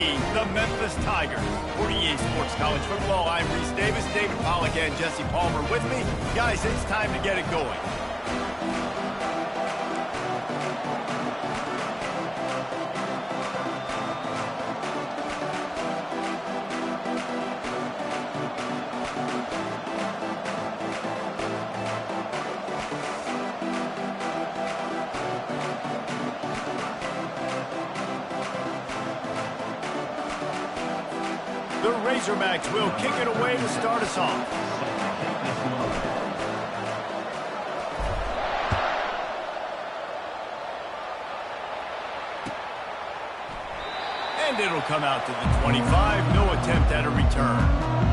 The Memphis Tigers. For EA Sports College Football, I'm Reese Davis, David Pollack, and Jesse Palmer with me. Guys, it's time to get it going. The Razorbacks will kick it away to start us off. And it'll come out to the 25. No attempt at a return.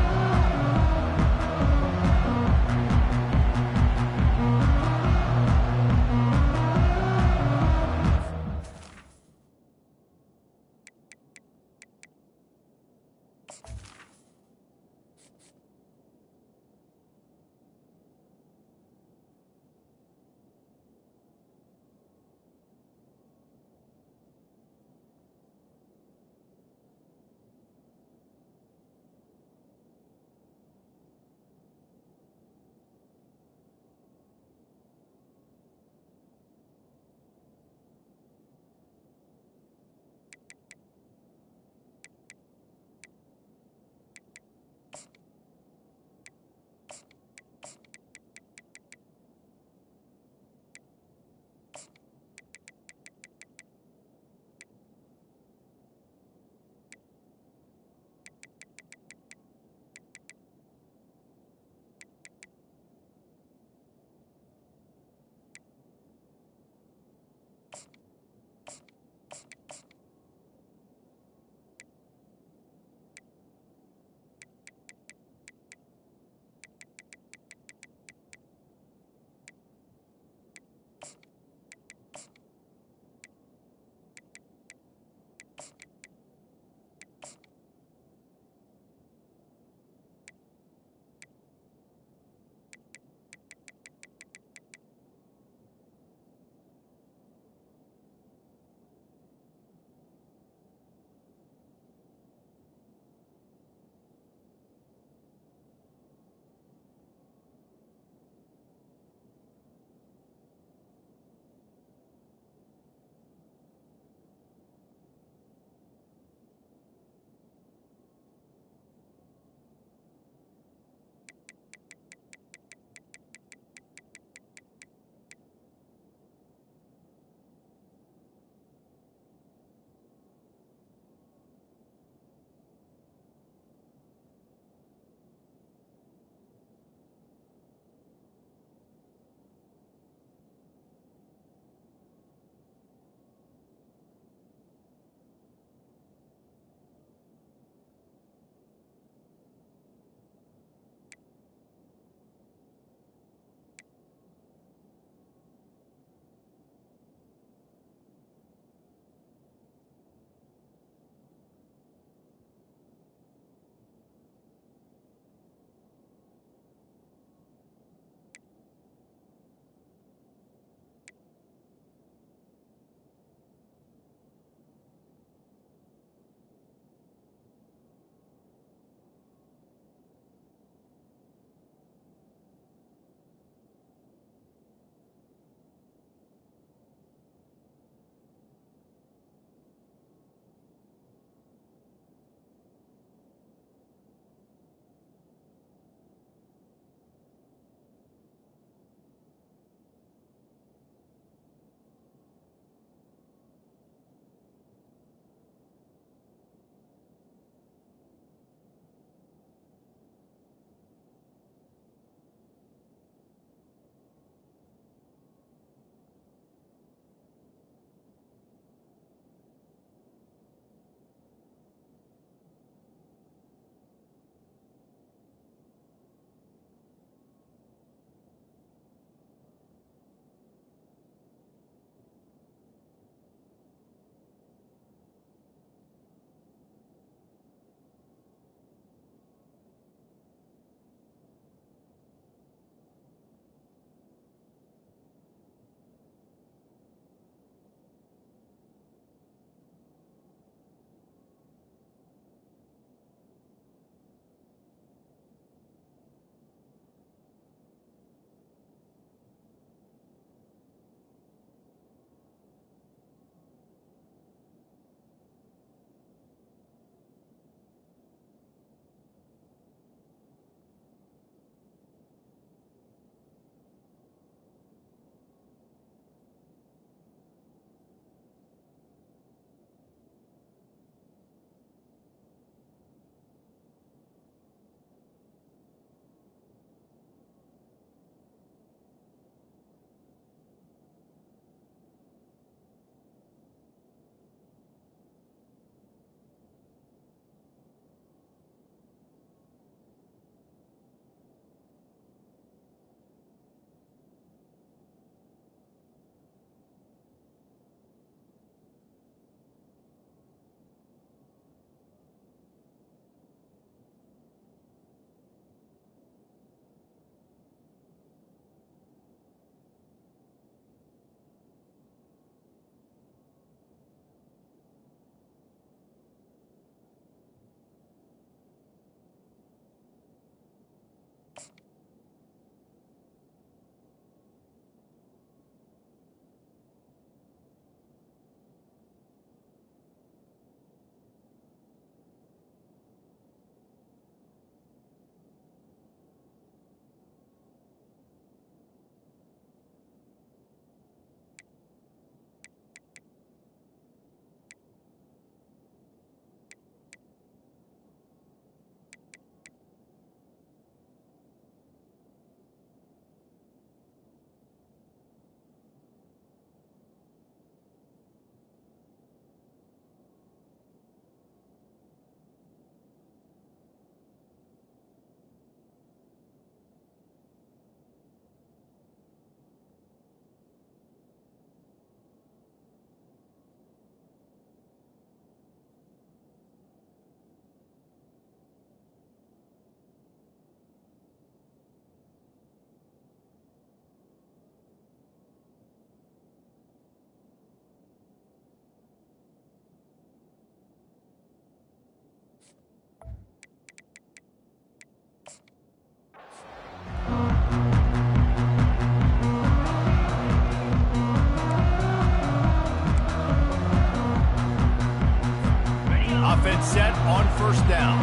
set on first down.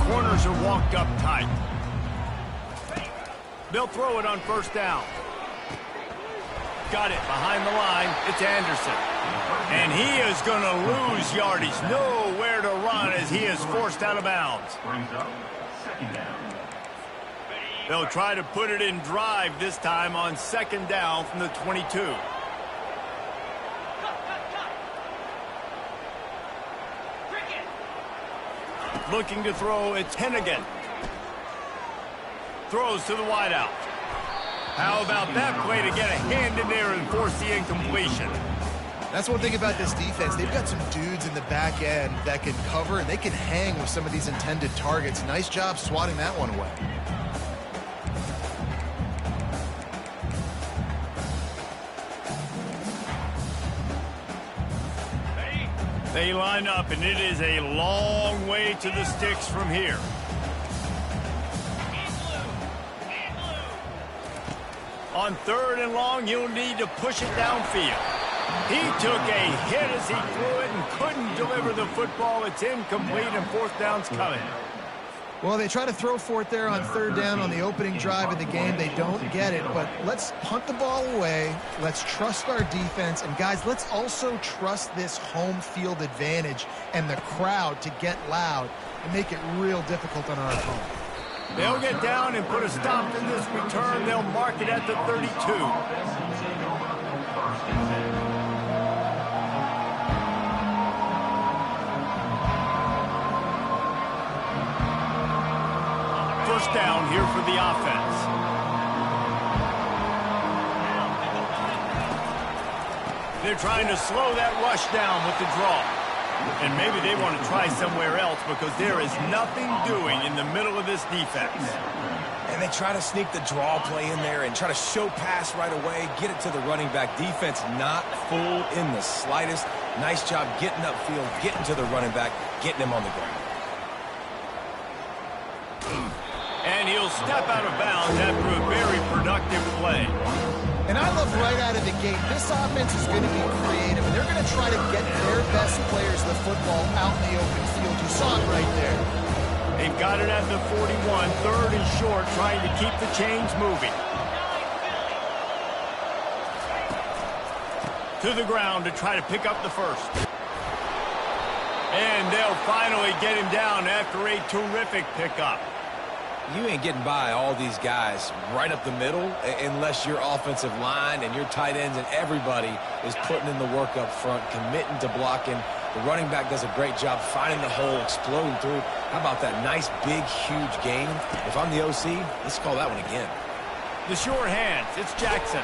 Corners are walked up tight. They'll throw it on first down. Got it behind the line. It's Anderson. And he is going to lose yardage. Nowhere to run as he is forced out of bounds. They'll try to put it in drive this time on second down from the 22. Looking to throw, it's Hennigan. Throws to the wideout. How about that play to get a hand in there and force the incompletion? That's one thing about this defense. They've got some dudes in the back end that can cover, and they can hang with some of these intended targets. Nice job swatting that one away. They line up, and it is a long way to the sticks from here. On third and long, you'll need to push it downfield. He took a hit as he threw it and couldn't deliver the football. It's incomplete, and fourth down's coming. Well, they try to throw for it there on third down on the opening drive of the game. They don't get it, but let's punt the ball away. Let's trust our defense. And, guys, let's also trust this home field advantage and the crowd to get loud and make it real difficult on our opponent. They'll get down and put a stop to this return. They'll mark it at the 32. First down here for the offense. They're trying to slow that rush down with the draw. And maybe they want to try somewhere else because there is nothing doing in the middle of this defense. And they try to sneak the draw play in there and try to show pass right away, get it to the running back. Defense not fooled in the slightest. Nice job getting upfield, getting to the running back, getting him on the ground. And he'll step out of bounds after a very productive play. And I love right out of the gate, this offense is going to be creative, and they're going to try to get their best players the football out in the open field. You saw it right there. They've got it at the 41, third and short, trying to keep the chains moving. To the ground to try to pick up the first. And they'll finally get him down after a terrific pickup. You ain't getting by all these guys right up the middle unless your offensive line and your tight ends and everybody is putting in the work up front, committing to blocking. The running back does a great job finding the hole, exploding through. How about that nice, big, huge gain? If I'm the OC, let's call that one again. The sure hands, it's Jackson.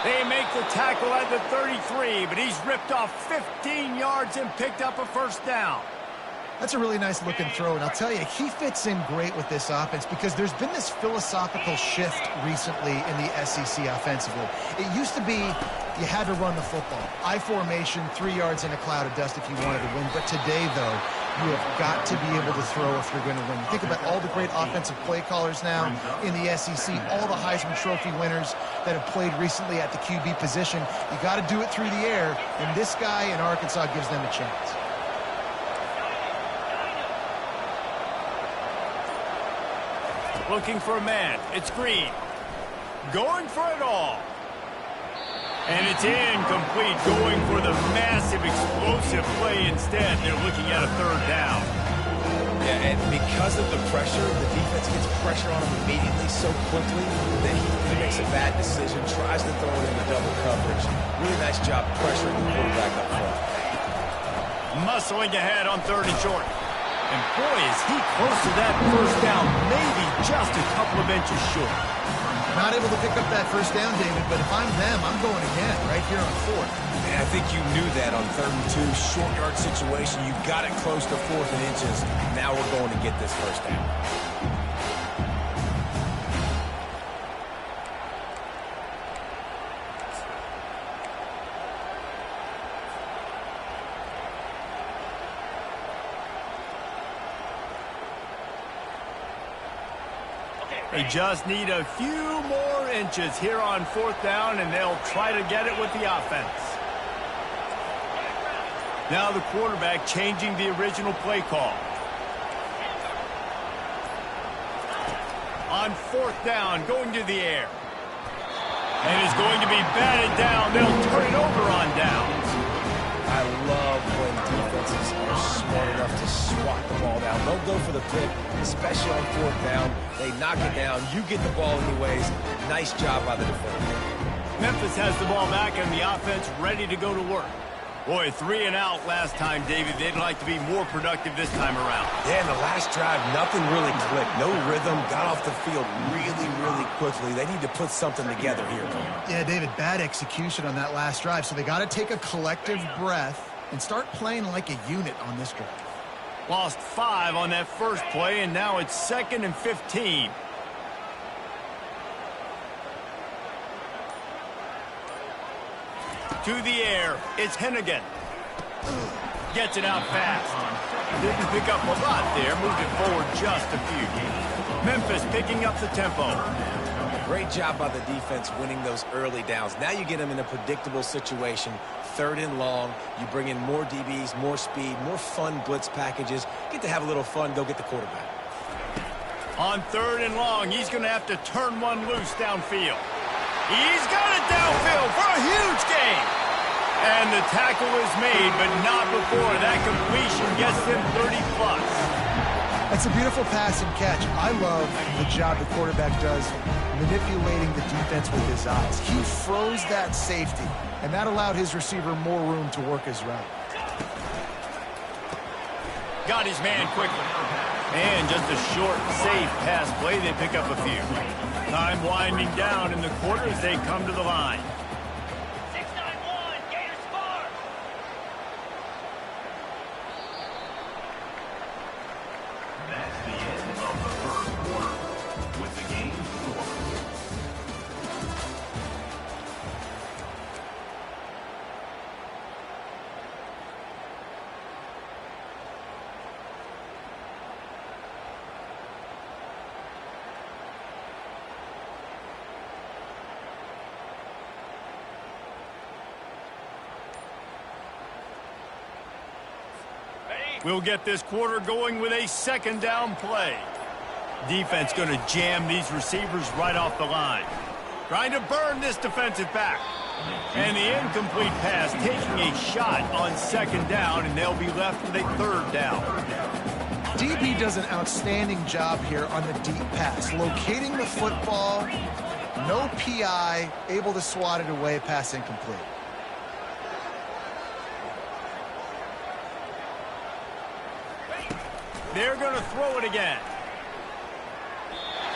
They make the tackle at the 33, but he's ripped off 15 yards and picked up a first down. That's a really nice looking throw, and I'll tell you, he fits in great with this offense because there's been this philosophical shift recently in the SEC offensively. It used to be you had to run the football. I formation, 3 yards in a cloud of dust if you wanted to win. But today, though, you have got to be able to throw if you're going to win. You think about all the great offensive play callers now in the SEC, all the Heisman Trophy winners that have played recently at the QB position. You got to do it through the air, and this guy in Arkansas gives them a chance. Looking for a man. It's Green. Going for it all. And it's incomplete. Going for the massive, explosive play instead. They're looking at a third down. Yeah, and because of the pressure, the defense gets pressure on him immediately so quickly that he makes a bad decision, tries to throw it into double coverage. Really nice job pressuring the quarterback up front. Muscling ahead on third and short. And boy, is he close to that first down, maybe just a couple of inches short. Not able to pick up that first down, David, but if I'm them, I'm going again right here on fourth. And I think you knew that on 3rd and 2, short yard situation. You got it close to 4th and inches. Now we're going to get this first down. They just need a few more inches here on fourth down, and they'll try to get it with the offense. Now the quarterback changing the original play call. On 4th down, going to the air. And is going to be batted down. They'll turn it over on downs. I love when defenses are smart enough to swat the ball down. Don't go for the pick, especially on 4th down. They knock it down. You get the ball anyways. Nice job by the defender. Memphis has the ball back and the offense ready to go to work. Boy, 3 and out last time, David. They'd like to be more productive this time around. Yeah, in the last drive, nothing really clicked. No rhythm. Got off the field really, really quickly. They need to put something together here. Yeah, David, bad execution on that last drive. So they got to take a collective breath and start playing like a unit on this drive. Lost 5 on that first play, and now it's 2nd and 15. To the air, it's Hennigan. Gets it out fast. Didn't pick up a lot there, moved it forward just a few. Memphis picking up the tempo. Great job by the defense winning those early downs. Now you get them in a predictable situation. 3rd and long. You bring in more DBs, more speed, more fun blitz packages. Get to have a little fun, go get the quarterback. On 3rd and long, he's going to have to turn one loose downfield. He's got it downfield for a huge gain. And the tackle is made, but not before that completion gets him 30-plus. That's a beautiful pass and catch. I love the job the quarterback does manipulating the defense with his eyes. He froze that safety, and that allowed his receiver more room to work his route. Got his man quickly. And just a short, safe pass play. They pick up a few. Time winding down in the quarter as they come to the line. 6-9-1, Gators score. That's the end of the first quarter with the game score. We'll get this quarter going with a 2nd down play. Defense going to jam these receivers right off the line. Trying to burn this defensive back. And the incomplete pass taking a shot on 2nd down, and they'll be left with a 3rd down. DB does an outstanding job here on the deep pass. Locating the football, no PI, able to swat it away, pass incomplete. They're going to throw it again.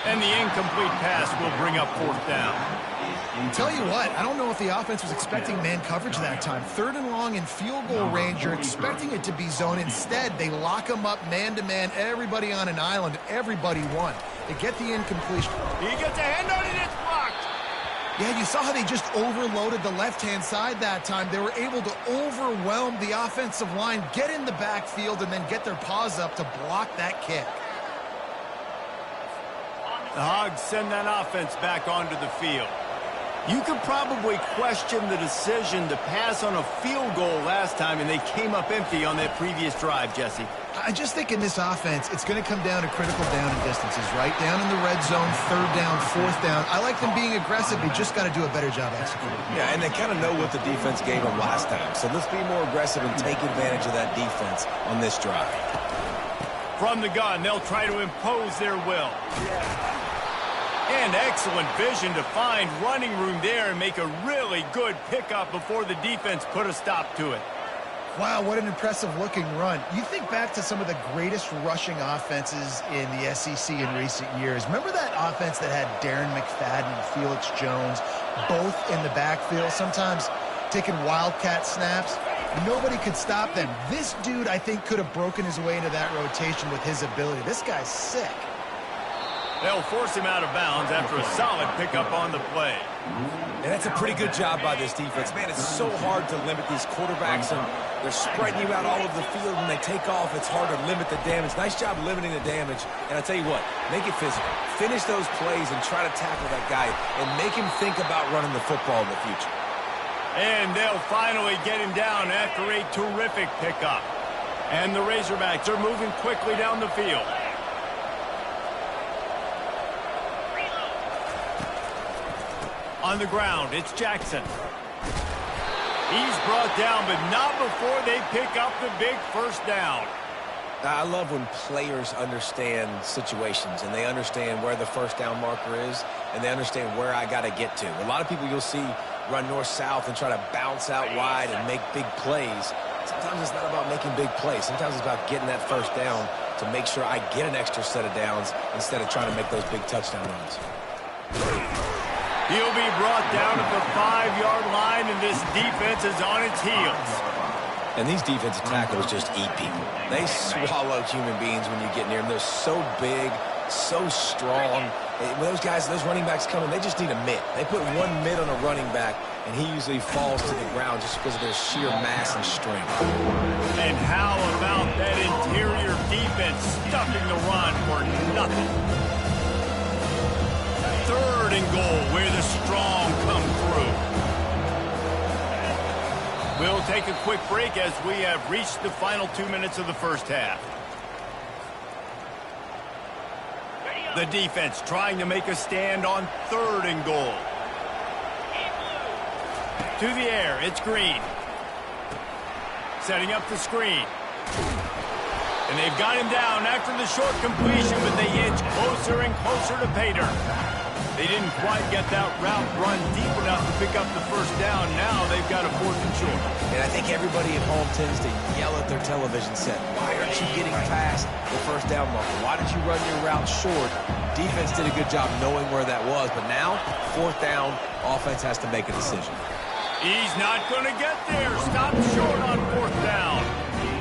And the incomplete pass will bring up 4th down. Tell you what, I don't know if the offense was expecting man coverage that time. 3rd and long in field goal range, you're expecting it to be zone. Instead, they lock them up man-to-man, everybody on an island, everybody won. They get the incompletion. He gets a hand on it, it's blocked. Yeah, you saw how they just overloaded the left-hand side that time. They were able to overwhelm the offensive line, get in the backfield, and then get their paws up to block that kick. The Hogs send that offense back onto the field. You could probably question the decision to pass on a field goal last time, and they came up empty on that previous drive, Jesse. I just think in this offense, it's going to come down to critical down and distances, right? Down in the red zone, 3rd down, 4th down. I like them being aggressive. They just got to do a better job executing. Yeah, and they kind of know what the defense gave them last time. So let's be more aggressive and take advantage of that defense on this drive. From the gun, they'll try to impose their will. And excellent vision to find running room there and make a really good pickup before the defense put a stop to it. Wow, what an impressive-looking run. You think back to some of the greatest rushing offenses in the SEC in recent years. Remember that offense that had Darren McFadden and Felix Jones both in the backfield, sometimes taking wildcat snaps? Nobody could stop them. This dude, I think, could have broken his way into that rotation with his ability. This guy's sick. They'll force him out of bounds after a solid pickup on the play. And that's a pretty good job by this defense. Man, it's so hard to limit these quarterbacks, and they're spreading you out all over the field. When they take off, it's hard to limit the damage. Nice job limiting the damage. And I tell you what, make it physical. Finish those plays and try to tackle that guy and make him think about running the football in the future. And they'll finally get him down after a terrific pickup. And the Razorbacks are moving quickly down the field. On the ground, it's Jackson. He's brought down, but not before they pick up the big first down. I love when players understand situations and they understand where the first down marker is and they understand where I got to get to. A lot of people you'll see run north-south and try to bounce out wide and make big plays. Sometimes it's not about making big plays. Sometimes it's about getting that first down to make sure I get an extra set of downs instead of trying to make those big touchdown runs. He'll be brought down at the 5-yard line, and this defense is on its heels. And these defensive tackles just eat people. They swallow human beings when you get near them. They're so big, so strong. When those guys, those running backs come in, they just need a mitt. They put one mitt on a running back, and he usually falls to the ground just because of their sheer mass and strength. And how about that interior defense stuffing the run for nothing? 3rd and goal, where the strong come through. We'll take a quick break as we have reached the final 2 minutes of the first half. The defense trying to make a stand on 3rd and goal. To the air, it's Green. Setting up the screen. And they've got him down after the short completion, but they inch closer and closer to Pater. They didn't quite get that route run deep enough to pick up the first down. Now they've got a 4th and short. And I think everybody at home tends to yell at their television set. Why aren't you getting past the first down marker? Why did you run your route short? Defense did a good job knowing where that was. But now, 4th down, offense has to make a decision. He's not going to get there. Stop short on 4th down.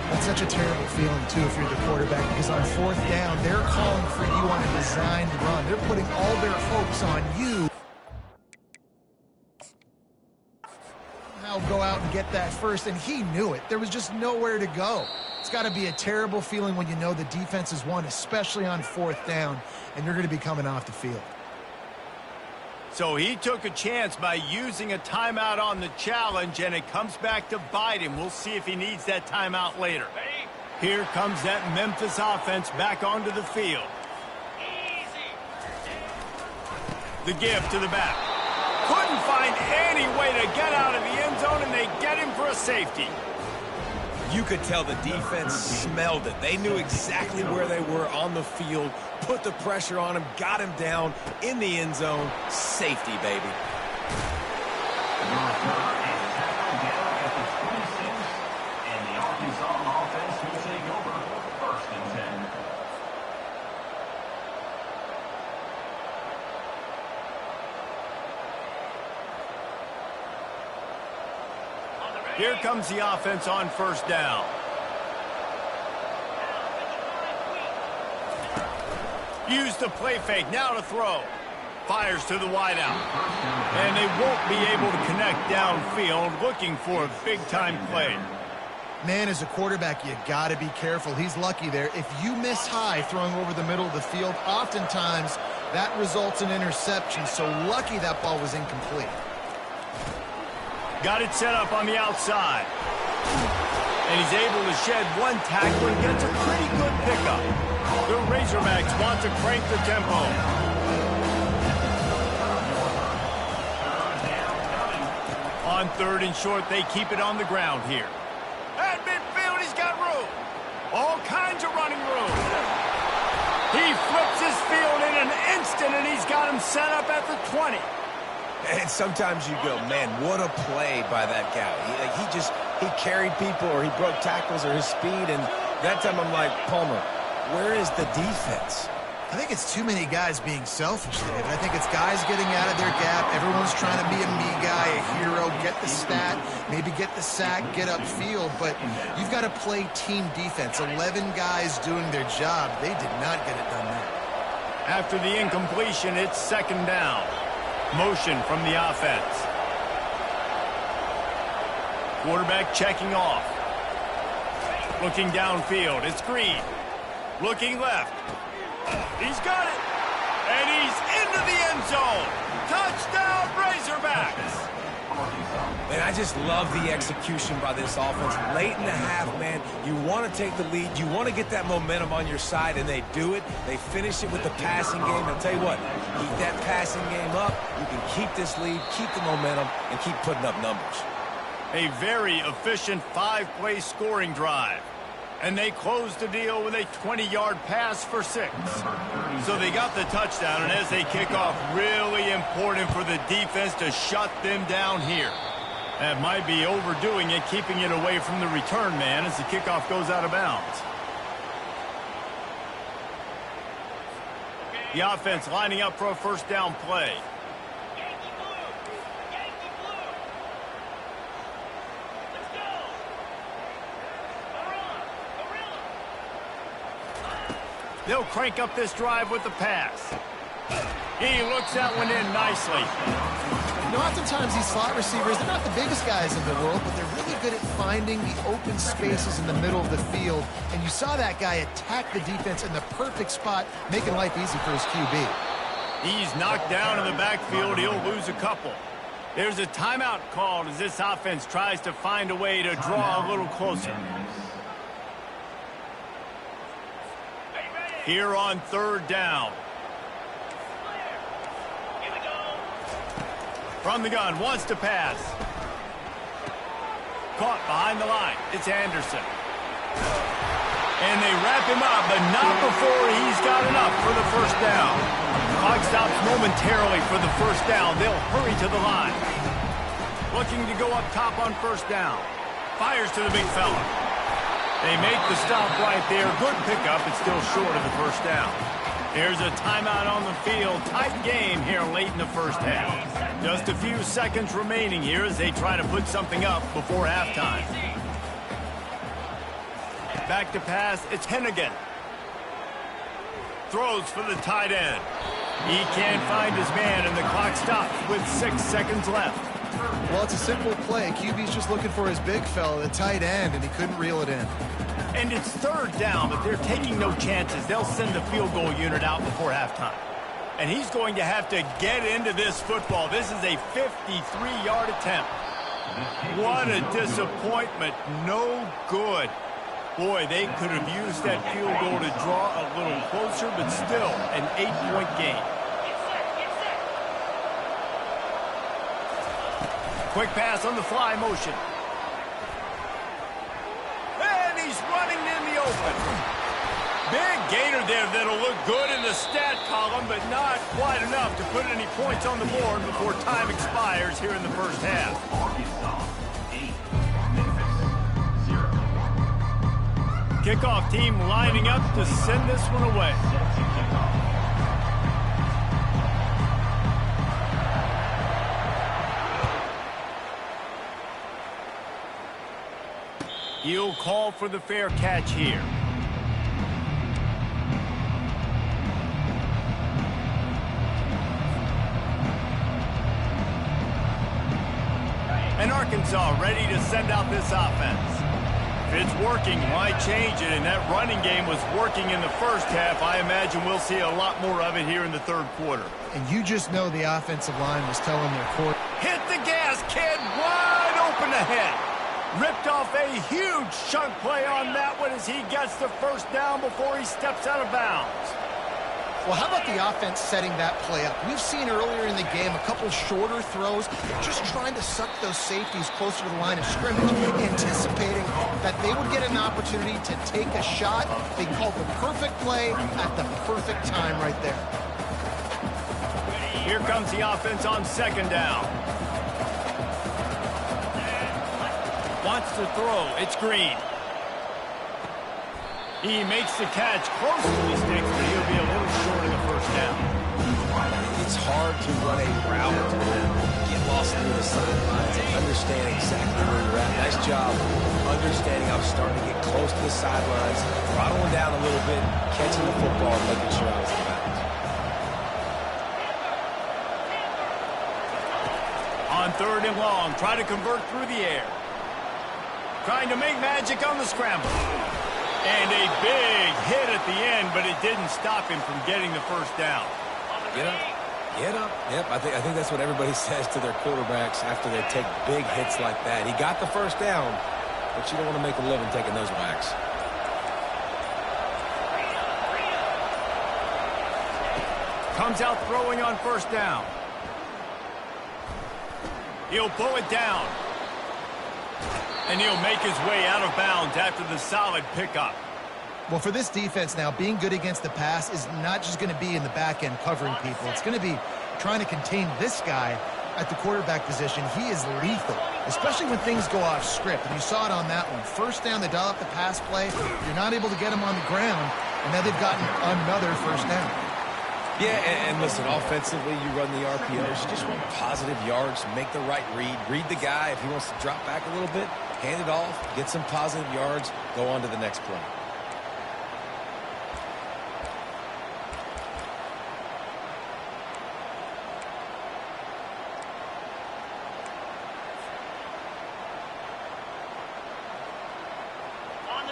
That's such a terrible feeling, too, if you're the quarterback, because on 4th down, they're calling for you on a designed run. They're putting all their hopes on you. Now go out and get that first, and he knew it. There was just nowhere to go. It's got to be a terrible feeling when you know the defense has won, especially on 4th down, and you're going to be coming off the field. So he took a chance by using a timeout on the challenge, and it comes back to bite him. We'll see if he needs that timeout later. Here comes that Memphis offense back onto the field. The give to the back. Couldn't find any way to get out of the end zone, and they get him for a safety. You could tell the defense smelled it. They knew exactly where they were on the field, put the pressure on him, got him down in the end zone. Safety, baby. Number 4 is tackled down at the 26, and the Arkansas offense will take over 1st and 10. Here comes the offense on 1st down. Use the play fake, now to throw. Fires to the wideout. And they won't be able to connect downfield, looking for a big-time play. Man, as a quarterback, you got to be careful. He's lucky there. If you miss high throwing over the middle of the field, oftentimes that results in interception. So lucky that ball was incomplete. Got it set up on the outside. And he's able to shed one tackle and gets a pretty good pickup. The Razorbacks want to crank the tempo. On 3rd and short, they keep it on the ground here. At midfield, he's got room. All kinds of running room. He flips his field in an instant, and he's got him set up at the 20. And sometimes you go, man, what a play by that guy. He carried people, or he broke tackles, or his speed. And that time I'm like, Palmer, where is the defense? I think it's too many guys being selfish, David. I think it's guys getting out of their gap. Everyone's trying to be a me guy, a hero, get the stat, maybe get the sack, get upfield. But you've got to play team defense. 11 guys doing their job. They did not get it done there. After the incompletion, it's 2nd down. Motion from the offense. Quarterback checking off. Looking downfield, it's Green. Looking left. He's got it. And he's into the end zone. Touchdown, Razorbacks. And I just love the execution by this offense. Late in the half, man, you want to take the lead. You want to get that momentum on your side, and they do it. They finish it with the passing game. I'll tell you what, keep that passing game up. You can keep this lead, keep the momentum, and keep putting up numbers. A very efficient 5-play scoring drive. And they closed the deal with a 20-yard pass for 6. So they got the touchdown, and as they kick off, really important for the defense to shut them down here. That might be overdoing it, keeping it away from the return man as the kickoff goes out of bounds. The offense lining up for a first down play. They'll crank up this drive with the pass. He looks that one in nicely. You know, oftentimes these slot receivers, they're not the biggest guys in the world, but they're really good at finding the open spaces in the middle of the field. And you saw that guy attack the defense in the perfect spot, making life easy for his QB. He's knocked down in the backfield. He'll lose a couple. There's a timeout called as this offense tries to find a way to draw a little closer. Here on third down. From the gun, wants to pass. Caught behind the line. It's Anderson. And they wrap him up, but not before he's got enough for the first down. Clock stops momentarily for the first down. They'll hurry to the line. Looking to go up top on first down. Fires to the big fella. They make the stop right there. Good pickup. It's still short of the first down. Here's a timeout on the field. Tight game here late in the first half. Just a few seconds remaining here as they try to put something up before halftime. Back to pass. It's Hennigan. Throws for the tight end. He can't find his man, and the clock stops with 6 seconds left. Well, it's a simple play. QB's just looking for his big fella, the tight end, and he couldn't reel it in. And it's third down, but they're taking no chances. They'll send the field goal unit out before halftime. And he's going to have to get into this football. This is a 53-yard attempt. What a disappointment. No good. Boy, they could have used that field goal to draw a little closer, but still an 8-point game. Quick pass on the fly motion. And he's running in the open. Big gainer there that'll look good in the stat column, but not quite enough to put any points on the board before time expires here in the first half. Arkansas 8, Memphis 0. Kickoff team lining up to send this one away. Set to kick off. He'll call for the fair catch here. And Arkansas ready to send out this offense. If it's working, why change it? And that running game was working in the first half. I imagine we'll see a lot more of it here in the third quarter. And you just know the offensive line was telling their court. Hit the gas, kid. Wide open ahead. Ripped off a huge chunk play on that one as he gets the first down before he steps out of bounds. Well, how about the offense setting that play up? We've seen earlier in the game a couple shorter throws, just trying to suck those safeties closer to the line of scrimmage, anticipating that they would get an opportunity to take a shot. They called the perfect play at the perfect time right there. Here comes the offense on second down. Wants to throw. It's Green. He makes the catch close to the sticks, but he'll be a little short of the first down. It's hard to run a route, get lost near the sidelines, and understand exactly where you're at. Nice job understanding I'm starting to get close to the sidelines, throttling down a little bit, catching the football, and making sure I was in bounds. On third and long, try to convert through the air. Trying to make magic on the scramble. And a big hit at the end, but it didn't stop him from getting the first down. Get up. Yep, I think that's what everybody says to their quarterbacks after they take big hits like that. He got the first down, but you don't want to make a living taking those whacks. Comes out throwing on first down. He'll pull it down. And he'll make his way out of bounds after the solid pickup. Well, for this defense now, being good against the pass is not just going to be in the back end covering people. It's going to be trying to contain this guy at the quarterback position. He is lethal, especially when things go off script. And you saw it on that one. First down, they dial up the pass play. You're not able to get him on the ground, and now they've gotten another first down. Yeah, and listen, offensively, you run the RPOs. You just want positive yards, make the right read the guy. If he wants to drop back a little bit, hand it off, get some positive yards, go on to the next play.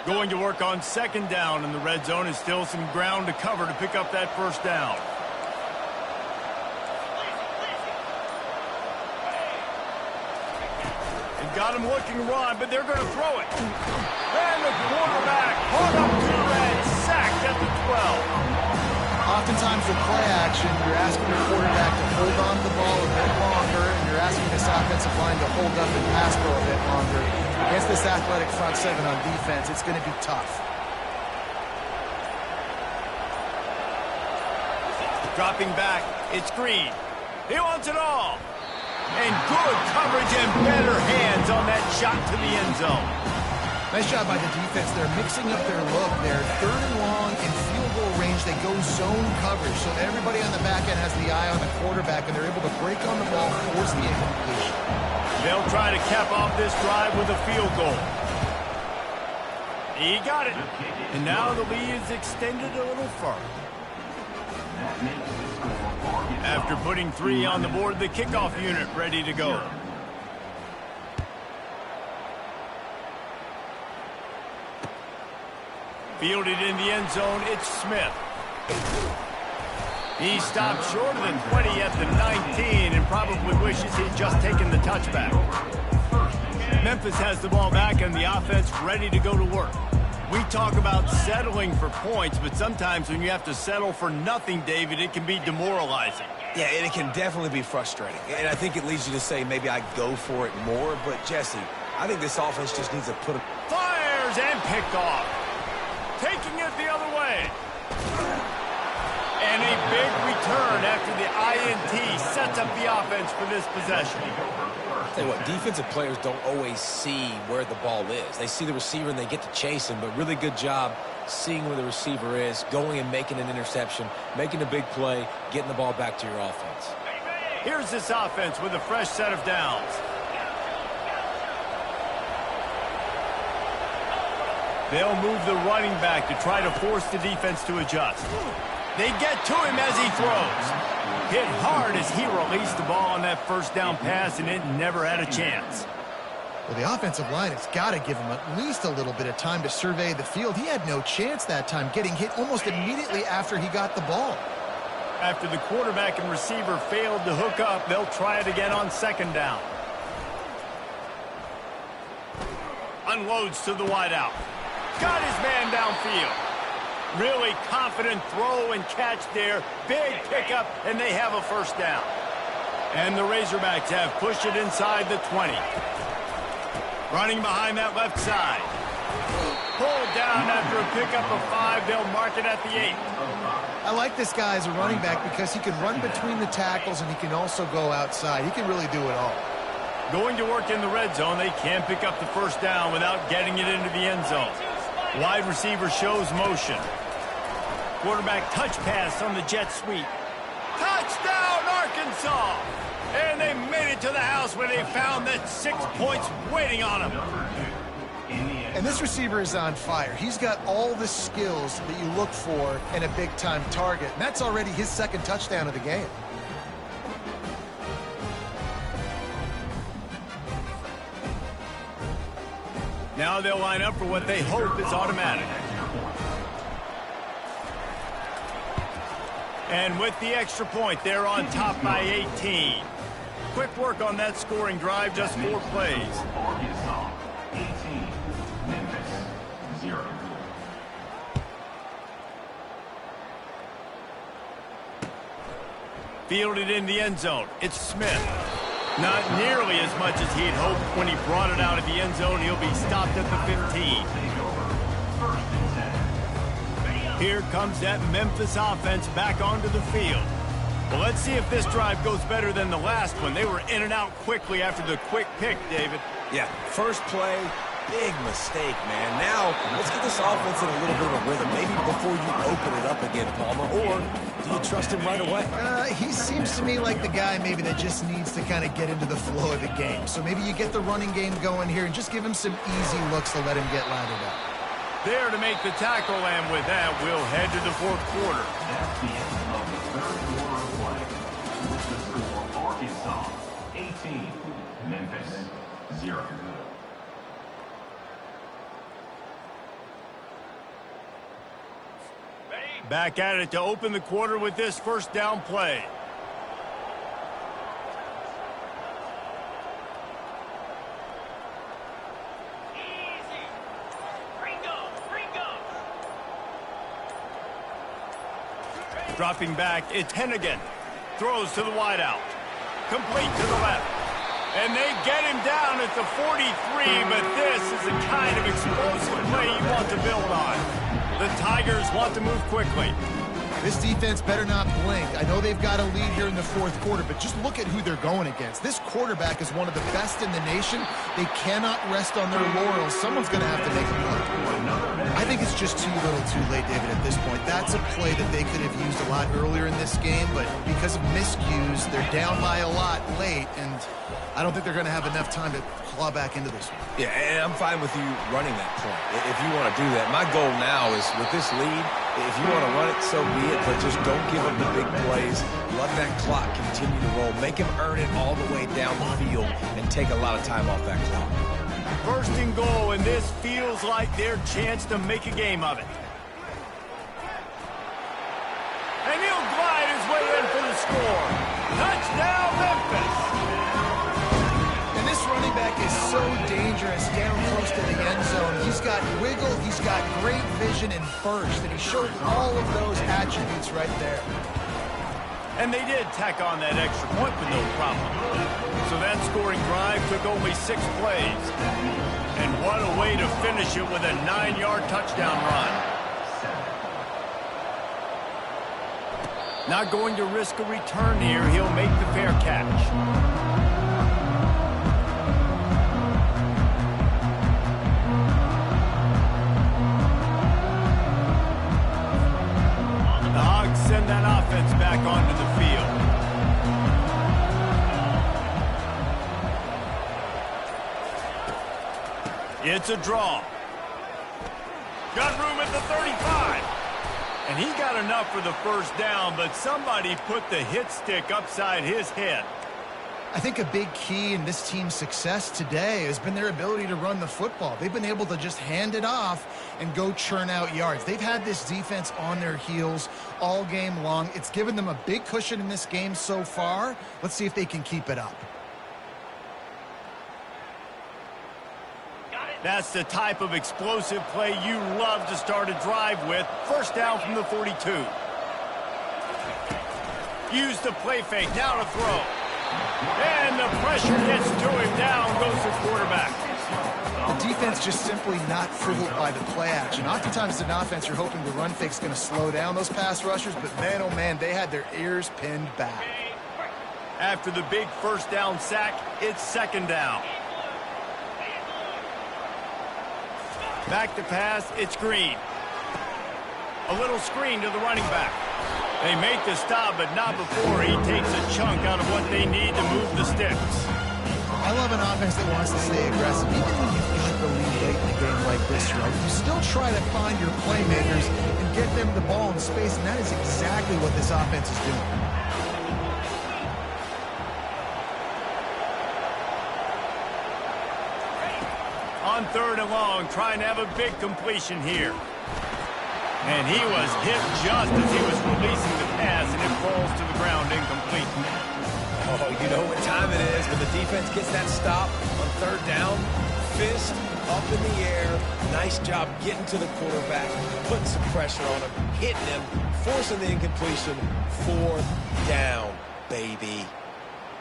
Going to work on second down in the red zone. Is still some ground to cover to pick up that first down. And got him looking to run, but they're going to throw it. And the quarterback hung up to and sacked at the 12. Oftentimes with play action, you're asking your quarterback to hold on to the ball a bit longer, and you're asking this offensive line to hold up and pass pro a bit longer. Against this athletic front seven on defense, it's going to be tough. Dropping back, it's Green. He wants it all. And good coverage and better hands on that shot to the end zone. Nice job by the defense. They're mixing up their look. They're third and long in field goal range. They go zone coverage, so everybody on the back end has the eye on the quarterback, and they're able to break on the ball, force the incompletion. They'll try to cap off this drive with a field goal. He got it. And now the lead is extended a little further. After putting 3 on the board, the kickoff unit ready to go. Fielded in the end zone, it's Smith. He stopped short of the 20 at the 19 and probably wishes he'd just taken the touchback. Memphis has the ball back and the offense ready to go to work. We talk about settling for points, but sometimes when you have to settle for nothing, David, it can be demoralizing. Yeah, and it can definitely be frustrating. And I think it leads you to say maybe I go for it more. But, Jesse, I think this offense just needs to put a... Fires and picked off. Taking it the other way. And a big return after the INT sets up the offense for this possession. I'll tell you what, defensive players don't always see where the ball is. They see the receiver and they get to chase him, but really good job seeing where the receiver is, going and making an interception, making a big play, getting the ball back to your offense. Here's this offense with a fresh set of downs. They'll move the running back to try to force the defense to adjust. They get to him as he throws. Hit hard as he released the ball on that first down pass, and it never had a chance. Well, the offensive line has got to give him at least a little bit of time to survey the field. He had no chance that time, getting hit almost immediately after he got the ball. After the quarterback and receiver failed to hook up, they'll try it again on second down. Unloads to the wideout. Got his man downfield. Really confident throw and catch there. Big pickup, and they have a first down. And the Razorbacks have pushed it inside the 20. Running behind that left side. Pulled down after a pickup of 5. They'll mark it at the 8. I like this guy as a running back because he can run between the tackles and he can also go outside. He can really do it all. Going to work in the red zone. They can't pick up the first down without getting it into the end zone. Wide receiver shows motion. Quarterback touch pass on the jet sweep. Touchdown, Arkansas! And they made it to the house where they found that 6 points waiting on them. And this receiver is on fire. He's got all the skills that you look for in a big-time target. And that's already his second touchdown of the game. Now they'll line up for what they hope is automatic. And with the extra point, they're on top by 18. Quick work on that scoring drive, just 4 plays. Arkansas 18, Memphis 0. Fielded in the end zone. It's Smith. Not nearly as much as he'd hoped when he brought it out of the end zone. He'll be stopped at the 15. Here comes that Memphis offense back onto the field. Well, let's see if this drive goes better than the last one. They were in and out quickly after the quick pick, David. Yeah, first play, big mistake, man. Now, let's get this offense in a little bit of a rhythm. Maybe before you open it up again, Palmer, or do you trust him right away? He seems to me like the guy maybe that just needs to kind of get into the flow of the game. So maybe you get the running game going here and just give him some easy looks to let him get lathered up. There to make the tackle, and with that, we'll head to the 4th quarter. That's the end of the 3rd quarter of play. With the score, Arkansas 18, Memphis 0. Back at it to open the quarter with this first down play. Dropping back, it's Hennigan. Throws to the wideout. Complete to the left. And they get him down at the 43, but this is the kind of explosive play you want to build on. The Tigers want to move quickly. This defense better not blink. I know they've got a lead here in the 4th quarter, but just look at who they're going against. This quarterback is one of the best in the nation. They cannot rest on their laurels. Someone's going to have to make a play. I think it's just too little too late, David, at this point. That's a play that they could have used a lot earlier in this game, but because of miscues, they're down by a lot late, and I don't think they're going to have enough time to claw back into this one. Yeah, and I'm fine with you running that point if you want to do that. My goal now is with this lead, if you want to run it, so be it, but just don't give up the big plays. Let that clock continue to roll. Make him earn it all the way down the field and take a lot of time off that clock. 1st and goal, and this feels like their chance to make a game of it. And he'll glide his way in for the score. Touchdown, Memphis! And this running back is so dangerous down close to the end zone. He's got wiggle, he's got great vision and burst, and he showed all of those attributes right there. And they did tack on that extra point with no problem. So that scoring drive took only 6 plays. And what a way to finish it with a 9-yard touchdown run. Not going to risk a return here. He'll make the fair catch. The Hogs send that offense back onto the field. It's a draw. Got room at the 35. And he got enough for the first down, but somebody put the hit stick upside his head. I think a big key in this team's success today has been their ability to run the football. They've been able to just hand it off and go churn out yards. They've had this defense on their heels all game long. It's given them a big cushion in this game so far. Let's see if they can keep it up. That's the type of explosive play you love to start a drive with. First down from the 42. Use the play fake. Now to throw. And the pressure gets to him. Down goes the quarterback. The defense just simply not fooled by the play action. Oftentimes as an offense, you're hoping the run fake's going to slow down those pass rushers, but man, oh man, they had their ears pinned back. After the big first down sack, it's 2nd down. Back to pass, it's Green. A little screen to the running back. They make the stop, but not before he takes a chunk out of what they need to move the sticks. I love an offense that wants to stay aggressive. Even when you've got the lead late in a game like this, right, you still try to find your playmakers and get them the ball in space, and that is exactly what this offense is doing. On 3rd and long, trying to have a big completion here. And he was hit just as he was releasing the pass, and it falls to the ground incomplete. Oh, you know what time it is when the defense gets that stop on third down. Fist up in the air. Nice job getting to the quarterback, putting some pressure on him, hitting him, forcing the incompletion. Fourth down, baby.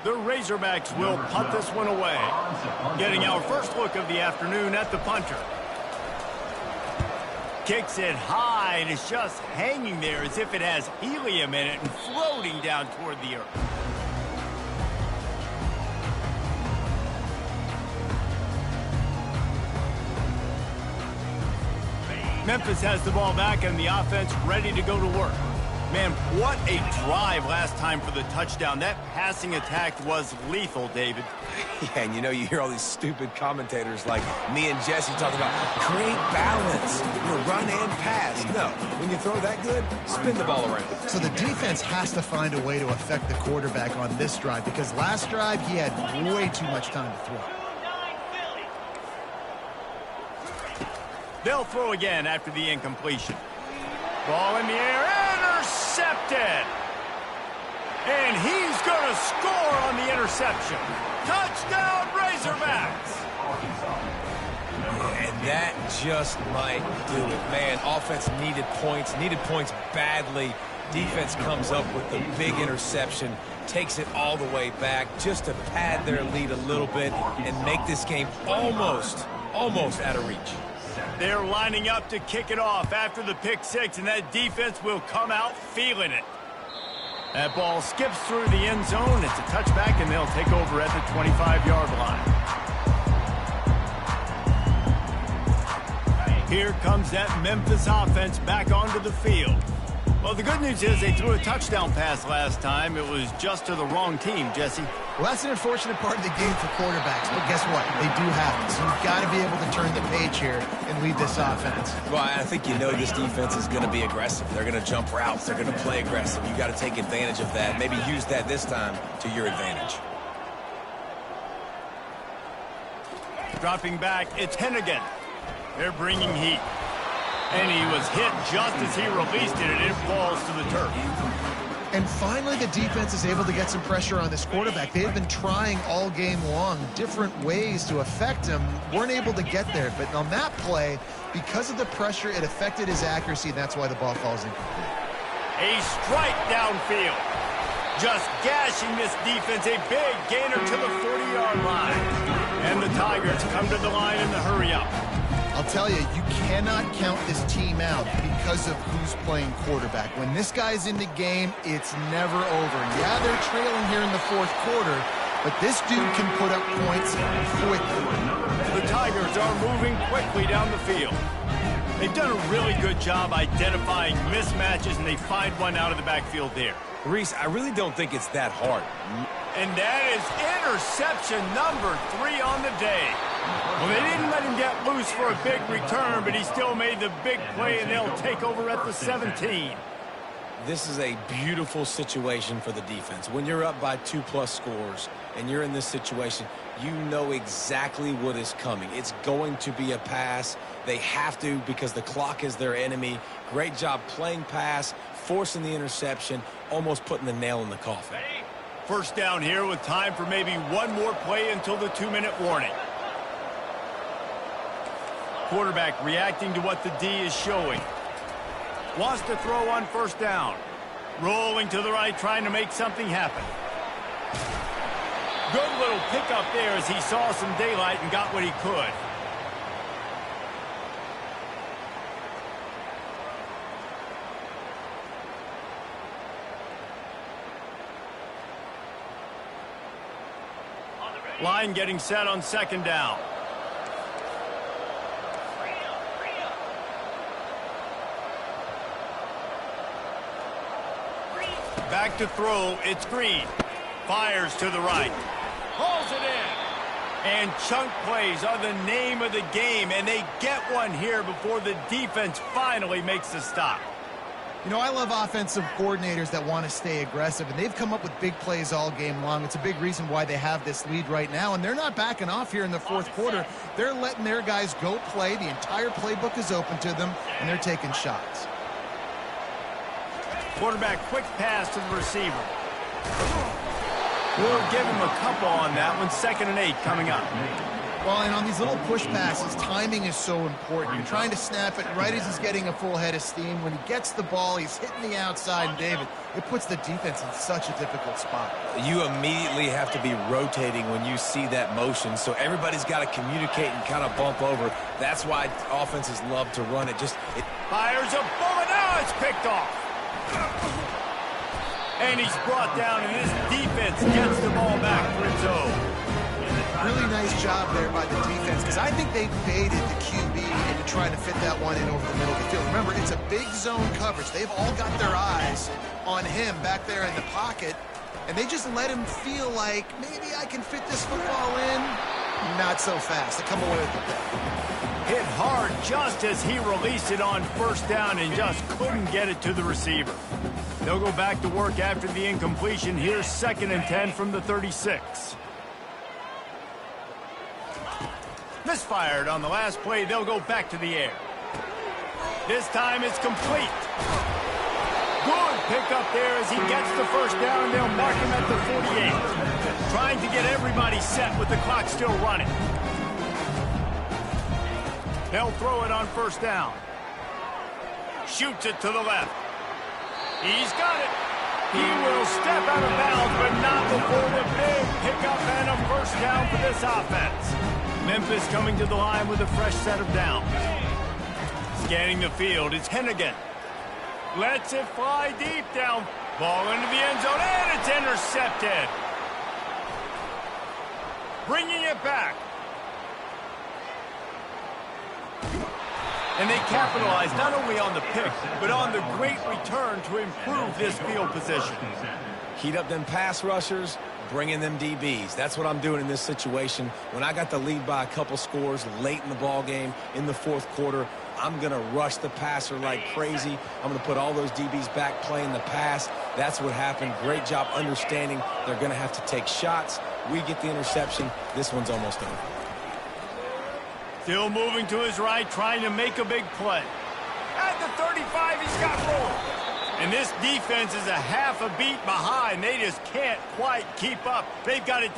The Razorbacks will punt this one away. Getting our first look of the afternoon at the punter. Kicks it high, and it's just hanging there as if it has helium in it and floating down toward the earth. Memphis has the ball back and the offense ready to go to work. Man, what a drive last time for the touchdown. That passing attack was lethal, David. Yeah, and you know, you hear all these stupid commentators like me and Jesse talking about create balance, run and pass. No, when you throw that good, spin the ball around. So the defense has to find a way to affect the quarterback on this drive because last drive he had way too much time to throw. They'll throw again after the incompletion. Ball in the air, intercepted. And he's going to score on the interception. Touchdown, Razorbacks. And that just might do it. Man, offense needed points badly. Defense comes up with the big interception, takes it all the way back just to pad their lead a little bit and make this game almost out of reach. They're lining up to kick it off after the pick six, and that defense will come out feeling it. That ball skips through the end zone. It's a touchback, and they'll take over at the 25-yard line. Here comes that Memphis offense back onto the field. Well, the good news is they threw a touchdown pass last time. It was just to the wrong team, Jesse. Well, that's an unfortunate part of the game for quarterbacks, but guess what? They do have it. So you've got to be able to turn the page here and lead this offense. Well, I think you know this defense is going to be aggressive. They're going to jump routes. They're going to play aggressive. You got to take advantage of that. Maybe use that this time to your advantage. Dropping back, it's Hennigan. They're bringing heat. And he was hit just as he released it, and it falls to the turf. And finally, the defense is able to get some pressure on this quarterback. They've been trying all game long different ways to affect him. Weren't able to get there. But on that play, because of the pressure, it affected his accuracy, and that's why the ball falls incomplete. A strike downfield. Just gashing this defense. A big gainer to the 40-yard line. And the Tigers come to the line in the hurry-up. I'll tell you, you cannot count this team out because of who's playing quarterback. When this guy's in the game, it's never over. Yeah, they're trailing here in the fourth quarter, but this dude can put up points quickly. The Tigers are moving quickly down the field. They've done a really good job identifying mismatches, and they find one out of the backfield there. Reese, I really don't think it's that hard. And that is interception number 3 on the day. Well, they didn't let him get loose for a big return, but he still made the big play, and they'll take over at the 17. This is a beautiful situation for the defense. When you're up by 2+ scores and you're in this situation, you know exactly what is coming. It's going to be a pass. They have to because the clock is their enemy. Great job playing pass, forcing the interception, almost putting the nail in the coffin. First down here with time for maybe one more play until the 2-minute warning. Quarterback reacting to what the D is showing. Wants to throw on first down. Rolling to the right, trying to make something happen. Good little pickup there as he saw some daylight and got what he could. Line getting set on second down. Back to throw, it's Green. Fires to the right. Hauls it in. And chunk plays are the name of the game, and they get one here before the defense finally makes the stop. You know, I love offensive coordinators that want to stay aggressive, and they've come up with big plays all game long. It's a big reason why they have this lead right now, and they're not backing off here in the fourth quarter. They're letting their guys go play. The entire playbook is open to them, and they're taking shots. Quarterback quick pass to the receiver. We'll give him a couple on that one. 2nd and 8 coming up. Well, and on these little push passes, timing is so important. You're trying to snap it right as he's getting a full head of steam. When he gets the ball, he's hitting the outside, and David, it puts the defense in such a difficult spot. You immediately have to be rotating when you see that motion, so everybody's got to communicate and kind of bump over. That's why offenses love to run it. Fires a bullet. Now it's picked off. And he's brought down, and this defense gets the ball back for its own. Really nice job there by the defense, because I think they baited the QB into trying to fit that one in over the middle of the field. Remember, it's a big zone coverage. They've all got their eyes on him back there in the pocket, and they just let him feel like, maybe I can fit this football in. Not so fast. They come away with the pick. Hit hard just as he released it on 1st down and just couldn't get it to the receiver. They'll go back to work after the incompletion. Here's 2nd and 10 from the 36. Misfired on the last play. They'll go back to the air. This time it's complete. Good pick up there as he gets the 1st down, and they'll mark him at the 48. Trying to get everybody set with the clock still running. They'll throw it on 1st down. Shoots it to the left. He's got it. He will step out of bounds, but not before the big pickup and a 1st down for this offense. Memphis coming to the line with a fresh set of downs. Scanning the field, it's Hennigan. Lets it fly deep down. Ball into the end zone, and it's intercepted. Bringing it back. And they capitalize not only on the pick, but on the great return to improve this field position. Heat up them pass rushers, bring in them DBs. That's what I'm doing in this situation. When I got the lead by a couple scores late in the ball game, in the 4th quarter, I'm going to rush the passer like crazy. I'm going to put all those DBs back playing the pass. That's what happened. Great job understanding they're going to have to take shots. We get the interception. This one's almost over. Still moving to his right, trying to make a big play. At the 35, he's got room. And this defense is a half a beat behind. They just can't quite keep up. They've got it.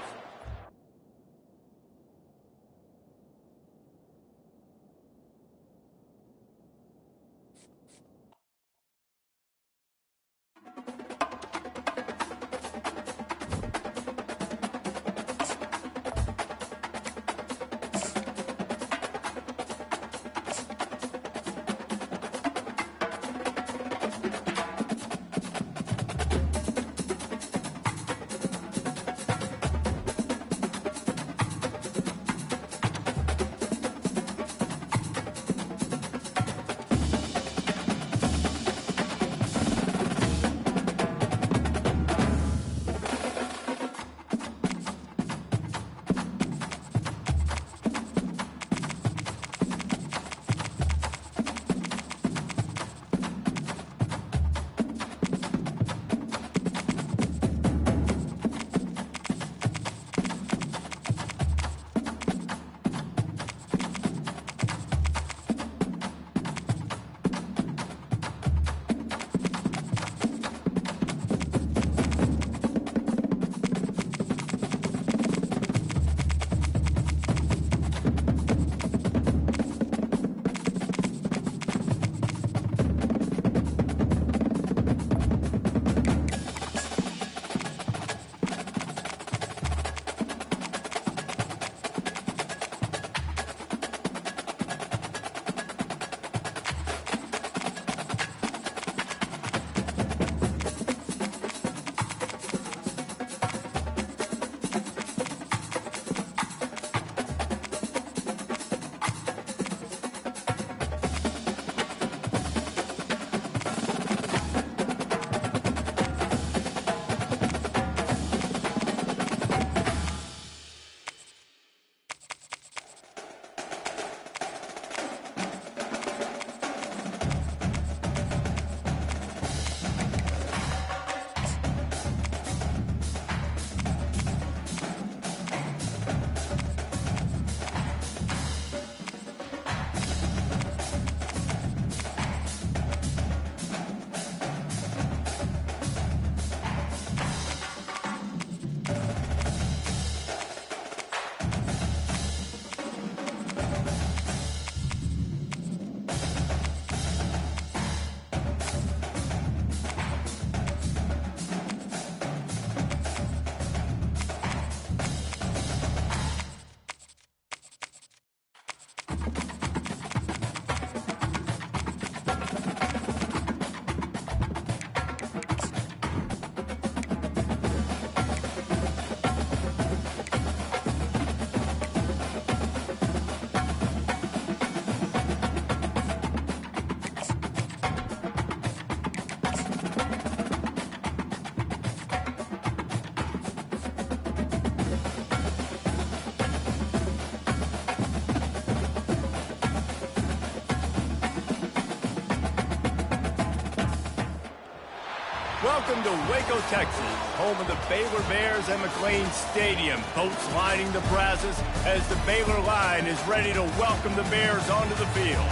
Welcome to Waco, Texas, home of the Baylor Bears and McLean Stadium. Boats lining the brazos as the Baylor line is ready to welcome the Bears onto the field.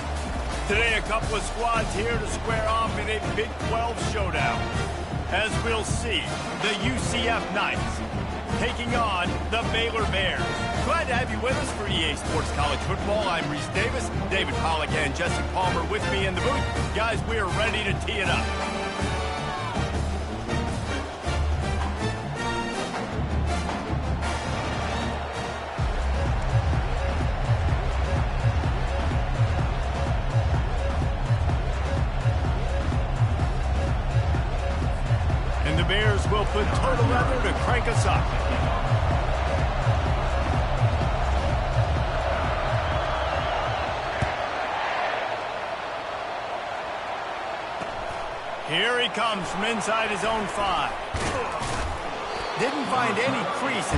Today, a couple of squads here to square off in a Big 12 showdown. As we'll see, the UCF Knights taking on the Baylor Bears. Glad to have you with us for EA Sports College Football. I'm Reese Davis, David Pollack and Jesse Palmer with me in the booth. Guys, we are ready to tee it up. And the Bears will put total leather to crank us up. Here he comes from inside his own 5. Didn't find any crease.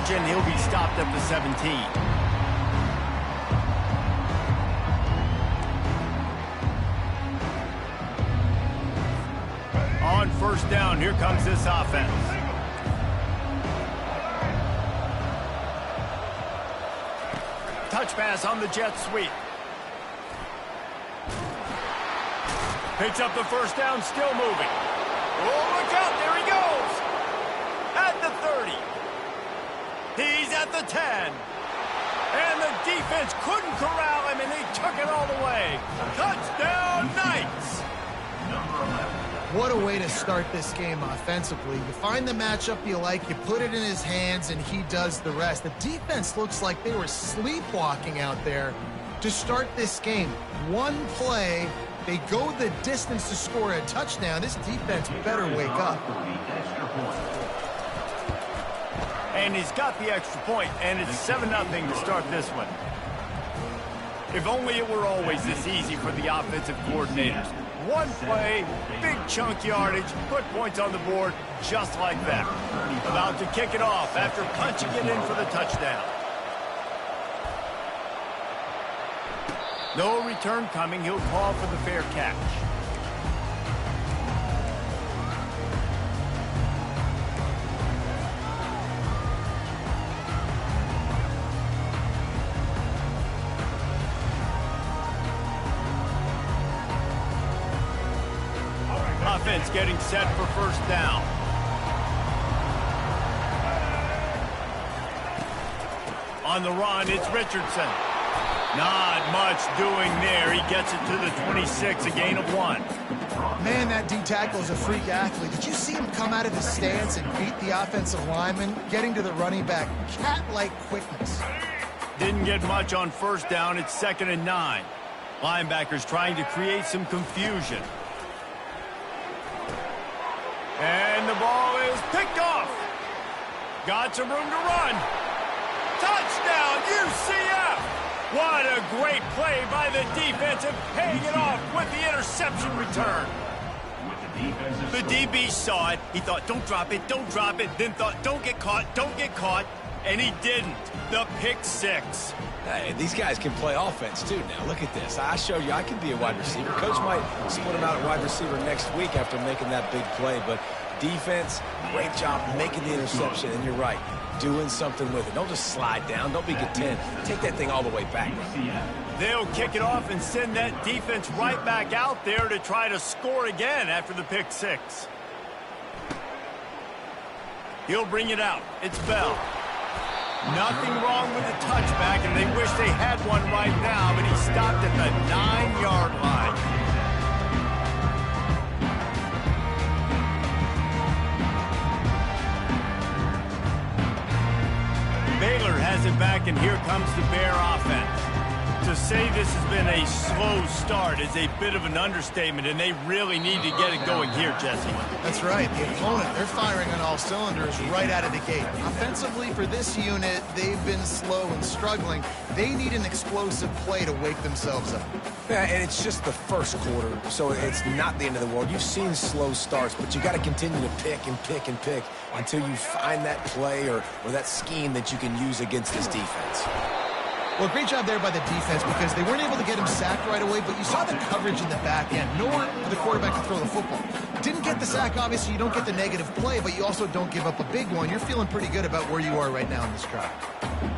And he'll be stopped at the 17. On first down, here comes this offense. Touch pass on the jet sweep. Picks up the first down, still moving. Oh, look out, there he goes. At the 30. He's at the 10. And the defense couldn't corral him, and they took it all the way. Touchdown, Knights! What a way to start this game offensively. You find the matchup you like, you put it in his hands, and he does the rest. The defense looks like they were sleepwalking out there to start this game. One play, they go the distance to score a touchdown. This defense better wake up. And he's got the extra point, and it's 7-0 to start this one. If only it were always this easy for the offensive coordinators. One play, big chunk yardage, put points on the board just like that. About to kick it off after punching it in for the touchdown. No return coming. He'll call for the fair catch. Offense getting set for first down. On the run, it's Richardson. Not much doing there. He gets it to the 26, a gain of 1. Man, that D-tackle is a freak athlete. Did you see him come out of the stance and beat the offensive lineman, getting to the running back? Cat-like quickness. Didn't get much on first down. It's 2nd and 9. Linebackers trying to create some confusion. And the ball is picked off. Got some room to run. Touchdown, UCF! great play by the defensive, paying it off with the interception return. The DB saw it. He thought, don't drop it, don't drop it. Then thought, don't get caught. And he didn't. The pick six. Hey, these guys can play offense, too, now. Look at this. I showed you I can be a wide receiver. Coach might split him out at wide receiver next week after making that big play. But defense, great job making the interception. And you're right, doing something with it. Don't just slide down. Don't be content. Take that thing all the way back. They'll kick it off and send that defense right back out there to try to score again after the pick six. He'll bring it out. It's Bell. Nothing wrong with the touchback, and they wish they had one right now, but he stopped at the 9-yard line. Baylor has it back, and here comes the Bear offense. To say this has been a slow start is a bit of an understatement, and they really need to get it going here, Jesse. That's right. The opponent, they're firing on all cylinders right out of the gate. Offensively, for this unit, they've been slow and struggling. They need an explosive play to wake themselves up. Yeah, and it's just the first quarter, so it's not the end of the world. You've seen slow starts, but you got to continue to pick and pick and pick until you find that play or that scheme that you can use against this defense. Well, great job there by the defense because they weren't able to get him sacked right away, but you saw the coverage in the back end. Nowhere for the quarterback to throw the football. Didn't get the sack, obviously. You don't get the negative play, but you also don't give up a big one. You're feeling pretty good about where you are right now in this drive.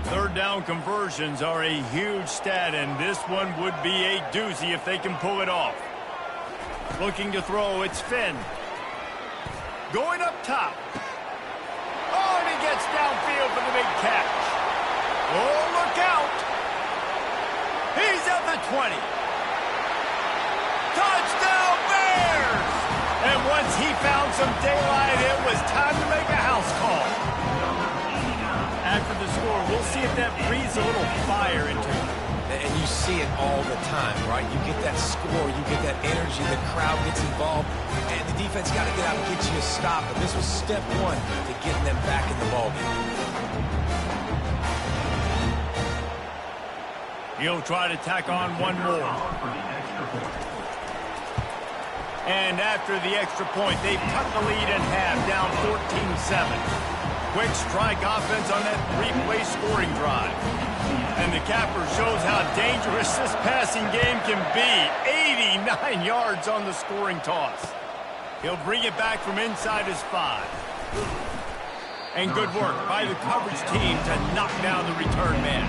Third down conversions are a huge stat, and this one would be a doozy if they can pull it off. Looking to throw, it's Finn. Going up top. Oh, and he gets downfield for the big catch. Oh, look out. He's at the 20. Touchdown, Bears! And once he found some daylight, it was time to make a house call. After the score, we'll see if that breathes a little fire into it. And you see it all the time, right? You get that score, you get that energy, the crowd gets involved, and the defense got to get out and get you a stop. But this was step one to getting them back in the ballgame. He'll try to tack on one more. And after the extra point, they cut the lead in half, down 14-7. Quick strike offense on that three-play scoring drive. And the capper shows how dangerous this passing game can be. 89 yards on the scoring toss. He'll bring it back from inside his 5. And good work by the coverage team to knock down the return man.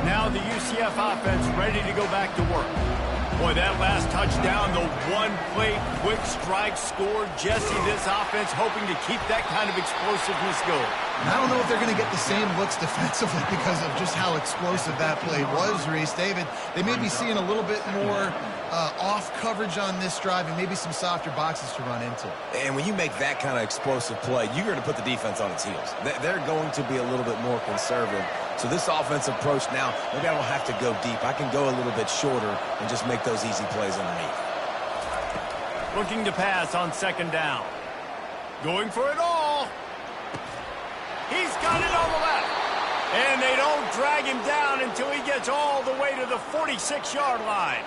Now the UCF offense ready to go back to work. Boy, that last touchdown, the one-play quick strike score. Jesse, this offense hoping to keep that kind of explosiveness going. I don't know if they're going to get the same looks defensively because of just how explosive that play was, Reese. David, they may be seeing a little bit more off coverage on this drive and maybe some softer boxes to run into. And when you make that kind of explosive play, you're going to put the defense on its heels. They're going to be a little bit more conservative. So this offensive approach now, maybe I don't have to go deep. I can go a little bit shorter and just make those easy plays underneath. Looking to pass on second down. Going for it all. He's got it on the left. And they don't drag him down until he gets all the way to the 46-yard line.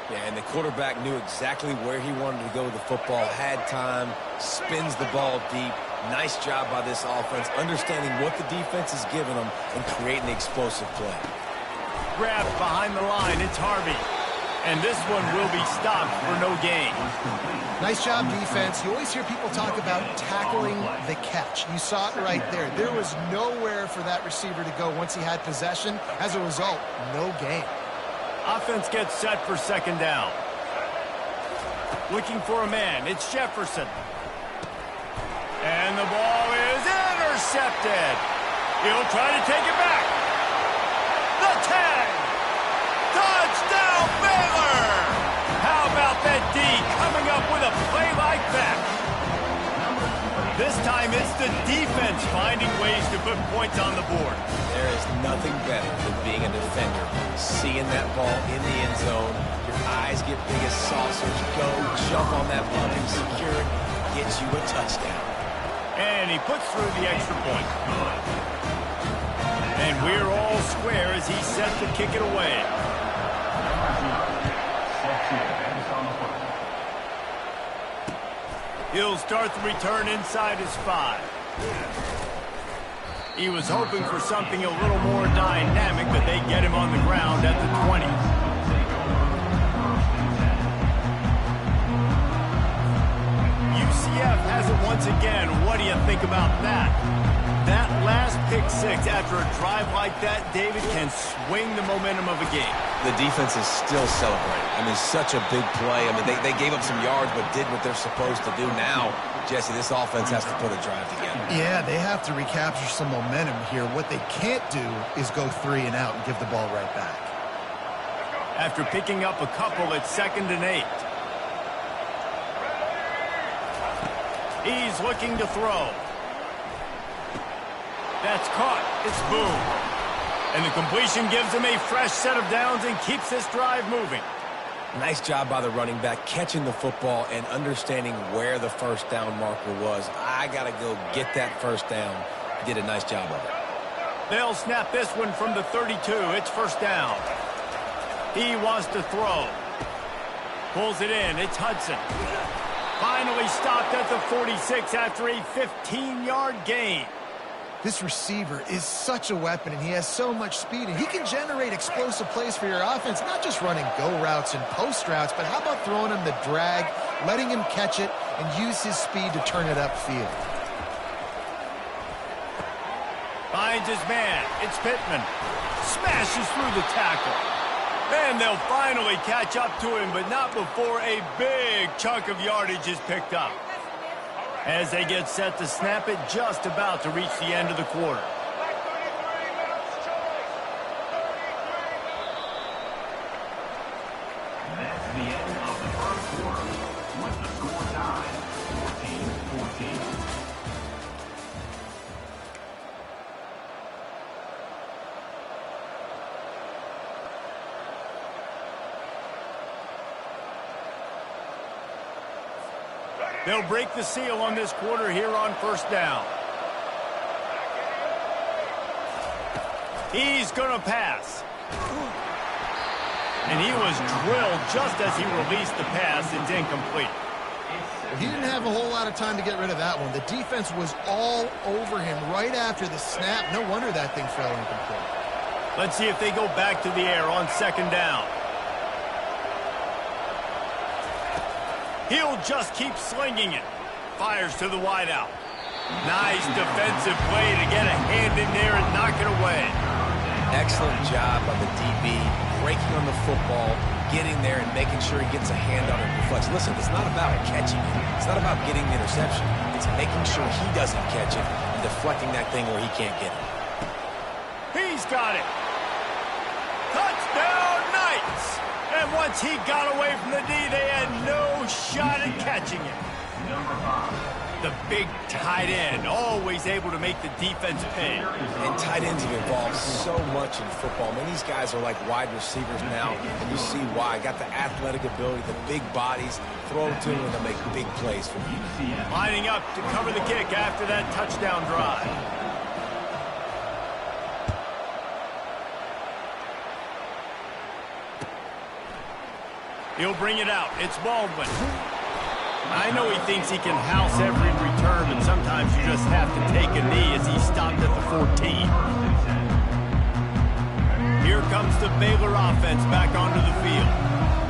Yeah, and the quarterback knew exactly where he wanted to go with the football, had time, spins the ball deep. Nice job by this offense, understanding what the defense is giving them and creating the explosive play. Grabbed behind the line, it's Harvey. And this one will be stopped for no gain. Nice job, defense. You always hear people talk about tackling the catch. You saw it right there. There was nowhere for that receiver to go once he had possession. As a result, no gain. Offense gets set for second down. Looking for a man, it's Jefferson. And the ball is intercepted. He'll try to take it back. The tag. Touchdown, Baylor. How about that D coming up with a play like that? This this time it's the defense finding ways to put points on the board. There is nothing better than being a defender. Seeing that ball in the end zone, your eyes get big as saucers. Go, jump on that ball and secure it, gets you a touchdown. And he puts through the extra point. And we're all square as he's set to kick it away. He'll start the return inside his 5. He was hoping for something a little more dynamic, but they get him on the ground at the 20. UCF has it once again. What do you think about that? That last pick 6 after a drive like that, David, can swing the momentum of a game. The defense is still celebrating. I mean, such a big play. I mean, they gave up some yards but did what they're supposed to do. Now, Jesse, this offense has to put a drive together. Yeah, they have to recapture some momentum here. What they can't do is go 3 and out and give the ball right back. After picking up a couple, it's 2nd and 8. He's looking to throw. That's caught. It's boom. And the completion gives him a fresh set of downs and keeps this drive moving. Nice job by the running back catching the football and understanding where the first down marker was. I got to go get that first down. He did a nice job of it. They'll snap this one from the 32. It's first down. He wants to throw. Pulls it in. It's Hudson. Finally stopped at the 46 after a 15-yard gain. This receiver is such a weapon, and he has so much speed, and he can generate explosive plays for your offense, not just running go routes and post routes, but how about throwing him the drag, letting him catch it, and use his speed to turn it upfield. Finds his man. It's Pittman. Smashes through the tackle. And they'll finally catch up to him, but not before a big chunk of yardage is picked up. As they get set to snap it, just about to reach the end of the quarter. That's the end of the first quarter with the score tied 14-14. They'll break the seal on this quarter here on first down. He's going to pass. And he was drilled just as he released the pass. It's incomplete. He didn't have a whole lot of time to get rid of that one. The defense was all over him right after the snap. No wonder that thing fell incomplete. Let's see if they go back to the air on second down. He'll just keep slinging it. Fires to the wideout. Nice defensive play to get a hand in there and knock it away. Excellent job by the DB, breaking on the football, getting there and making sure he gets a hand on it and deflects. Listen, it's not about catching it. It's not about getting the interception. It's making sure he doesn't catch it and deflecting that thing where he can't get it. He's got it. Touchdown, Knights! And once he got away from the D, they had no shot at catching it. Number 5. The big tight end, always able to make the defense pay. And tight ends have evolved so much in football. Man, these guys are like wide receivers now, and you see why. Got the athletic ability, the big bodies, throw to them and they'll make big plays for you. Lining up to cover the kick after that touchdown drive. He'll bring it out. It's Baldwin. I know he thinks he can house every return, but sometimes you just have to take a knee as he stopped at the 14. Here comes the Baylor offense back onto the field.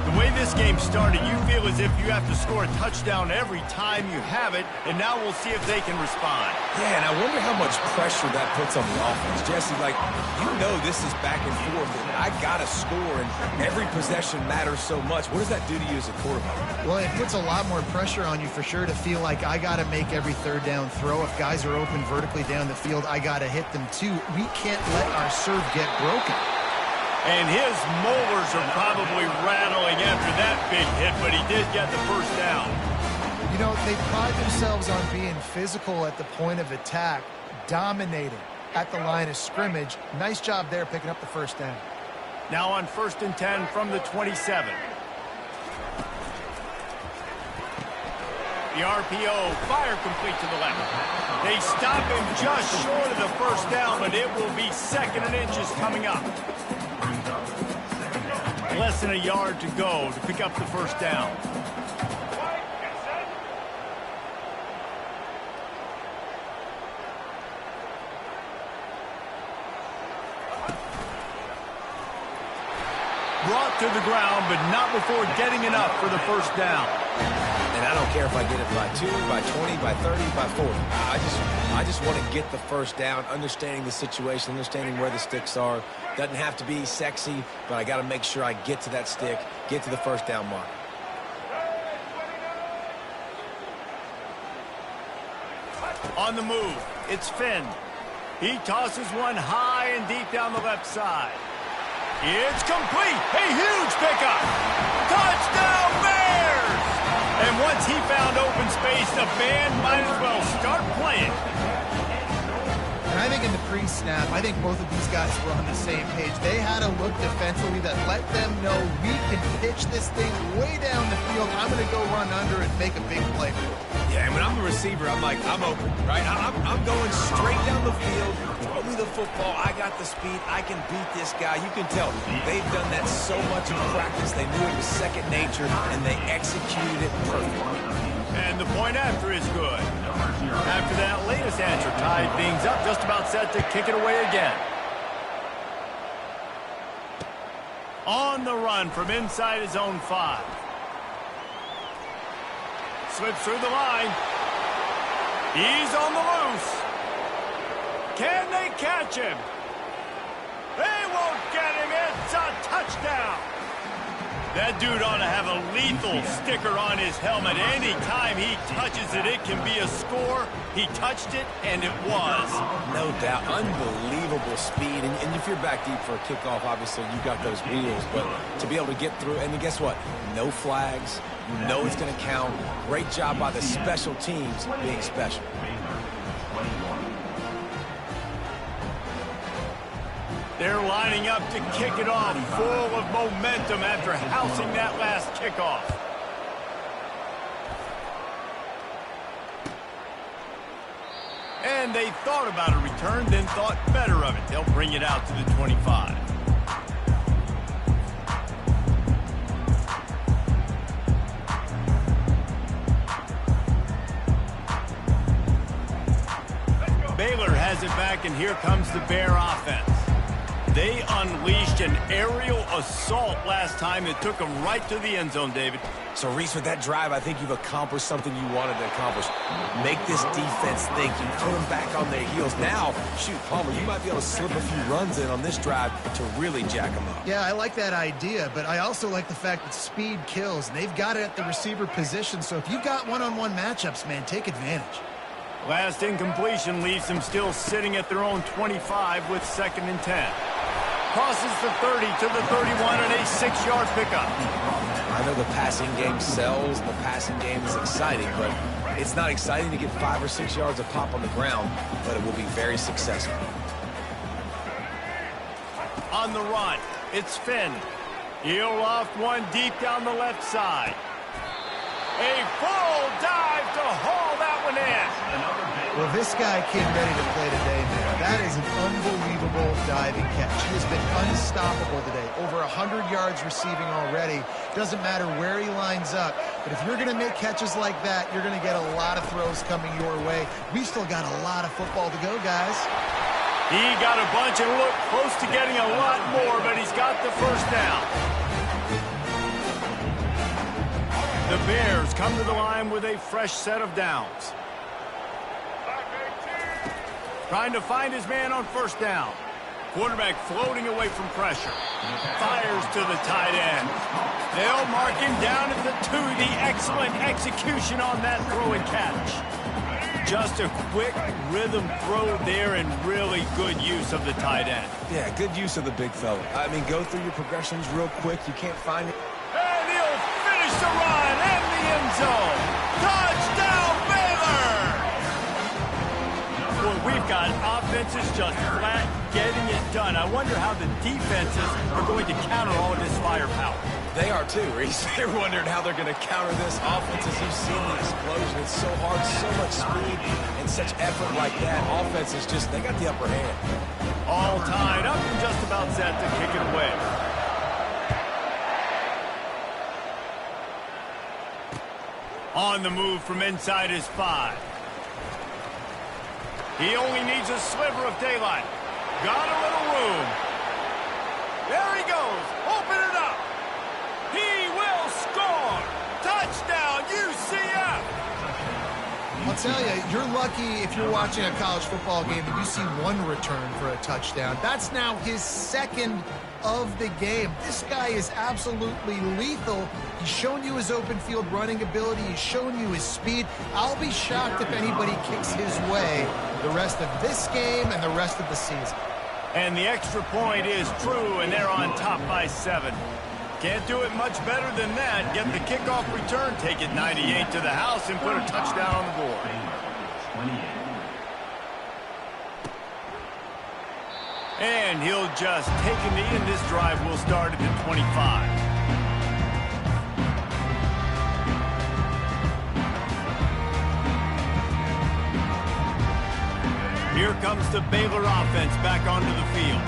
The way this game started, you feel as if you have to score a touchdown every time you have it, and now we'll see if they can respond. Yeah, and I wonder how much pressure that puts on the offense. Jesse, like, you know this is back and forth, and I got to score, and every possession matters so much. What does that do to you as a quarterback? Well, it puts a lot more pressure on you for sure to feel like I got to make every third down throw. If guys are open vertically down the field, I got to hit them too. We can't let our serve get broken. And his molars are probably rattling after that big hit, but he did get the first down. You know, they pride themselves on being physical at the point of attack, dominating at the line of scrimmage. Nice job there picking up the first down. Now on 1st and 10 from the 27. The RPO, fire complete to the left. They stop him just short of the first down, but it will be 2nd and inches coming up. Less than a yard to go to pick up the first down. Brought to the ground, but not before getting enough for the first down. And I don't care if I get it by 2, by 20, by 30, by 40. I just want to get the first down, understanding the situation, understanding where the sticks are. Doesn't have to be sexy, but I got to make sure I get to that stick, get to the first down mark. On the move, it's Finn. He tosses one high and deep down the left side. It's complete. A huge pickup. Touchdown Bears! And once he found open space, the band might as well start playing. And I think in the pre-snap, I think both of these guys were on the same page. They had a look defensively that let them know we can pitch this thing way down the field. I'm going to go run under and make a big play for it. Yeah, and when I'm the receiver, I'm like, I'm open, right? I'm going straight down the field. Throw me the football. I got the speed. I can beat this guy. You can tell they've done that so much in practice. They knew it was second nature, and they executed it perfectly. And the point after is good. After that latest answer tied things up, just about set to kick it away again. On the run from inside his own 5. Slips through the line. He's on the loose. Can they catch him? They won't get him. It's a touchdown. That dude ought to have a lethal sticker on his helmet. Anytime he touches it, it can be a score. He touched it, and it was. No doubt. Unbelievable speed. And if you're back deep for a kickoff, obviously you got those wheels. But to be able to get through, and then guess what? No flags. You know it's going to count. Great job by the special teams being special. They're lining up to kick it off, full of momentum after housing that last kickoff. And they thought about a return, then thought better of it. They'll bring it out to the 25. Baylor has it back, and here comes the Bear offense. They unleashed an aerial assault last time that took them right to the end zone, David. So, Reese, with that drive, I think you've accomplished something you wanted to accomplish. Make this defense think. You put them back on their heels. Now, shoot, Palmer, you might be able to slip a few runs in on this drive to really jack them up. Yeah, I like that idea, but I also like the fact that speed kills, and they've got it at the receiver position. So if you've got one-on-one matchups, man, take advantage. Last incompletion leaves them still sitting at their own 25 with 2nd and 10. Crosses the 30 to the 31 and a 6-yard pickup. I know the passing game sells, the passing game is exciting, but it's not exciting to get 5 or 6 yards of pop on the ground, but it will be very successful. On the run, it's Finn. He'll loft one deep down the left side. A full dive to haul that one in. Well, this guy came ready to play today, man. That is an unbelievable diving catch. He has been unstoppable today. Over 100 yards receiving already. Doesn't matter where he lines up. But if you're going to make catches like that, you're going to get a lot of throws coming your way. We've still got a lot of football to go, guys. He got a bunch and looked close to getting a lot more, but he's got the first down. The Bears come to the line with a fresh set of downs. Trying to find his man on first down. Quarterback floating away from pressure. Fires to the tight end. They'll mark him down at the 2. The excellent execution on that throw and catch. Just a quick rhythm throw there and really good use of the tight end. Yeah, good use of the big fella. I mean, go through your progressions real quick. You can't find it. And he'll finish continues to run in the end zone. Touchdown, Baylor! Boy, we've got offenses just flat getting it done. I wonder how the defenses are going to counter all of this firepower. They are too, Reese. They're wondering how they're going to counter this offense. As you've seen the explosion, it's so hard, so much speed, and such effort like that. Offense is just, they got the upper hand. All tied up and just about set to kick it away. On the move from inside his 5. He only needs a sliver of daylight. Got a little room. There he goes. Open it up. He will score. Touchdown, UCF. I'll tell you, you're lucky if you're watching a college football game and you see one return for a touchdown. That's now his second of the game. This guy is absolutely lethal. He's shown you his open field running ability. He's shown you his speed. I'll be shocked if anybody kicks his way the rest of this game and the rest of the season. And the extra point is true, and they're on top by 7. Can't do it much better than that. Get the kickoff return, take it 98 to the house, and put a touchdown on the board. And he'll just take a knee, and this drive will start at the 25. Here comes the Baylor offense back onto the field.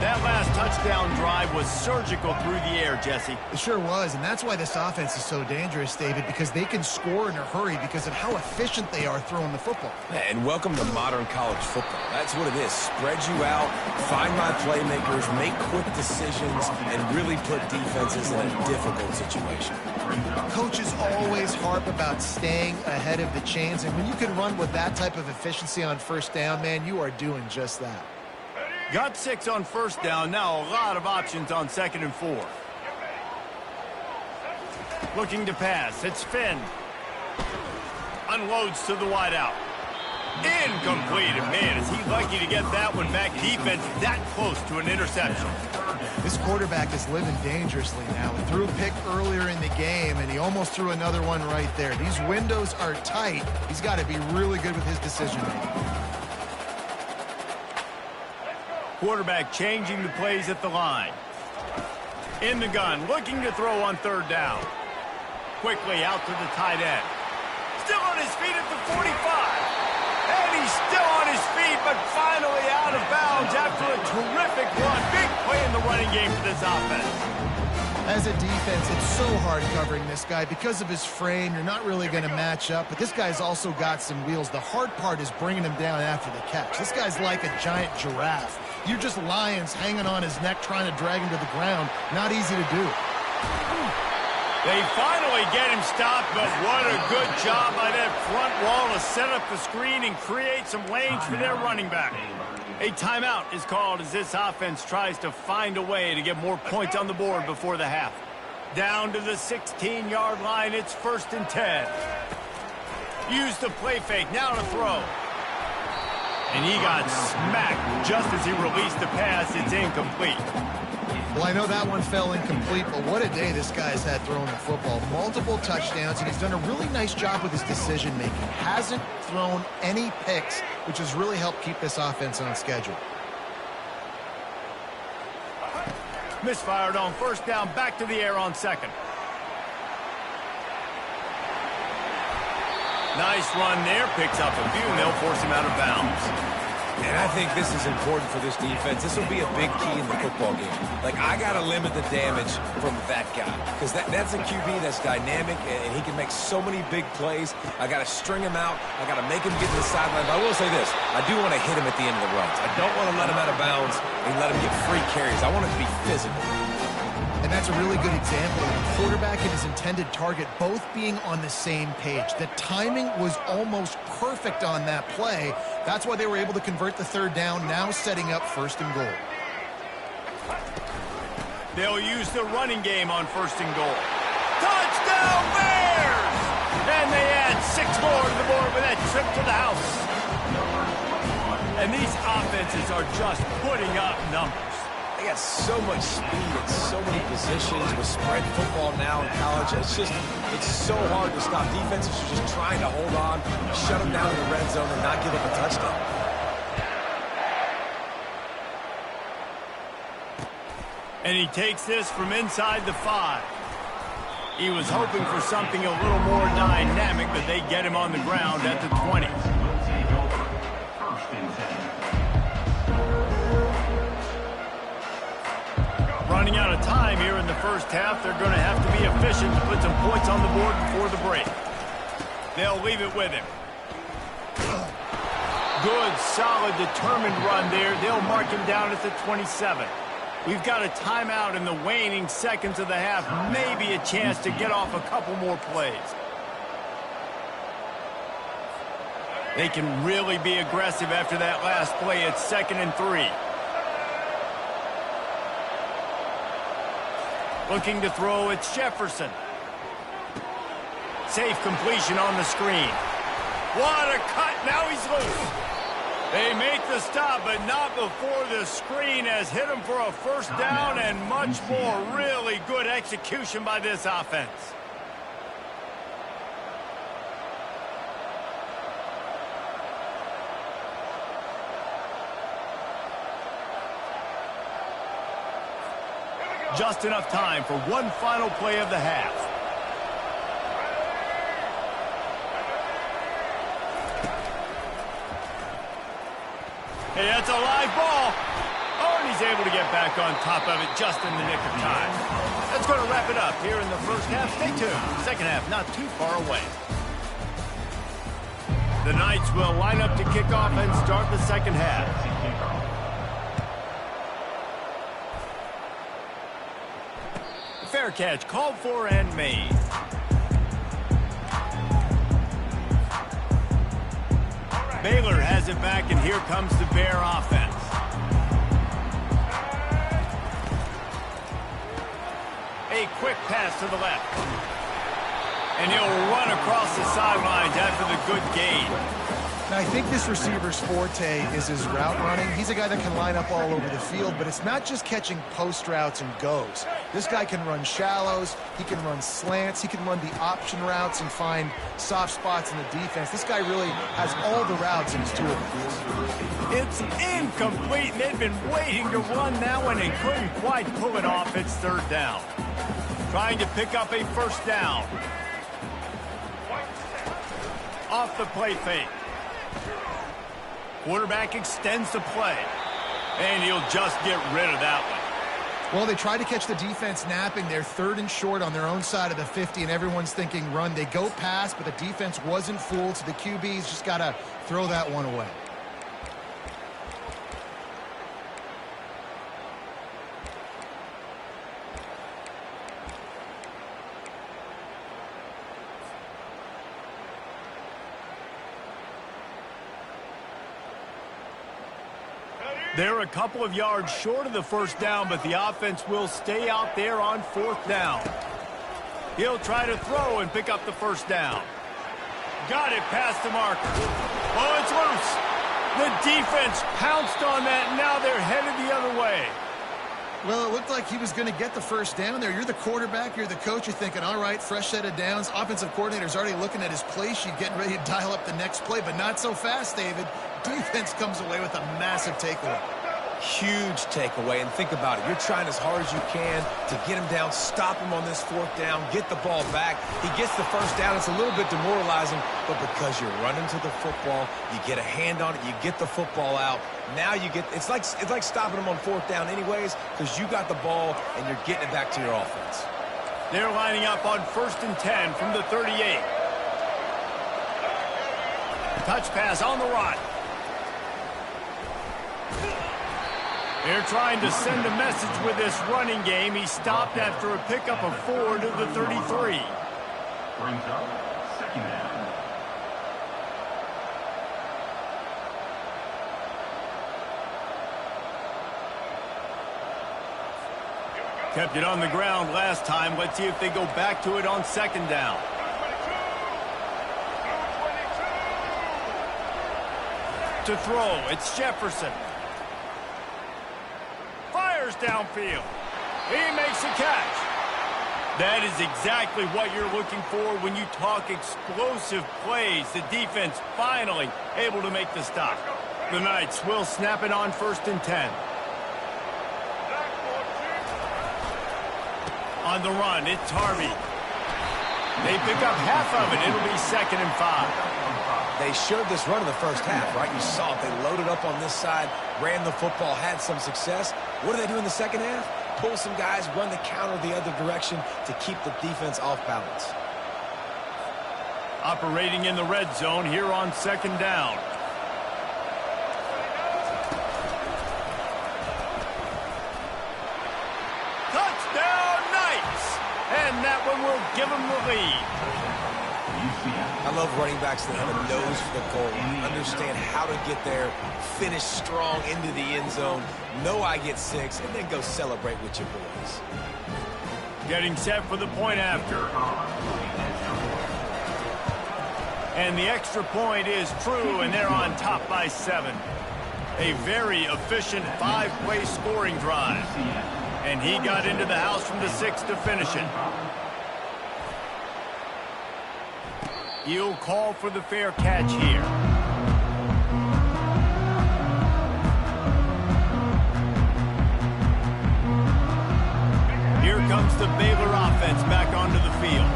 That last touchdown drive was surgical through the air, Jesse. It sure was, and that's why this offense is so dangerous, David, because they can score in a hurry because of how efficient they are throwing the football. And welcome to modern college football. That's what it is. Spread you out, find my playmakers, make quick decisions, and really put defenses in a difficult situation. Coaches always harp about staying ahead of the chains, and when you can run with that type of efficiency on first down, man, you are doing just that. Got 6 on first down. Now a lot of options on 2nd and 4. Looking to pass. It's Finn. Unloads to the wideout. Incomplete. And man, is he lucky to get that one back. Defense that close to an interception. This quarterback is living dangerously now. He threw a pick earlier in the game, and he almost threw another one right there. These windows are tight. He's got to be really good with his decision-making. Quarterback changing the plays at the line. In the gun, looking to throw on 3rd down. Quickly out to the tight end. Still on his feet at the 45. And he's still on his feet, but finally out of bounds after a terrific run. Big play in the running game for this offense. As a defense, it's so hard covering this guy. Because of his frame, you're not really going to match up, but this guy's also got some wheels. The hard part is bringing him down after the catch. This guy's like a giant giraffe. You're just lions hanging on his neck trying to drag him to the ground. Not easy to do. They finally get him stopped, but what a good job by that front wall to set up the screen and create some lanes for their running back. A timeout is called as this offense tries to find a way to get more points on the board before the half. Down to the 16-yard line, it's 1st and 10. Use the play fake, now to throw. And he got smacked just as he released the pass. It's incomplete. Well, I know that one fell incomplete, but what a day this guy's had throwing the football. Multiple touchdowns, and he's done a really nice job with his decision-making. Hasn't thrown any picks, which has really helped keep this offense on schedule. Misfired on 1st down, back to the air on 2nd. Nice run there, picks up a few, and they'll force him out of bounds. And I think this is important for this defense. This will be a big key in the football game. Like, I got to limit the damage from that guy because that's a QB that's dynamic, and he can make so many big plays. I got to string him out. I got to make him get to the sideline. But I will say this. I do want to hit him at the end of the runs. I don't want to let him out of bounds and let him get free carries. I want it to be physical. And that's a really good example of the quarterback and his intended target both being on the same page. The timing was almost perfect on that play. That's why they were able to convert the 3rd down, now setting up 1st and goal. They'll use the running game on 1st and goal. Touchdown Bears! And they add 6 more to the board with that trip to the house. And these offenses are just putting up numbers. They got so much speed and so many positions with spread football now in college. It's so hard to stop. Defenses are just trying to hold on, shut them down in the red zone, and not give up a touchdown. And he takes this from inside the 5. He was hoping for something a little more dynamic, but they get him on the ground at the 20. Will take over. First and 10. Running out of time here in the first half, they're going to have to be efficient to put some points on the board before the break. They'll leave it with him. Good, solid, determined run there. They'll mark him down at the 27. We've got a timeout in the waning seconds of the half. Maybe a chance to get off a couple more plays. They can really be aggressive after that last play. It's 2nd and 3. Looking to throw, it's Jefferson. Safe completion on the screen. What a cut, now he's loose. They make the stop, but not before the screen has hit him for a first down and much more. Really good execution by this offense. Just enough time for one final play of the half. Hey, that's a live ball. Oh, and he's able to get back on top of it just in the nick of time. That's going to wrap it up here in the first half. Stay tuned. Second half not too far away. The Knights will line up to kick off and start the second half. Fair catch called for and made. Baylor has it back, and here comes the Bear offense. A quick pass to the left. And he'll run across the sidelines after the good gain. Now, I think this receiver's forte is his route running. He's a guy that can line up all over the field, but it's not just catching post routes and goes. This guy can run shallows, he can run slants, he can run the option routes and find soft spots in the defense. This guy really has all the routes in his toolbox. It's incomplete, and they've been waiting to run that one and couldn't quite pull it off. It's 3rd down. Trying to pick up a first down. Off the play fake. Quarterback extends the play, and he'll just get rid of that one. Well, they tried to catch the defense napping. They're 3rd and short on their own side of the 50, and everyone's thinking run. They go pass, but the defense wasn't fooled, so the QB's just got to throw that one away. They're a couple of yards short of the first down, but the offense will stay out there on 4th down. He'll try to throw and pick up the first down. Got it past the marker. Oh, it's loose. The defense pounced on that, and now they're headed the other way. Well, it looked like he was going to get the first down there. You're the quarterback, you're the coach, you're thinking, all right, fresh set of downs. Offensive coordinator's already looking at his play sheet, getting ready to dial up the next play, but not so fast, David. Defense comes away with a massive takeaway. Huge takeaway, and think about it. You're trying as hard as you can to get him down, stop him on this 4th down, get the ball back. He gets the first down. It's a little bit demoralizing, but because you're running to the football, you get a hand on it, you get the football out. Now you get, it's like stopping him on 4th down anyways, because you got the ball and you're getting it back to your offense. They're lining up on 1st and 10 from the 38. Touch pass on the run. They're trying to send a message with this running game. He stopped after a pickup of 4 to the 33. Brings up 2nd down. Kept it on the ground last time. Let's see if they go back to it on 2nd down. To throw, it's Jefferson. yards downfield. He makes a catch. That is exactly what you're looking for when you talk explosive plays. The defense finally able to make the stop. The Knights will snap it on 1st and 10. On the run, it's Harvey. They pick up half of it. It'll be 2nd and 5. They showed this run in the first half, right? You saw it. They loaded up on this side, ran the football, had some success. What do they do in the second half? Pull some guys, run the counter the other direction to keep the defense off balance. Operating in the red zone here on 2nd down. Touchdown, Knights! And that one will give them the lead. I love running backs that have a nose for the goal, understand how to get there, finish strong into the end zone, know I get 6, and then go celebrate with your boys. Getting set for the point after. And the extra point is true, and they're on top by 7. A very efficient 5-play scoring drive. And he got into the house from the 6 to finish it. He'll call for the fair catch here. Here comes the Baylor offense back onto the field.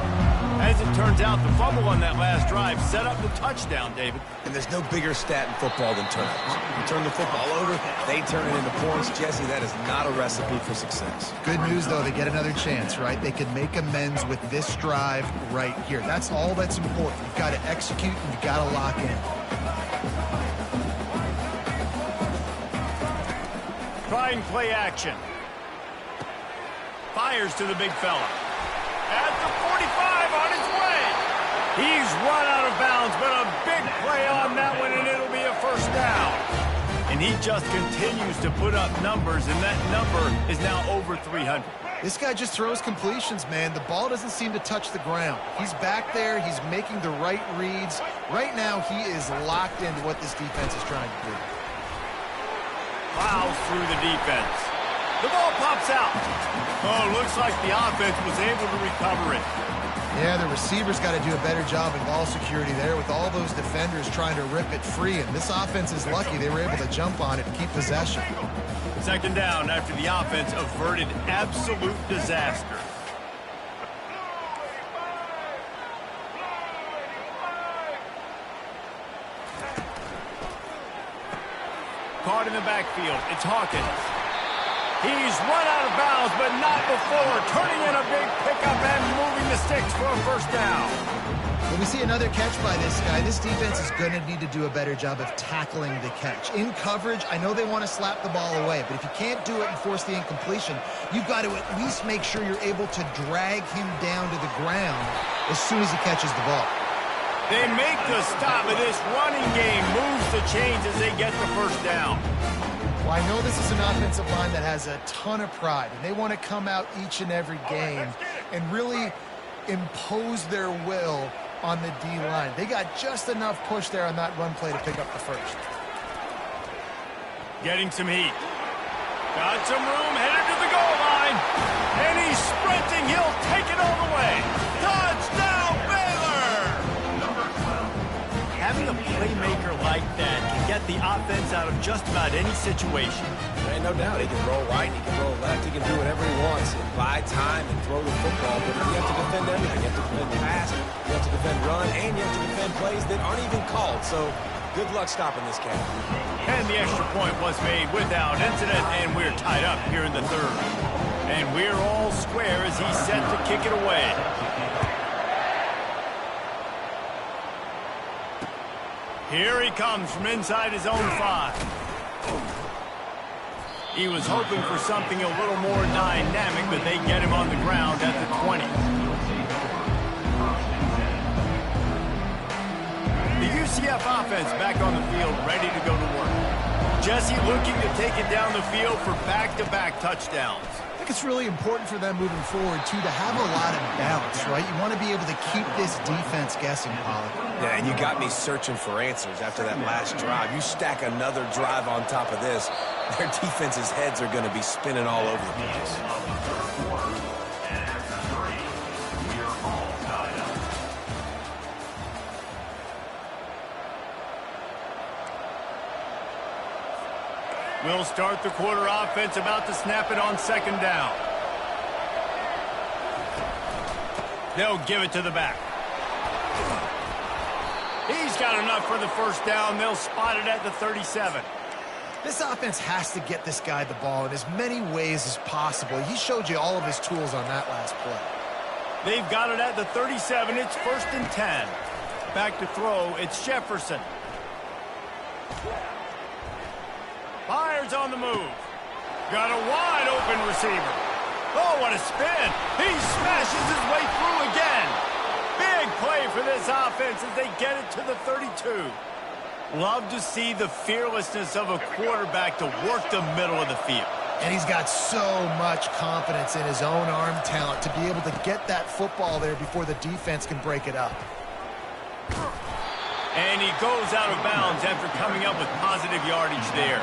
As it turns out, the fumble on that last drive set up the touchdown, David. And there's no bigger stat in football than turnovers. You turn the football over, they turn it into points. Jesse, that is not a recipe for success. Good news, though, they get another chance, right? They can make amends with this drive right here. That's all that's important. You've got to execute and you've got to lock in. Trying play action. Fires to the big fella. At the 45 on his way. He's run out of bounds, but a big play on that one, and it'll be a 1st down. And he just continues to put up numbers, and that number is now over 300. This guy just throws completions, man. The ball doesn't seem to touch the ground. He's back there. He's making the right reads. Right now, he is locked into what this defense is trying to do. Plows through the defense. The ball pops out. Oh, looks like the offense was able to recover it. Yeah, the receivers got to do a better job in ball security there with all those defenders trying to rip it free. And this offense is lucky they were able to jump on it and keep possession. 2nd down after the offense averted absolute disaster. Caught in the backfield. It's Hawkins. He's run out of bounds, but not before turning in a big pickup and moving the sticks for a 1st down. When we see another catch by this guy, this defense is going to need to do a better job of tackling the catch. In coverage, I know they want to slap the ball away, but if you can't do it and force the incompletion, you've got to at least make sure you're able to drag him down to the ground as soon as he catches the ball. They make the stop, but this running game moves the chains as they get the 1st down. Well, I know this is an offensive line that has a ton of pride, and they want to come out each and every game and really impose their will on the D-line. They got just enough push there on that run play to pick up the 1st. Getting some heat. Got some room, headed to the goal line. And he's sprinting. He'll take it all the way. Touchdown, Baylor! Having a playmaker like that can get the offense out of just about any situation. There ain't no doubt. He can roll right, he can roll left, he can do whatever he wants and buy time and throw the football. But you have to defend everything. You have to defend pass, you have to defend run, and you have to defend plays that aren't even called. So good luck stopping this cat. And the extra point was made without incident, and we're tied up here in the 3rd. And we're all square as he's set to kick it away. Here he comes from inside his own 5. He was hoping for something a little more dynamic, but they get him on the ground at the 20. The UCF offense back on the field, ready to go to work. Jesse looking to take it down the field for back-to-back touchdowns. I think it's really important for them moving forward, too, to have a lot of balance, right? You want to be able to keep this defense guessing, Pollard. Yeah, and you got me searching for answers after that last drive. You stack another drive on top of this, their defense's heads are going to be spinning all over the place. We'll start the quarter offense, about to snap it on second down. They'll give it to the back. He's got enough for the first down. They'll spot it at the 37. This offense has to get this guy the ball in as many ways as possible. He showed you all of his tools on that last play. They've got it at the 37. It's 1st and 10. Back to throw. It's Jefferson. Fires on the move. Got a wide open receiver. Oh, what a spin. He smashes his way through again. Big play for this offense as they get it to the 32. Love to see the fearlessness of a quarterback to work the middle of the field. And he's got so much confidence in his own arm talent to be able to get that football there before the defense can break it up. And he goes out of bounds after coming up with positive yardage there.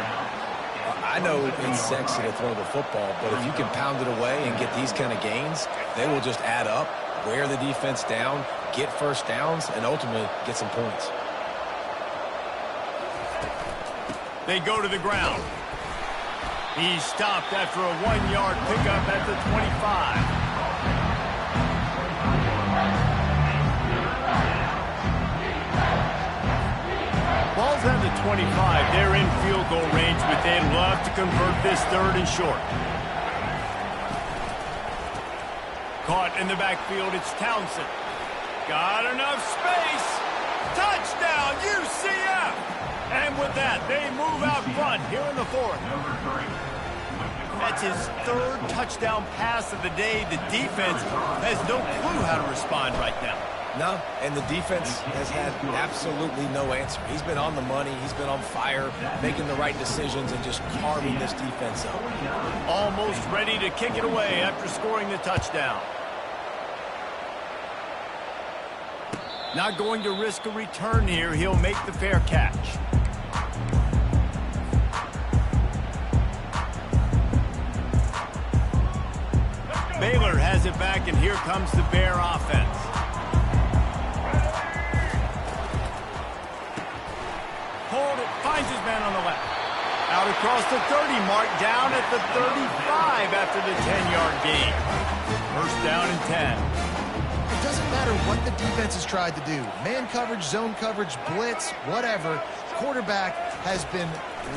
I know it's sexy to throw the football, but if you can pound it away and get these kind of gains, they will just add up, wear the defense down, get first downs, and ultimately get some points. They go to the ground. He's stopped after a 1-yard pickup at the 25. Ball's at the 25. They're in field goal range, but they'd love to convert this 3rd and short. Caught in the backfield, it's Townsend. Got enough space. Touchdown, UCF! And with that, they move out front here in the 4th. That's his 3rd touchdown pass of the day. The defense has no clue how to respond right now. No, and the defense has had absolutely no answer. He's been on the money. He's been on fire, making the right decisions and just carving this defense up. Almost ready to kick it away after scoring the touchdown. Not going to risk a return here. He'll make the fair catch. Baylor has it back, and here comes the Bear offense. Hold it, finds his man on the left. Out across the 30 mark, down at the 35 after the 10-yard gain. 1st down and 10. It doesn't matter what the defense has tried to do. Man coverage, zone coverage, blitz, whatever. Quarterback has been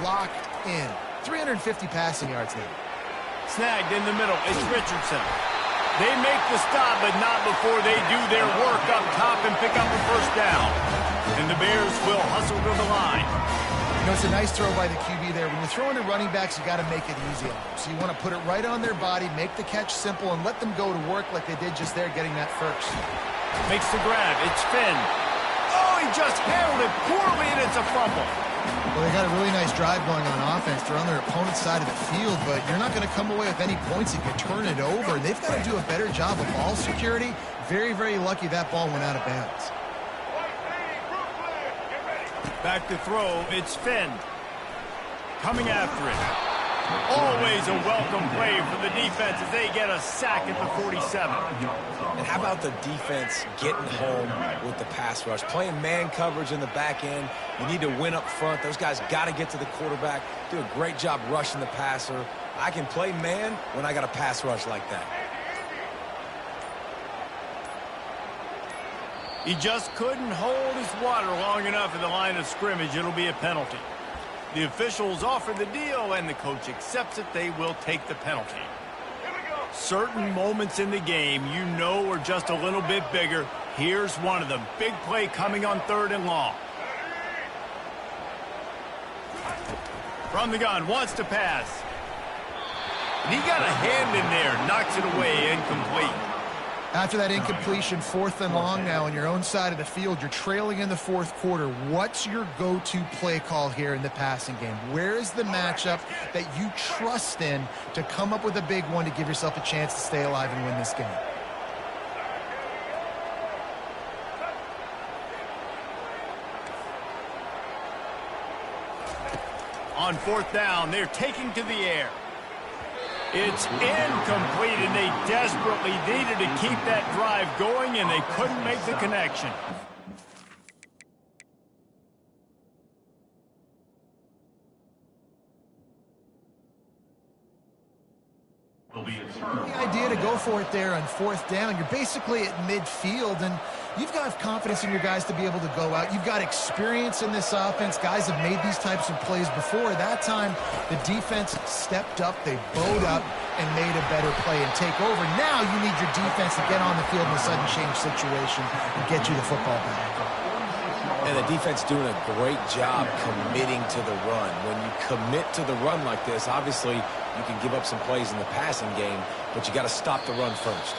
locked in. 350 passing yards now. Snagged in the middle, it's Richardson. They make the stop, but not before they do their work up top and pick up a 1st down. And the Bears will hustle to the line. You know, it's a nice throw by the QB there. When you're throwing to running backs, you got to make it easy on them. So you want to put it right on their body, make the catch simple, and let them go to work like they did just there, getting that first. Makes the grab. It's Finn. Oh, he just handled it poorly, and it's a fumble. Well, they got a really nice drive going on offense. They're on their opponent's side of the field, but you're not going to come away with any points if you turn it over. They've got to do a better job of ball security. Very, very lucky that ball went out of bounds. Back to throw, it's Finn. Coming after it. Always a welcome play for the defense as they get a sack at the 47. And how about the defense getting home with the pass rush? Playing man coverage in the back end. You need to win up front. Those guys got to get to the quarterback. Do a great job rushing the passer. I can play man when I got a pass rush like that. He just couldn't hold his water long enough in the line of scrimmage. It'll be a penalty. The officials offer the deal, and the coach accepts it. They will take the penalty. Certain moments in the game you know are just a little bit bigger. Here's one of them. Big play coming on 3rd and long. From the gun, wants to pass. And he got a hand in there, knocks it away, incomplete. After that incompletion, 4th and long now on your own side of the field, you're trailing in the 4th quarter. What's your go-to play call here in the passing game? Where is the matchup that you trust in to come up with a big one to give yourself a chance to stay alive and win this game? On 4th down, they're taking to the air. It's incomplete, and they desperately needed to keep that drive going, and they couldn't make the connection. The idea to go for it there on 4th down, you're basically at midfield, and you've got confidence in your guys to be able to go out. You've got experience in this offense. Guys have made these types of plays before. That time, the defense stepped up. They bowed up and made a better play and take over. Now you need your defense to get on the field in a sudden change situation and get you the football back. And the defense doing a great job committing to the run. When you commit to the run like this, obviously you can give up some plays in the passing game, but you got to stop the run first.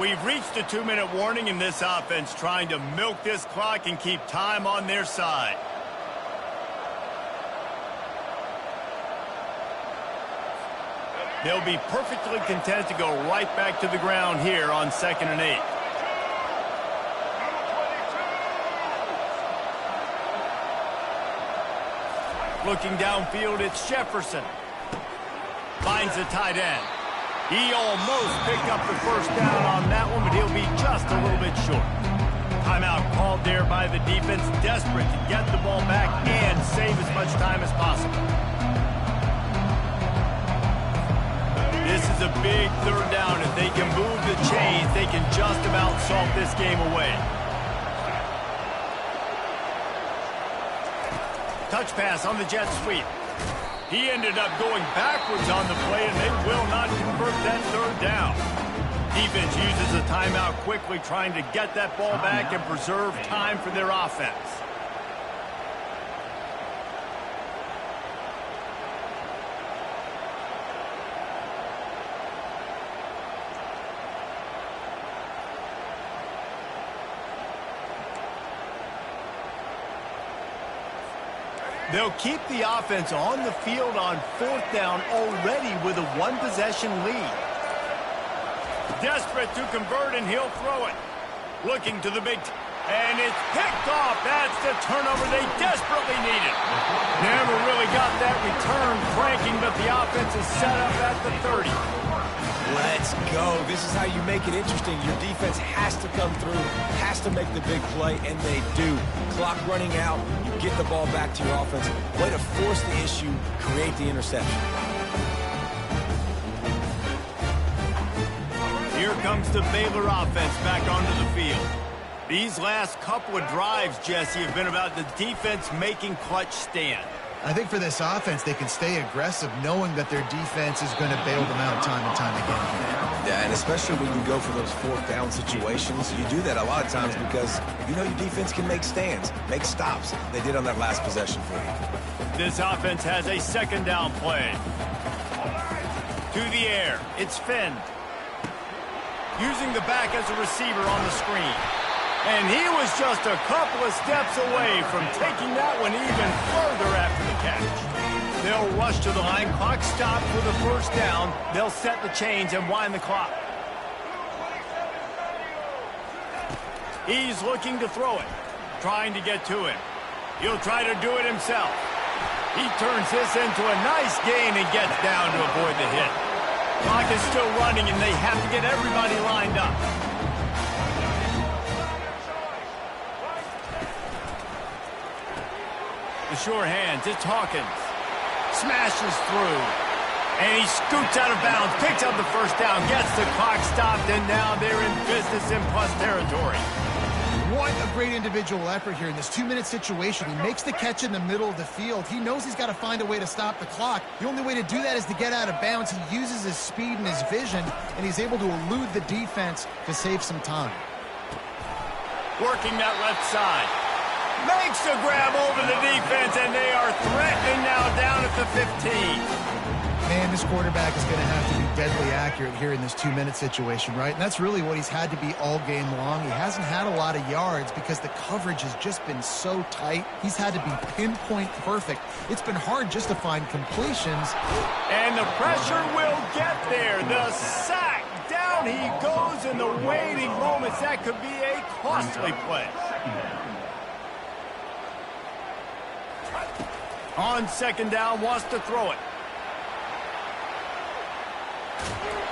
We've reached the 2-minute warning in this offense, trying to milk this clock and keep time on their side. They'll be perfectly content to go right back to the ground here on 2nd and 8. Looking downfield, it's Jefferson. Finds the tight end. He almost picked up the 1st down on that one, but he'll be just a little bit short. Timeout called there by the defense, desperate to get the ball back and save as much time as possible. This is a big 3rd down. If they can move the chains, they can just about salt this game away. Touch pass on the jet sweep. He ended up going backwards on the play, and they will not convert that 3rd down. Defense uses a timeout quickly, trying to get that ball back and preserve time for their offense. They'll keep the offense on the field on 4th down already with a 1-possession lead. Desperate to convert, and he'll throw it. Looking to the big, and it's picked off. That's the turnover they desperately needed. Never really got that return cranking, but the offense is set up at the 30. Let's go. This is how you make it interesting. Your defense has to come through, has to make the big play, and they do. Clock running out, you get the ball back to your offense. Way to force the issue, create the interception. Here comes the Baylor offense back onto the field. These last couple of drives, Jesse, have been about the defense making clutch stand. I think for this offense, they can stay aggressive knowing that their defense is going to bail them out time and time again. Yeah, and especially when you go for those 4th down situations, you do that a lot of times because you know your defense can make stands, make stops. They did on that last possession for you. This offense has a 2nd down play. To the air, it's Finn. Using the back as a receiver on the screen. And he was just a couple of steps away from taking that one even further after the catch. They'll rush to the line. Clock stopped for the 1st down. They'll set the chains and wind the clock. He's looking to throw it. Trying to get to him. He'll try to do it himself. He turns this into a nice gain and gets down to avoid the hit. Clock is still running, and they have to get everybody lined up. The sure hands, it's Hawkins. Smashes through. And he scoots out of bounds, picks up the 1st down, gets the clock stopped, and now they're in business in plus territory. What a great individual effort here in this 2-minute situation. He makes the catch in the middle of the field. He knows he's got to find a way to stop the clock. The only way to do that is to get out of bounds. He uses his speed and his vision, and he's able to elude the defense to save some time. Working that left side. Makes a grab over the defense, and they are threatening now down at the 15. Man, this quarterback is going to have to be deadly accurate here in this 2-minute situation, right? And that's really what he's had to be all game long. He hasn't had a lot of yards because the coverage has just been so tight. He's had to be pinpoint perfect. It's been hard just to find completions. And the pressure will get there. The sack. Down he goes in the waiting moments. That could be a costly play. On second down, wants to throw it.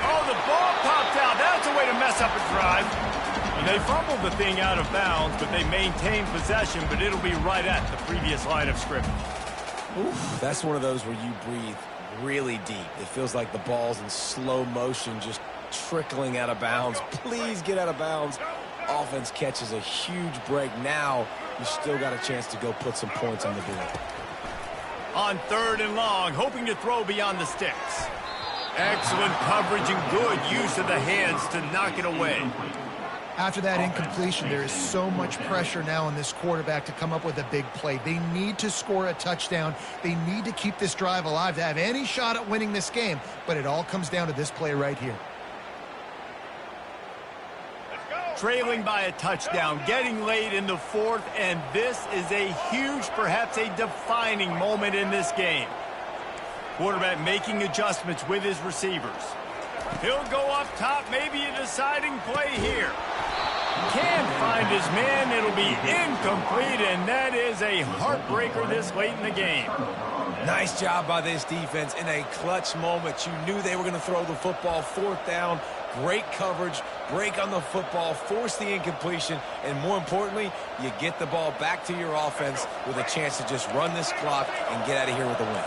Oh, the ball popped out. That's a way to mess up a drive. And they fumbled the thing out of bounds, but they maintained possession, but it'll be right at the previous line of scrimmage. Oof, that's one of those where you breathe really deep. It feels like the ball's in slow motion, just trickling out of bounds. Please get out of bounds. Offense catches a huge break. Now you still got a chance to go put some points on the board. On third and long, hoping to throw beyond the sticks. Excellent coverage and good use of the hands to knock it away. After that incompletion, there is so much pressure now on this quarterback to come up with a big play. They need to score a touchdown. They need to keep this drive alive to have any shot at winning this game. But it all comes down to this play right here. Trailing by a touchdown, getting late in the fourth, and this is a huge, perhaps a defining moment in this game. Quarterback making adjustments with his receivers. He'll go up top, maybe a deciding play here. Can't find his man, it'll be incomplete, and that is a heartbreaker this late in the game. Nice job by this defense in a clutch moment. You knew they were going to throw the football. Fourth down, great coverage, break on the football, force the incompletion, and more importantly, you get the ball back to your offense with a chance to just run this clock and get out of here with a win.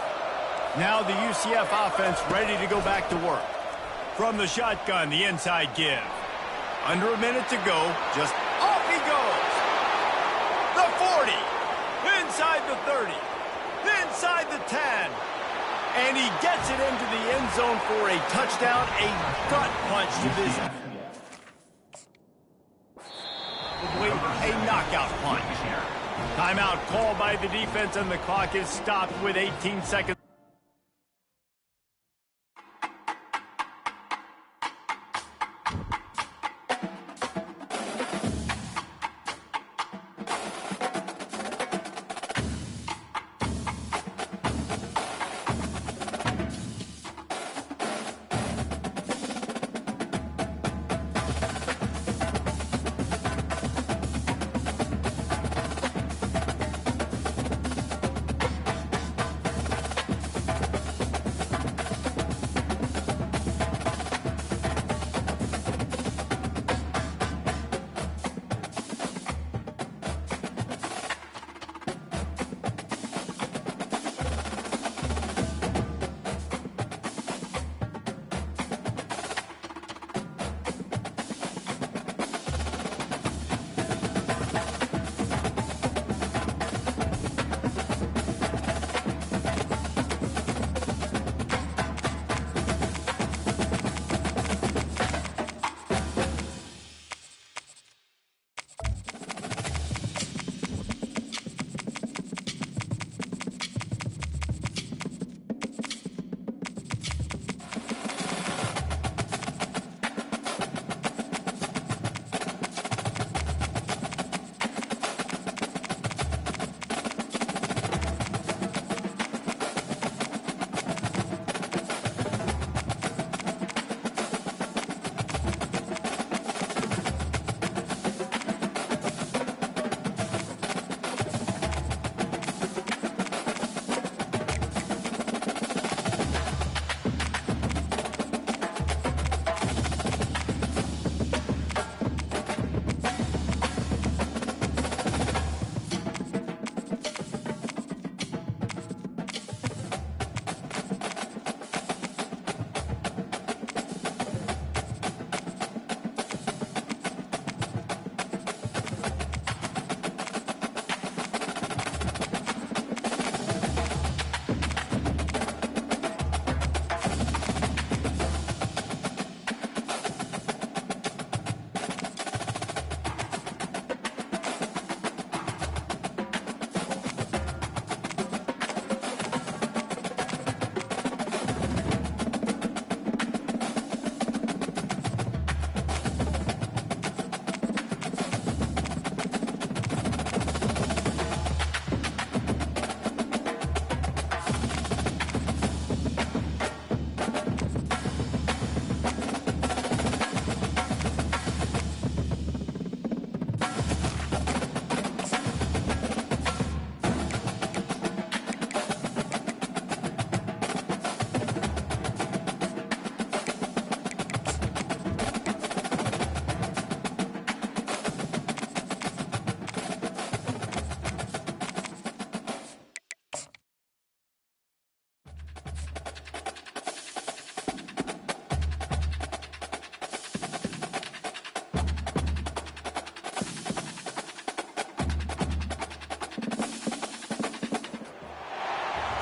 Now the UCF offense ready to go back to work. From the shotgun, the inside give. Under a minute to go, just off he goes. The 40, inside the 30, inside the 10. And he gets it into the end zone for a touchdown, a gut punch to this. A knockout punch. Timeout called by the defense, and the clock is stopped with 18 seconds.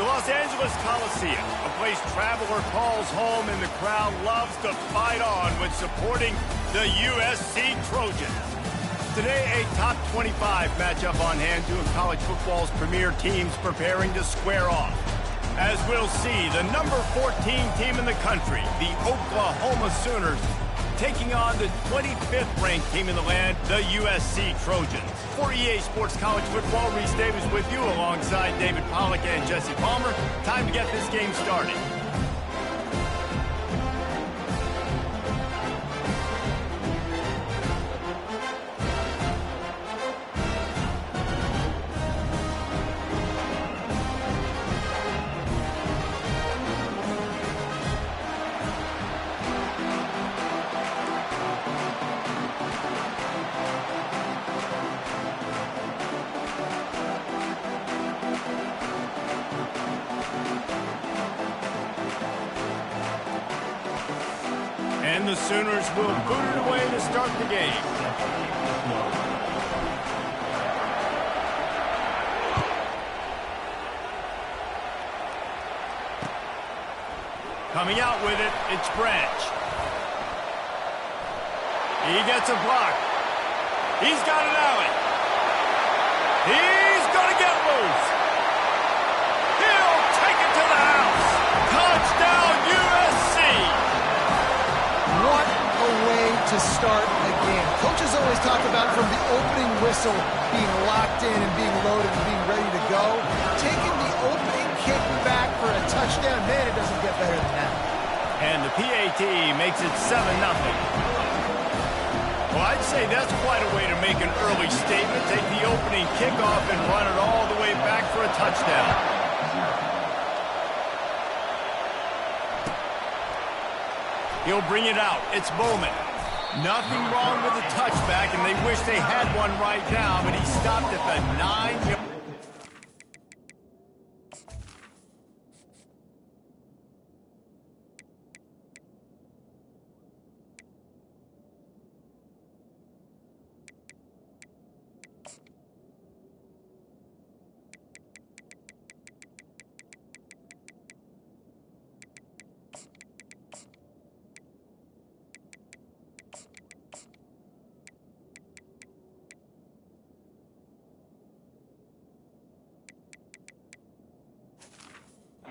The Los Angeles Coliseum, a place traveler calls home, and the crowd loves to fight on with supporting the USC Trojans. Today, a top 25 matchup on hand, two of college football's premier teams preparing to square off. As we'll see, the number 14 team in the country, the Oklahoma Sooners, taking on the 25th ranked team in the land, the USC Trojans. For EA Sports College Football, Reese Davis with you alongside David Pollack and Jesse Palmer. Time to get this game started. And the Sooners will boot it away to start the game. Coming out with it, it's Branch. He gets a block. He's got an alley. He's going to get loose. He'll take it to the house. Touchdown, USC. What a way to start a game. Coaches always talk about from the opening whistle being locked in and being loaded and being ready to go. Taking the opening kick back for a touchdown, man, it doesn't get better than that. And the PAT makes it 7-0. Well, I'd say that's quite a way to make an early statement. Take the opening kickoff and run it all the way back for a touchdown. He'll bring it out. It's Bowman. Nothing wrong with the touchback, and they wish they had one right now, but he stopped at the 9-yard.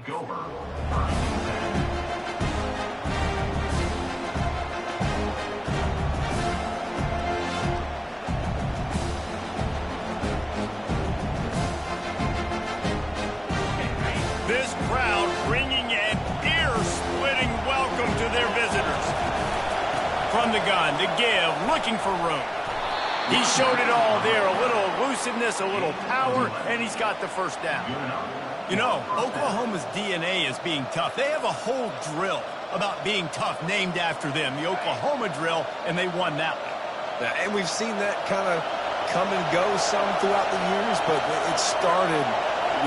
Gover, first and 10. This crowd bringing an ear-splitting welcome to their visitors. From the gun to give, looking for room. He showed it all there, a little elusiveness, a little power, and he's got the first down. You know, Oklahoma's DNA is being tough. They have a whole drill about being tough named after them, the Oklahoma drill, and they won that one. And we've seen that kind of come and go some throughout the years, but it started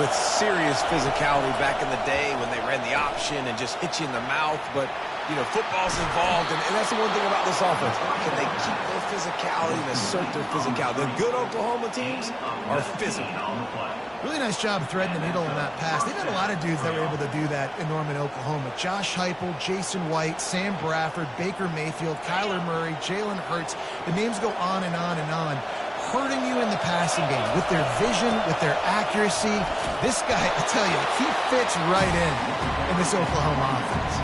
with serious physicality back in the day when they ran the option and just hit you in the mouth. But, you know, football's involved, and that's the one thing about this offense. Can they keep their physicality and assert their physicality? The good Oklahoma teams are physical. Really nice job threading the needle in that pass. They've had a lot of dudes that were able to do that in Norman, Oklahoma. Josh Heupel, Jason White, Sam Bradford, Baker Mayfield, Kyler Murray, Jalen Hurts. The names go on and on and on. Hurting you in the passing game with their vision, with their accuracy. This guy, I tell you, he fits right in this Oklahoma offense.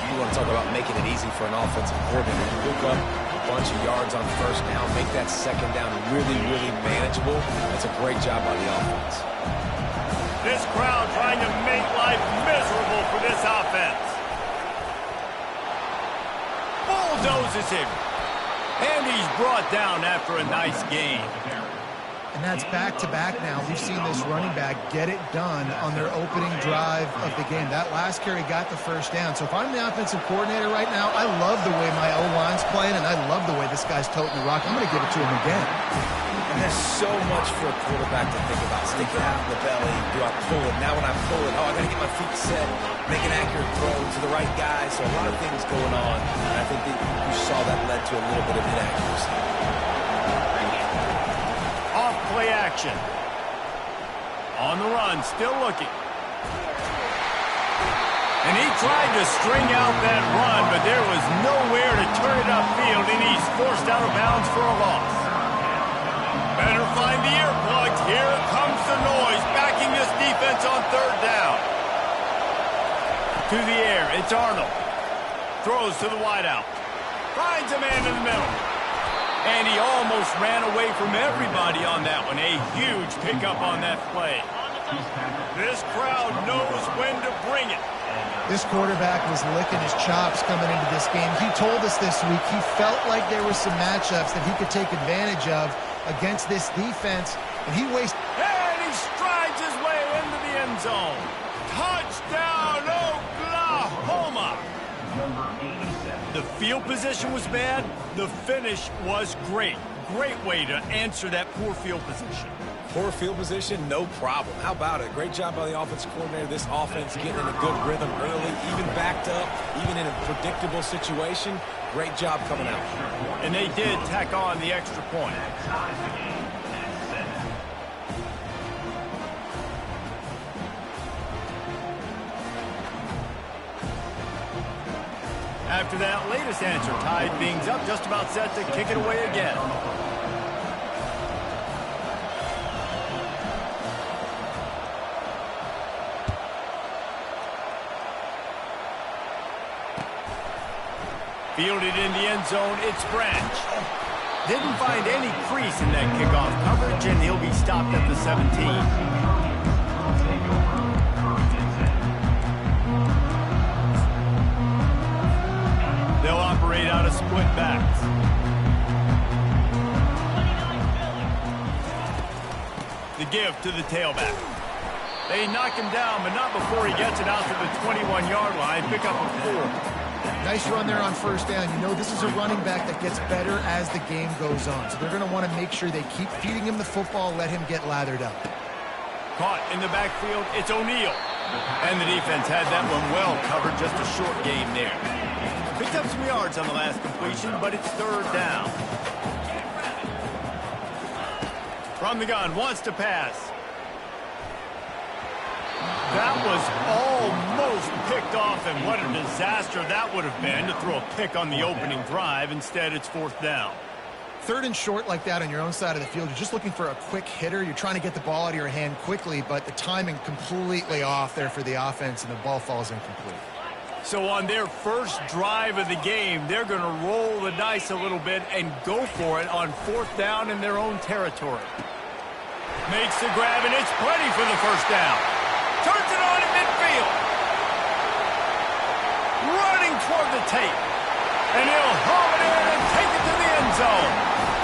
You want to talk about making it easy for an offensive coordinator to pick up a bunch of yards on first down, make that second down really, really manageable. That's a great job by the offense. This crowd trying to make life miserable for this offense. Bulldozes him. And he's brought down after a nice gain. And that's back-to-back now. We've seen this running back get it done on their opening drive of the game. That last carry got the first down. So if I'm the offensive coordinator right now, I love the way my O-line's playing, and I love the way this guy's toting the rock. I'm going to give it to him again. And there's so much for a quarterback to think about. Stick it out in the belly. Do I pull it? Now when I pull it, I got to get my feet set, make an accurate throw to the right guy. So a lot of things going on. And I think that you saw that led to a little bit of inaccuracy. Off play action. On the run, still looking. And he tried to string out that run, but there was nowhere to turn it upfield, and he's forced out of bounds for a loss. Better find the earplugs. Here comes the noise, backing this defense on third down. To the air, it's Arnold. Throws to the wideout. Finds a man in the middle. And he almost ran away from everybody on that one. A huge pickup on that play. This crowd knows when to bring it. This quarterback was licking his chops coming into this game. He told us this week he felt like there were some matchups that he could take advantage of against this defense, and he strides his way into the end zone. Touchdown, Oklahoma! The field position was bad. The finish was great. Great way to answer that poor field position. Poor field position, no problem. How about it? Great job by the offensive coordinator. This offense getting in a good rhythm early, even backed up, even in a predictable situation. Great job coming out. And they did tack on the extra point. After that latest answer, tied things up, just about set to kick it away again. Fielded in the end zone, it's Branch. Didn't find any crease in that kickoff coverage, and he'll be stopped at the 17. They'll operate out of split backs. The give to the tailback. They knock him down, but not before he gets it out to the 21-yard line. Pick up a 4. Nice run there on first down. You know, this is a running back that gets better as the game goes on. So they're going to want to make sure they keep feeding him the football, let him get lathered up. Caught in the backfield, it's O'Neal. And the defense had that one well covered, just a short gain there. Picked up some yards on the last completion, but it's third down. From the gun, wants to pass. That was almost picked off, and what a disaster that would have been to throw a pick on the opening drive. Instead, it's fourth down. Third and short like that on your own side of the field, you're just looking for a quick hitter. You're trying to get the ball out of your hand quickly, but the timing completely off there for the offense, and the ball falls incomplete. So on their first drive of the game, they're going to roll the dice a little bit and go for it on fourth down in their own territory. Makes the grab, and it's plenty for the first down. Turns it on in midfield. Running toward the tape. And he'll haul it in and take it to the end zone.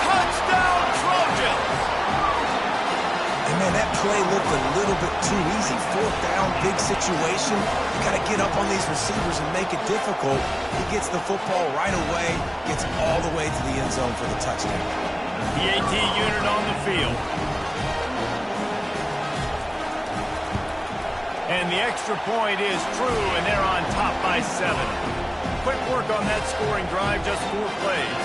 Touchdown, Trojans! And man, that play looked a little bit too easy. Fourth down, big situation. You got to get up on these receivers and make it difficult. He gets the football right away, gets all the way to the end zone for the touchdown. The AT unit on the field. And the extra point is true, and they're on top by 7. Quick work on that scoring drive, just 4 plays.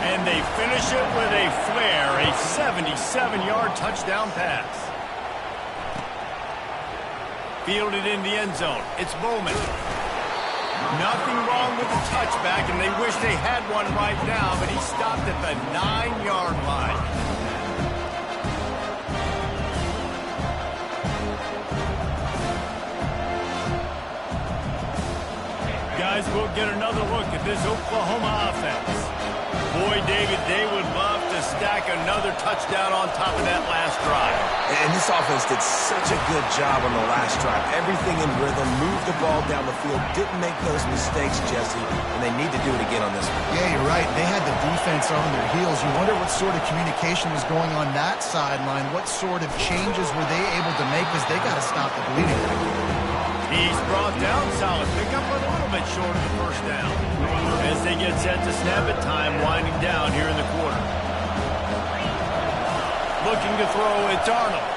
And they finish it with a flare, a 77-yard touchdown pass. Fielded in the end zone. It's Bowman. Nothing wrong with the touchback, and they wish they had one right now, but he stopped at the 9-yard line. Guys, we'll get another look at this Oklahoma offense. Boy, David, they would love to stack another touchdown on top of that last drive. And this offense did such a good job on the last drive. Everything in rhythm, moved the ball down the field, didn't make those mistakes, Jesse, and they need to do it again on this one. Yeah, you're right. They had the defense on their heels. You wonder what sort of communication was going on that sideline. What sort of changes were they able to make, because they got to stop the bleeding. He's brought down, solid pickup, but a little bit short of the first down. As they get set to snap it, time winding down here in the quarter. Looking to throw, it's Arnold.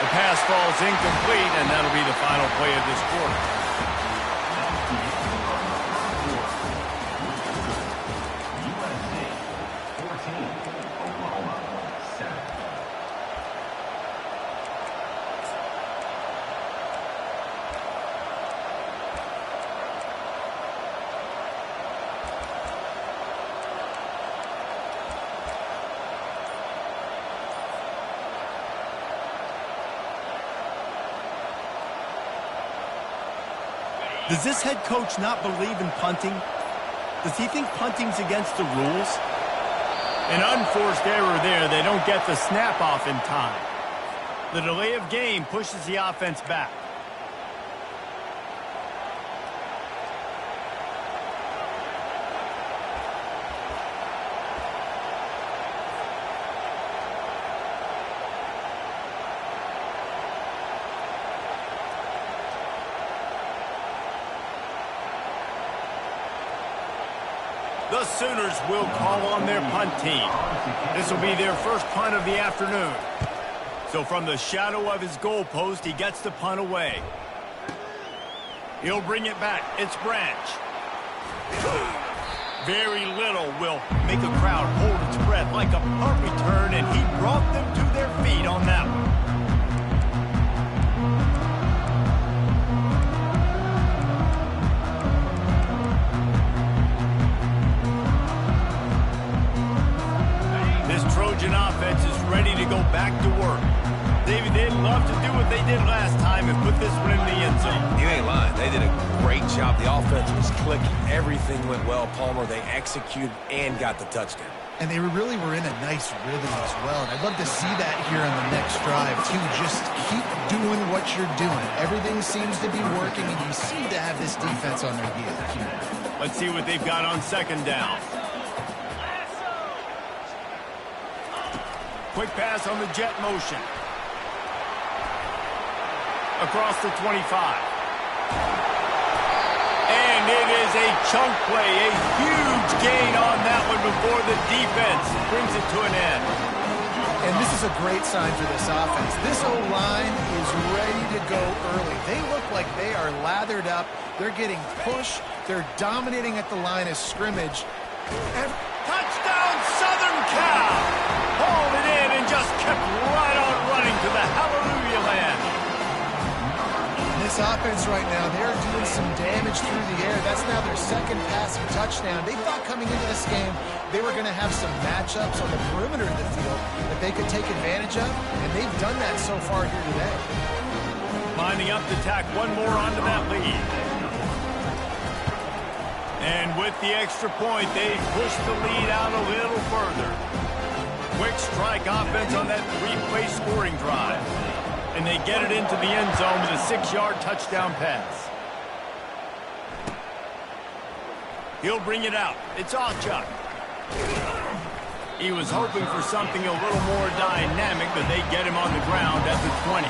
The pass falls incomplete, and that'll be the final play of this quarter. Does this head coach not believe in punting? Does he think punting's against the rules? An unforced error there. They don't get the snap off in time. The delay of game pushes the offense back. The Sooners will call on their punt team. This will be their first punt of the afternoon. So from the shadow of his goal post, he gets the punt away. He'll bring it back. It's Branch. Very little will make a crowd hold its breath like a punt return, and he brought them to their feet on that one. Trojan offense is ready to go back to work. David, they'd love to do what they did last time and put this one in the end zone. You ain't lying. They did a great job. The offense was clicking. Everything went well, Palmer. They executed and got the touchdown. And they really were in a nice rhythm as well. And I'd love to see that here on the next drive, too. Just keep doing what you're doing. Everything seems to be working, and you seem to have this defense on their heels. Let's see what they've got on second down. Quick pass on the jet motion. Across the 25. And it is a chunk play, a huge gain on that one before the defense brings it to an end. And this is a great sign for this offense. This O-line is ready to go early. They look like they are lathered up. They're getting pushed. They're dominating at the line of scrimmage. Touchdown, Southern Cal! Hauled it in and just kept right on running to the hallelujah land. This offense right now, they're doing some damage through the air. That's now their second passing touchdown. They thought coming into this game they were going to have some matchups on the perimeter of the field that they could take advantage of, and they've done that so far here today. Lining up to tack one more onto that lead. And with the extra point, they push the lead out a little further. Quick strike offense on that three-play scoring drive. And they get it into the end zone with a 6-yard touchdown pass. He'll bring it out. It's Awchuk. He was hoping for something a little more dynamic, but they get him on the ground at the 20.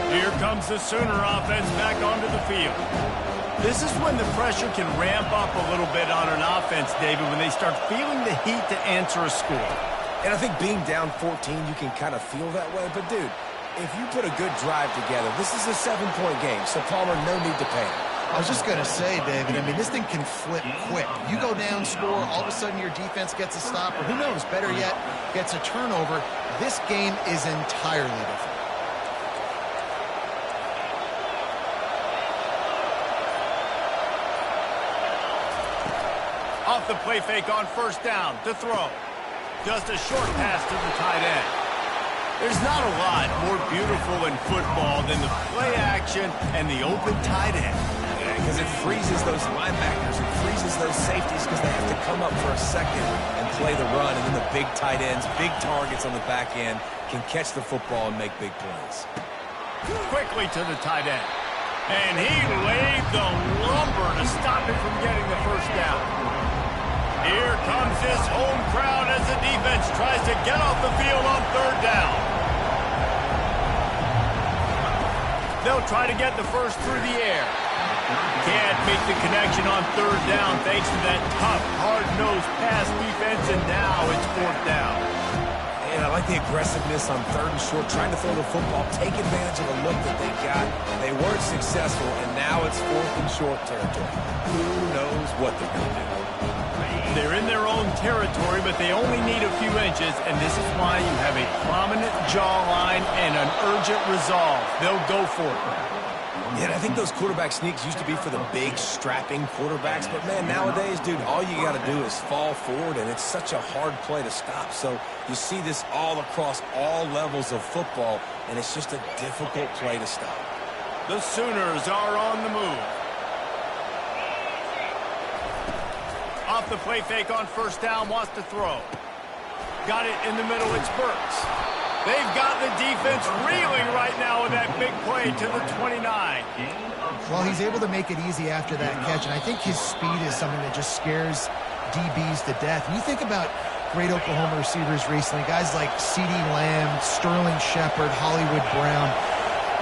Here comes the Sooner offense back onto the field. This is when the pressure can ramp up a little bit on an offense, David, when they start feeling the heat to answer a score. And I think being down 14, you can kind of feel that way. But, dude, if you put a good drive together, this is a 7-point game, so Palmer, no need to panic. I was just going to say, David, I mean, this thing can flip quick. You go down, score, all of a sudden your defense gets a stop, or who knows, better yet, gets a turnover. This game is entirely different. Off the play fake on first down to throw. Just a short pass to the tight end. There's not a lot more beautiful in football than the play action and the open tight end. Yeah, because it freezes those linebackers. It freezes those safeties because they have to come up for a second and play the run. And then the big tight ends, big targets on the back end can catch the football and make big plays. Quickly to the tight end. And he laid the lumber to stop it from getting the first down. Here comes this home crowd as the defense tries to get off the field on third down. They'll try to get the first through the air. Can't make the connection on third down thanks to that tough, hard-nosed pass defense, and now it's fourth down. And I like the aggressiveness on third and short, trying to throw the football, take advantage of a look that they got. They weren't successful, and now it's fourth and short territory. Who knows what they're going to do? They're in their own territory, but they only need a few inches, and this is why you have a prominent jawline and an urgent resolve. They'll go for it. Yeah, and I think those quarterback sneaks used to be for the big, strapping quarterbacks. But, man, nowadays, dude, all you got to do is fall forward, and it's such a hard play to stop. So you see this all across all levels of football, and it's just a difficult play to stop. The Sooners are on the move. Off the play fake on first down, wants to throw. Got it in the middle, it's Burks. They've got the defense reeling right now with that big play to the 29. Well, he's able to make it easy after that catch, and I think his speed is something that just scares DBs to death. When you think about great Oklahoma receivers recently, guys like CeeDee Lamb, Sterling Shepard, Hollywood Brown,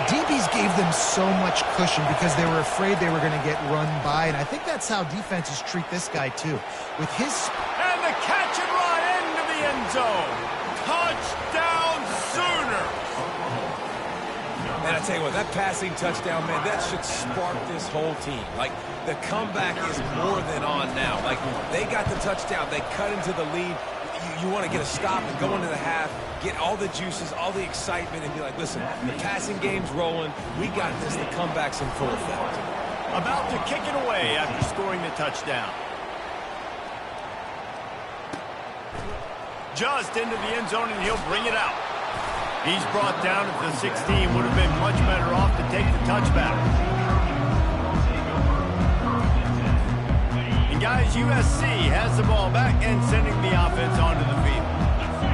DBs gave them so much cushion because they were afraid they were going to get run by, and I think that's how defenses treat this guy too. With his... And the catch and run into the end zone. Touchdown Sooners! And I tell you what, that passing touchdown, man, that should spark this whole team. Like, the comeback is more than on now. Like, they got the touchdown. They cut into the lead. You want to get a stop and go into the half, get all the juices, all the excitement, and be like, listen, the passing game's rolling. We got this. The comeback's in full effect. About to kick it away after scoring the touchdown. Just into the end zone, and he'll bring it out. He's brought down at the 16. Would have been much better off to take the touchback. And guys, USC has the ball back and sending the offense onto the field.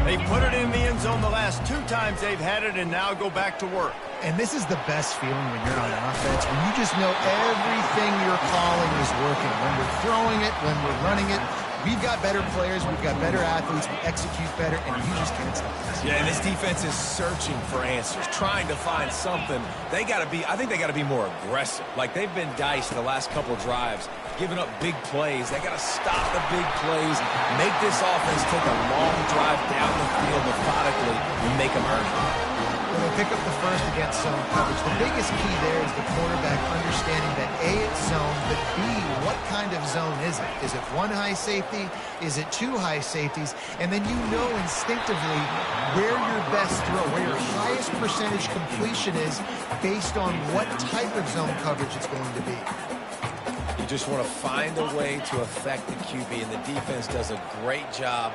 They put it in the end zone the last 2 times they've had it, and now go back to work. And this is the best feeling when you're on offense, when you just know everything you're calling is working. When we're throwing it, when we're running it, we've got better players, we've got better athletes, we execute better, and you just can't stop us. Yeah, and this defense is searching for answers, trying to find something. I think they got to be more aggressive. Like, they've been diced the last couple drives, giving up big plays. They got to stop the big plays, make this offense take a long drive down the field methodically, and make them earn it. When they pick up the first against zone coverage, the biggest key there is the quarterback understanding that A, it's zone, but B, what kind of zone is it? Is it 1 high safety? Is it 2 high safeties? And then you know instinctively where your best throw, where your highest percentage completion is based on what type of zone coverage it's going to be. You just want to find a way to affect the QB, and the defense does a great job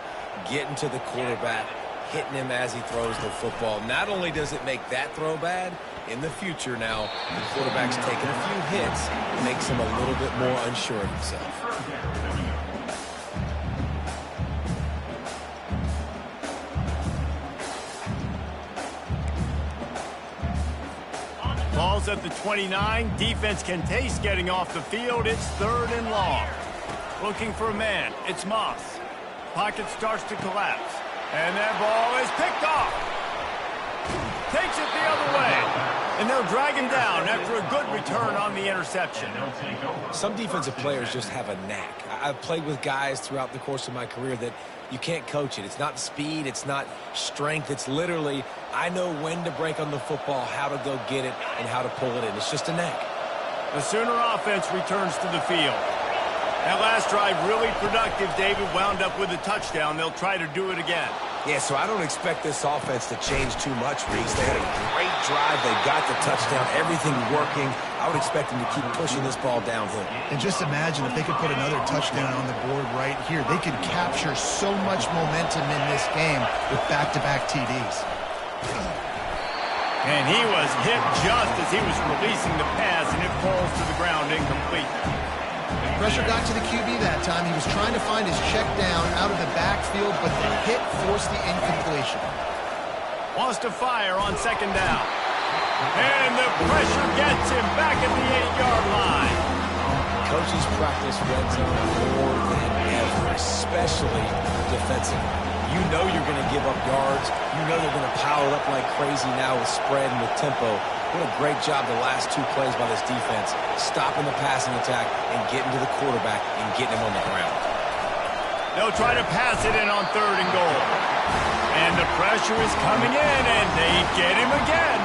getting to the quarterback, hitting him as he throws the football. Not only does it make that throw bad, in the future now, the quarterback's taking a few hits, it makes him a little bit more unsure of himself. Ball's at the 29. Defense can taste getting off the field. It's 3rd and long. Looking for a man. It's Moss. Pocket starts to collapse. And that ball is picked off. Takes it the other way. And they'll drag him down after a good return on the interception. Some defensive players just have a knack. I've played with guys throughout the course of my career that you can't coach it. It's not speed. It's not strength. It's literally, I know when to break on the football, how to go get it, and how to pull it in. It's just a knack. The Sooner offense returns to the field. That last drive really productive. David wound up with a touchdown. They'll try to do it again. Yeah, so I don't expect this offense to change too much, Reese. They had a great drive. They got the touchdown. Everything working. I would expect them to keep pushing this ball downhill. And just imagine if they could put another touchdown on the board right here. They could capture so much momentum in this game with back-to-back TDs. And he was hit just as he was releasing the pass, and it falls to the ground incomplete. Pressure got to the QB that time. He was trying to find his check down out of the backfield, but the hit forced the incompletion. Wants to fire on 2nd down. And the pressure gets him back at the 8-yard line. Coaches practice red zone more than ever, especially defensively. You know you're going to give up yards. You know they're going to pile it up like crazy now with spread and with tempo. What a great job the last 2 plays by this defense, stopping the passing attack and getting to the quarterback and getting him on the ground. They'll try to pass it in on 3rd and goal. And the pressure is coming in, and they get him again.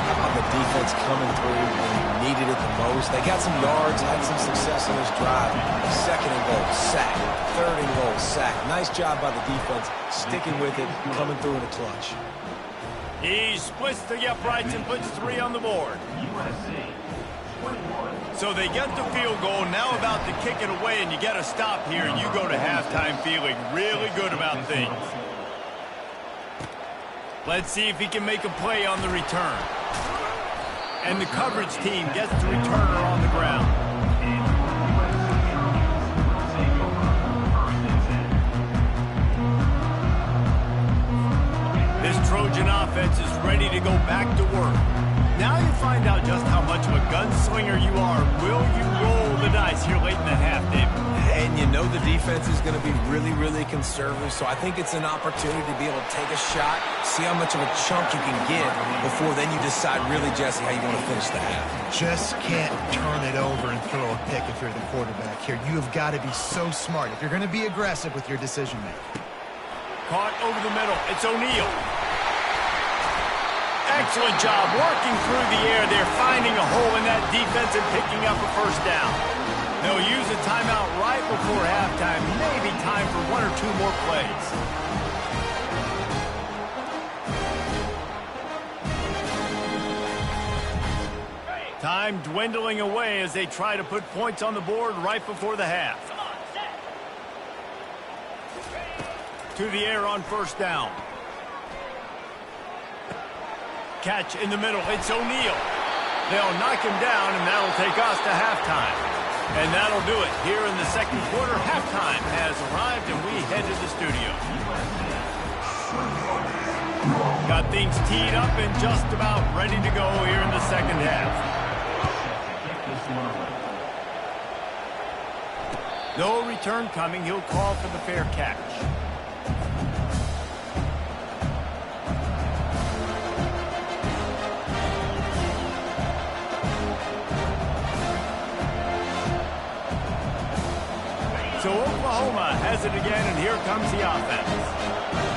How about the defense coming through when you needed it the most? They got some yards, had some success on this drive. 2nd and goal, sack. 3rd and goal, sack. Nice job by the defense, sticking with it, coming through in a clutch. He splits the uprights and puts 3 on the board. USC So they get the field goal, now about to kick it away, and you get a stop here, and you go to halftime feeling really good about things. Let's see if he can make a play on the return. And the coverage team gets the returner on the ground. This Trojan offense is ready to go back to work. Now you find out just how much of a gunslinger you are. Will you roll the dice here late in the half, David? And you know the defense is going to be really, really conservative, so I think it's an opportunity to be able to take a shot, see how much of a chunk you can get before then you decide really, Jesse, how you want to finish the half. Just can't turn it over and throw a pick if you're the quarterback here. You have got to be so smart if you're going to be aggressive with your decision-making. Caught over the middle. It's O'Neal. Excellent job working through the air. They're finding a hole in that defense and picking up a first down. They'll use a timeout right before halftime. Maybe time for one or two more plays. Time dwindling away as they try to put points on the board right before the half. To the air on first down. Catch in the middle. It's O'Neal. They'll knock him down, and that'll take us to halftime. And that'll do it. Here in the second quarter, halftime has arrived, and we head to the studio. Got things teed up and just about ready to go here in the second half. No return coming. He'll call for the fair catch. So Oklahoma has it again, and here comes the offense.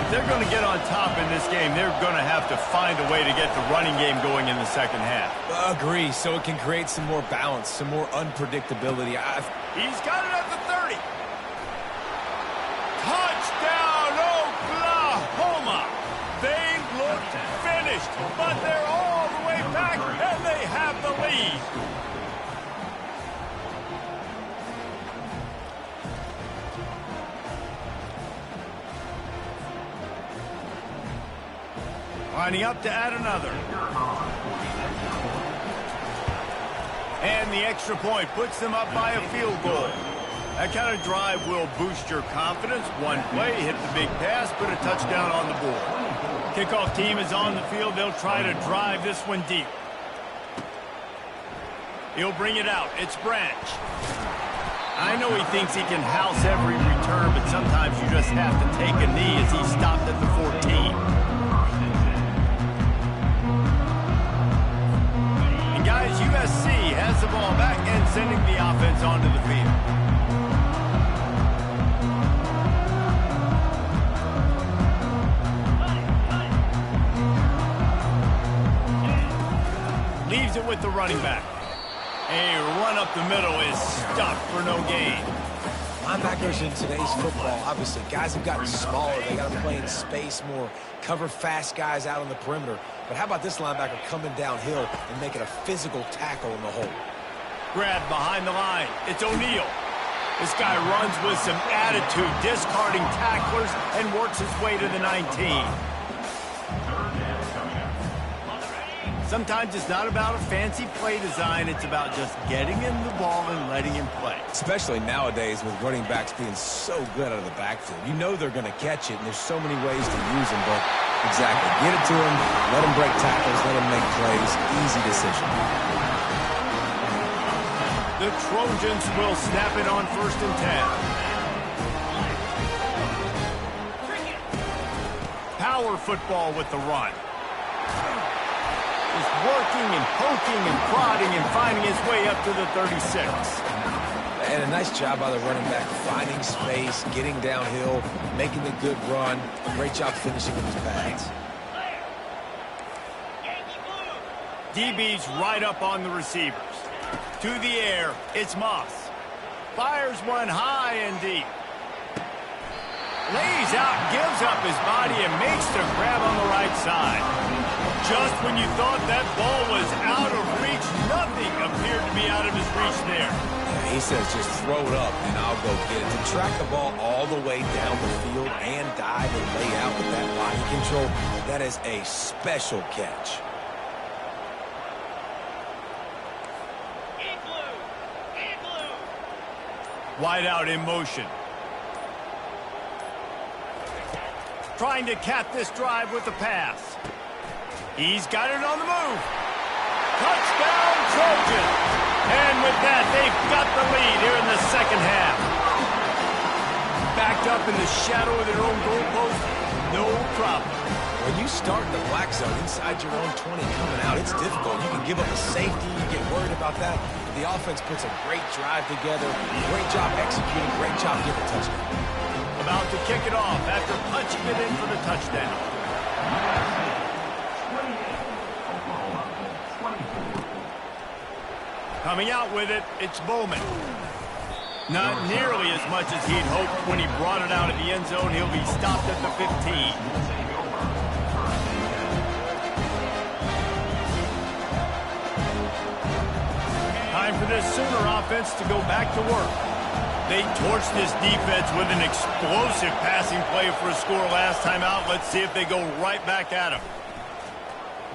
If they're going to get on top in this game, they're going to have to find a way to get the running game going in the second half. Agree, so it can create some more balance, some more unpredictability. He's got it at the 30. Touchdown, Oklahoma! They look finished, but they're all the way back, and they have the lead. Lining up to add another. And the extra point puts them up by a field goal. That kind of drive will boost your confidence. One play, hit the big pass, put a touchdown on the board. Kickoff team is on the field. They'll try to drive this one deep. He'll bring it out. It's Branch. I know he thinks he can house every return, but sometimes you just have to take a knee as he stopped at the 14. Guys, USC has the ball back and sending the offense onto the field. Leaves it with the running back. A run up the middle is stuffed for no gain. Linebackers in today's football, obviously, guys have gotten smaller. They got to play in space more, cover fast guys out on the perimeter. But how about this linebacker coming downhill and making a physical tackle in the hole? Grab behind the line. It's O'Neal. This guy runs with some attitude, discarding tacklers, and works his way to the 19. Sometimes it's not about a fancy play design. It's about just getting him the ball and letting him play. Especially nowadays with running backs being so good out of the backfield. You know they're going to catch it, and there's so many ways to use them, but exactly. Get it to him, let him break tackles, let him make plays. Easy decision. The Trojans will snap it on 1st and 10. Power football with the run. Just working and poking and prodding and finding his way up to the 36. And a nice job by the running back, finding space, getting downhill, making the good run. Great job finishing with his pads. DB's right up on the receivers. To the air, it's Moss. Fires one high and deep. Lays out, gives up his body, and makes the grab on the right side. Just when you thought that ball was out of reach, nothing appeared to be out of his reach there. Yeah, he says just throw it up and I'll go get it. To track the ball all the way down the field and dive and lay out with that body control, that is a special catch. Wide out in motion. Trying to cap this drive with the pass. He's got it on the move. Touchdown, Trojan. And with that, they've got the lead here in the second half. Backed up in the shadow of their own goalpost, no problem. When you start in the black zone inside your own 20 coming out, it's difficult. You can give up a safety. You get worried about that. The offense puts a great drive together. Great job executing. Great job getting a touchdown. About to kick it off after punching it in for the touchdown. Coming out with it, it's Bowman. Not nearly as much as he'd hoped when he brought it out of the end zone. He'll be stopped at the 15. Time for this Sooner offense to go back to work. They torched this defense with an explosive passing play for a score last time out. Let's see if they go right back at him.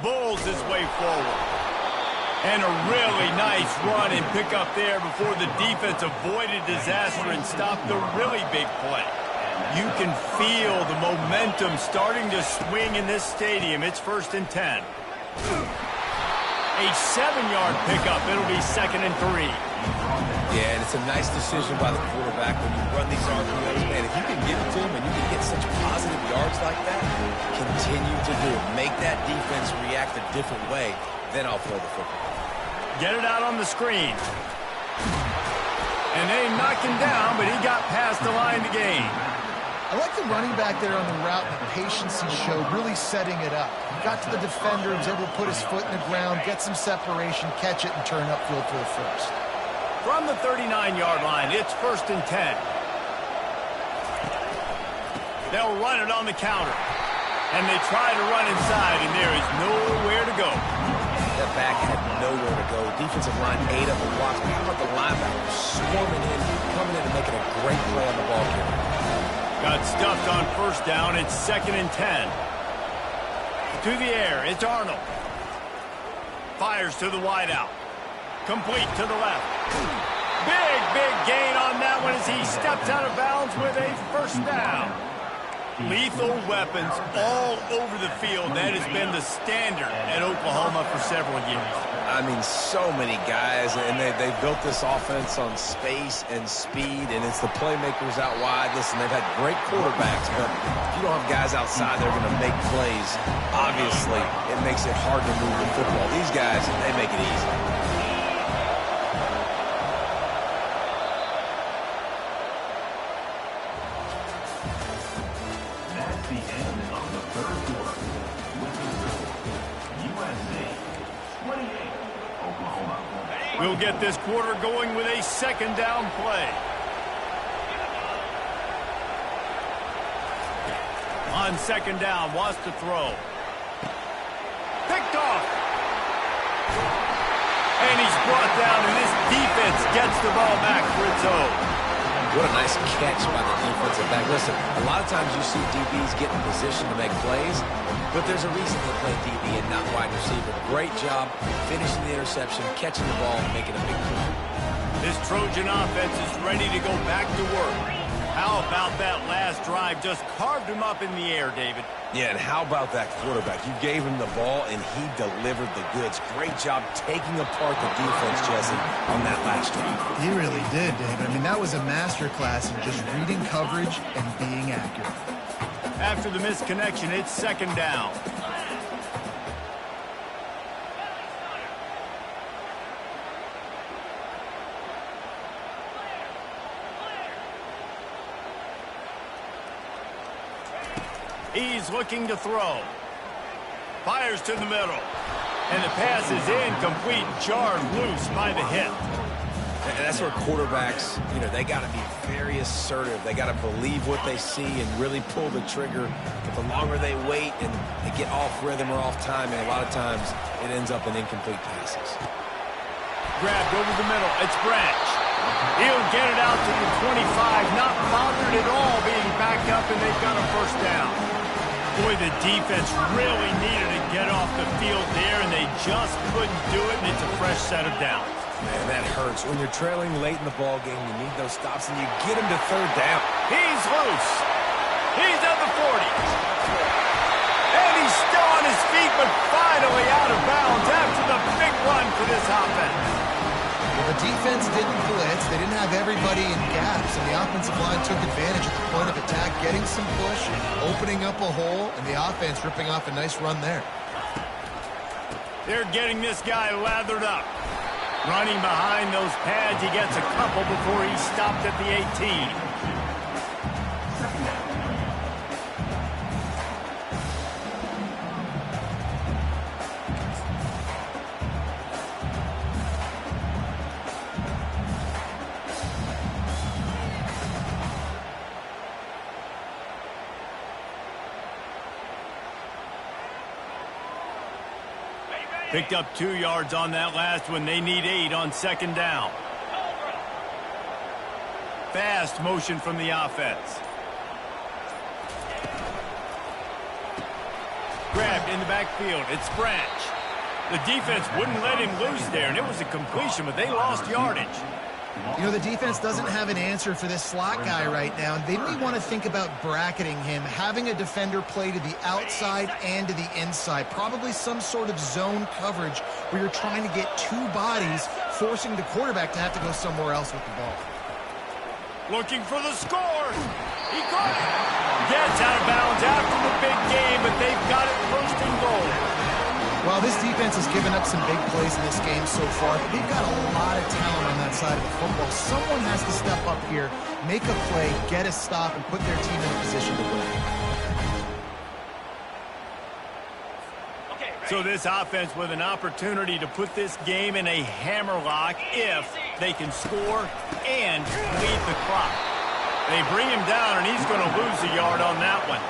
Bulls his way forward. And a really nice run and pick up there before the defense avoided disaster and stopped the really big play. You can feel the momentum starting to swing in this stadium. It's 1st and 10. A 7-yard pickup. It'll be 2nd and 3. Yeah, and it's a nice decision by the quarterback when you run these RPOs, man. If you can get it to him and you can get such positive yards like that, continue to do it. Make that defense react a different way, then I'll throw the football. Get it out on the screen. And they knocked him down, but he got past the line to gain. I like the running back there on the route and the patience he showed, really setting it up. He got to the defender, was able to put his foot in the ground, get some separation, catch it, and turn upfield for the first. From the 39-yard line, it's 1st and 10. They'll run it on the counter. And they try to run inside, and there is nowhere to go. That back had nowhere to go. Defensive line ate up the blocks. But how about the linebackers swarming in, coming in and making a great play on the ball carrier? Got stuffed on 1st down. It's 2nd and 10. To the air, it's Arnold. Fires to the wideout. Complete to the left. Big gain on that one as he steps out of bounds with a 1st down. Lethal weapons all over the field. That has been the standard at Oklahoma for several years. I mean, so many guys, and they built this offense on space and speed, and it's the playmakers out wide. Listen, they've had great quarterbacks, but if you don't have guys outside, they're going to make plays. Obviously, it makes it hard to move the football. These guys, they make it easy. We'll get this quarter going with a 2nd down play. On 2nd down, wants to throw. Picked off. And he's brought down, and this defense gets the ball back for its own. What a nice catch by the defensive back. Listen, a lot of times you see DBs get in position to make plays, but there's a reason they play DB and not wide receiver. Great job finishing the interception, catching the ball, and making a big play. This Trojan offense is ready to go back to work. How about that last drive? Just carved him up in the air, David. Yeah, and how about that quarterback? You gave him the ball, and he delivered the goods. Great job taking apart the defense, Jesse, on that last drive. He really did, David. I mean, that was a masterclass in just reading coverage and being accurate. After the misconnection, it's 2nd down. He's looking to throw. Fires to the middle. And the pass is incomplete, jarred loose by the hip. And that's where quarterbacks, they got to be very assertive. They got to believe what they see and really pull the trigger. But the longer they wait and they get off rhythm or off timing, a lot of times it ends up in incomplete passes. Grabbed over the middle. It's Branch. He'll get it out to the 25, not bothered at all being backed up, and they've got a first down. Boy, the defense really needed to get off the field there, and they just couldn't do it, and it's a fresh set of downs. Man, that hurts. When you're trailing late in the ball game, you need those stops, and you get them to third down. He's loose. He's at the 40. And he's still on his feet, but finally out of bounds after the big run for this offense. Well, the defense didn't blitz. They didn't have everybody in gaps, and the offensive line took advantage at the point of attack, getting some push, opening up a hole, and the offense ripping off a nice run there. They're getting this guy lathered up. Running behind those pads, he gets a couple before he's stopped at the 18. Picked up 2 yards on that last one. They need 8 on second down. Fast motion from the offense. Grabbed in the backfield. It's Branch. The defense wouldn't let him loose there, and it was a completion, but they lost yardage. The defense doesn't have an answer for this slot guy right now. They may want to think about bracketing him, having a defender play to the outside and to the inside. Probably some sort of zone coverage where you're trying to get 2 bodies, forcing the quarterback to have to go somewhere else with the ball. Looking for the score. He caught it. Gets out of bounds after the big game, but they've got it first and goal. Well, this defense has given up some big plays in this game so far, but they've got a lot of talent on that side of the football. Someone has to step up here, make a play, get a stop, and put their team in a position to win. So this offense with an opportunity to put this game in a hammerlock if they can score and lead the clock. They bring him down, and he's going to lose a yard on that one.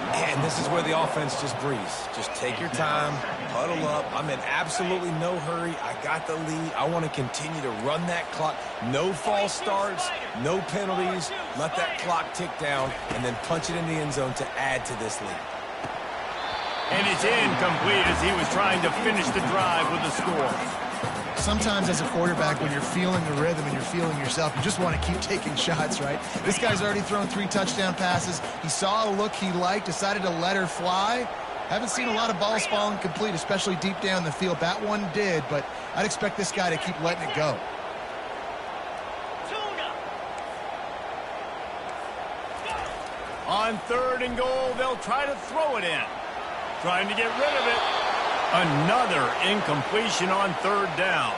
And this is where the offense just breathes. Just take your time, huddle up. I'm in absolutely no hurry. I got the lead. I want to continue to run that clock. No false starts, no penalties. Let that clock tick down, and then punch it in the end zone to add to this lead. And it's incomplete as he was trying to finish the drive with a score. Sometimes as a quarterback, when you're feeling the rhythm and you're feeling yourself, you just want to keep taking shots, right? This guy's already thrown 3 touchdown passes. He saw a look he liked, decided to let her fly. Haven't seen a lot of balls falling complete, especially deep down the field. That one did, but I'd expect this guy to keep letting it go. On third and goal, they'll try to throw it in. Trying to get rid of it. Another incompletion on third down.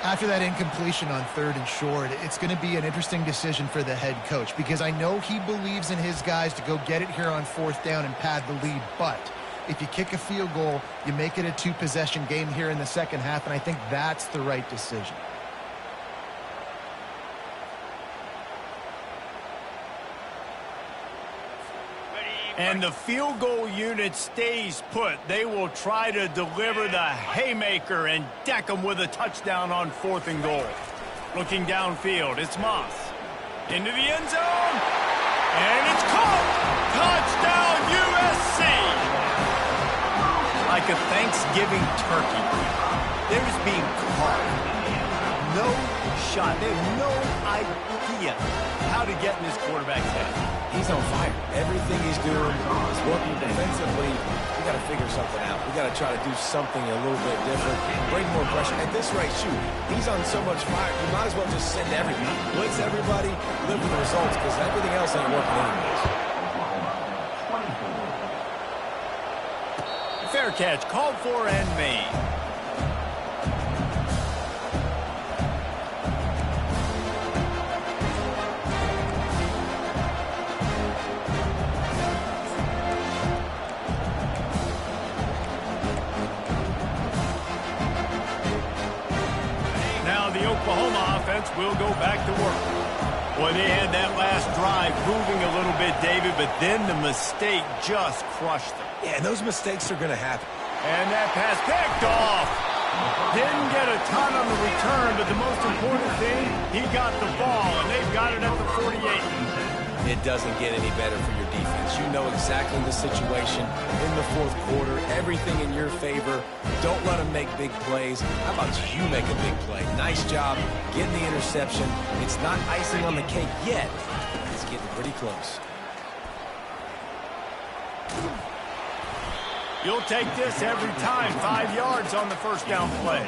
After that incompletion on third and short, it's going to be an interesting decision for the head coach because I know he believes in his guys to go get it here on fourth down and pad the lead. But if you kick a field goal, you make it a 2-possession game here in the second half, and I think that's the right decision. And the field goal unit stays put. They will try to deliver the haymaker and deck them with a touchdown on fourth and goal. Looking downfield, it's Moss. Into the end zone. And it's caught. Touchdown, USC. Like a Thanksgiving turkey. They're just being caught. No shot. They have no idea how to get in this quarterback's head. He's on fire. Everything he's doing is working defensively. We got to figure something out. We got to try to do something a little bit different. Bring more pressure. At this rate, shoot, he's on so much fire. You might as well just send everybody. Blitz everybody, live with the results, because everything else ain't working anyways. Fair catch, called for and made. Now the Oklahoma defense will go back to work. Boy, they had that last drive moving a little bit, David, but then the mistake just crushed them. Yeah, those mistakes are going to happen. And that pass picked off. Didn't get a ton on the return, but the most important thing, he got the ball, and they've got it at the 48. It doesn't get any better for your defense. You know exactly the situation in the fourth quarter, everything in your favor. Don't let them make big plays. How about you make a big play? Nice job getting the interception. It's not icing on the cake yet. It's getting pretty close. You'll take this every time. 5 yards on the first down play.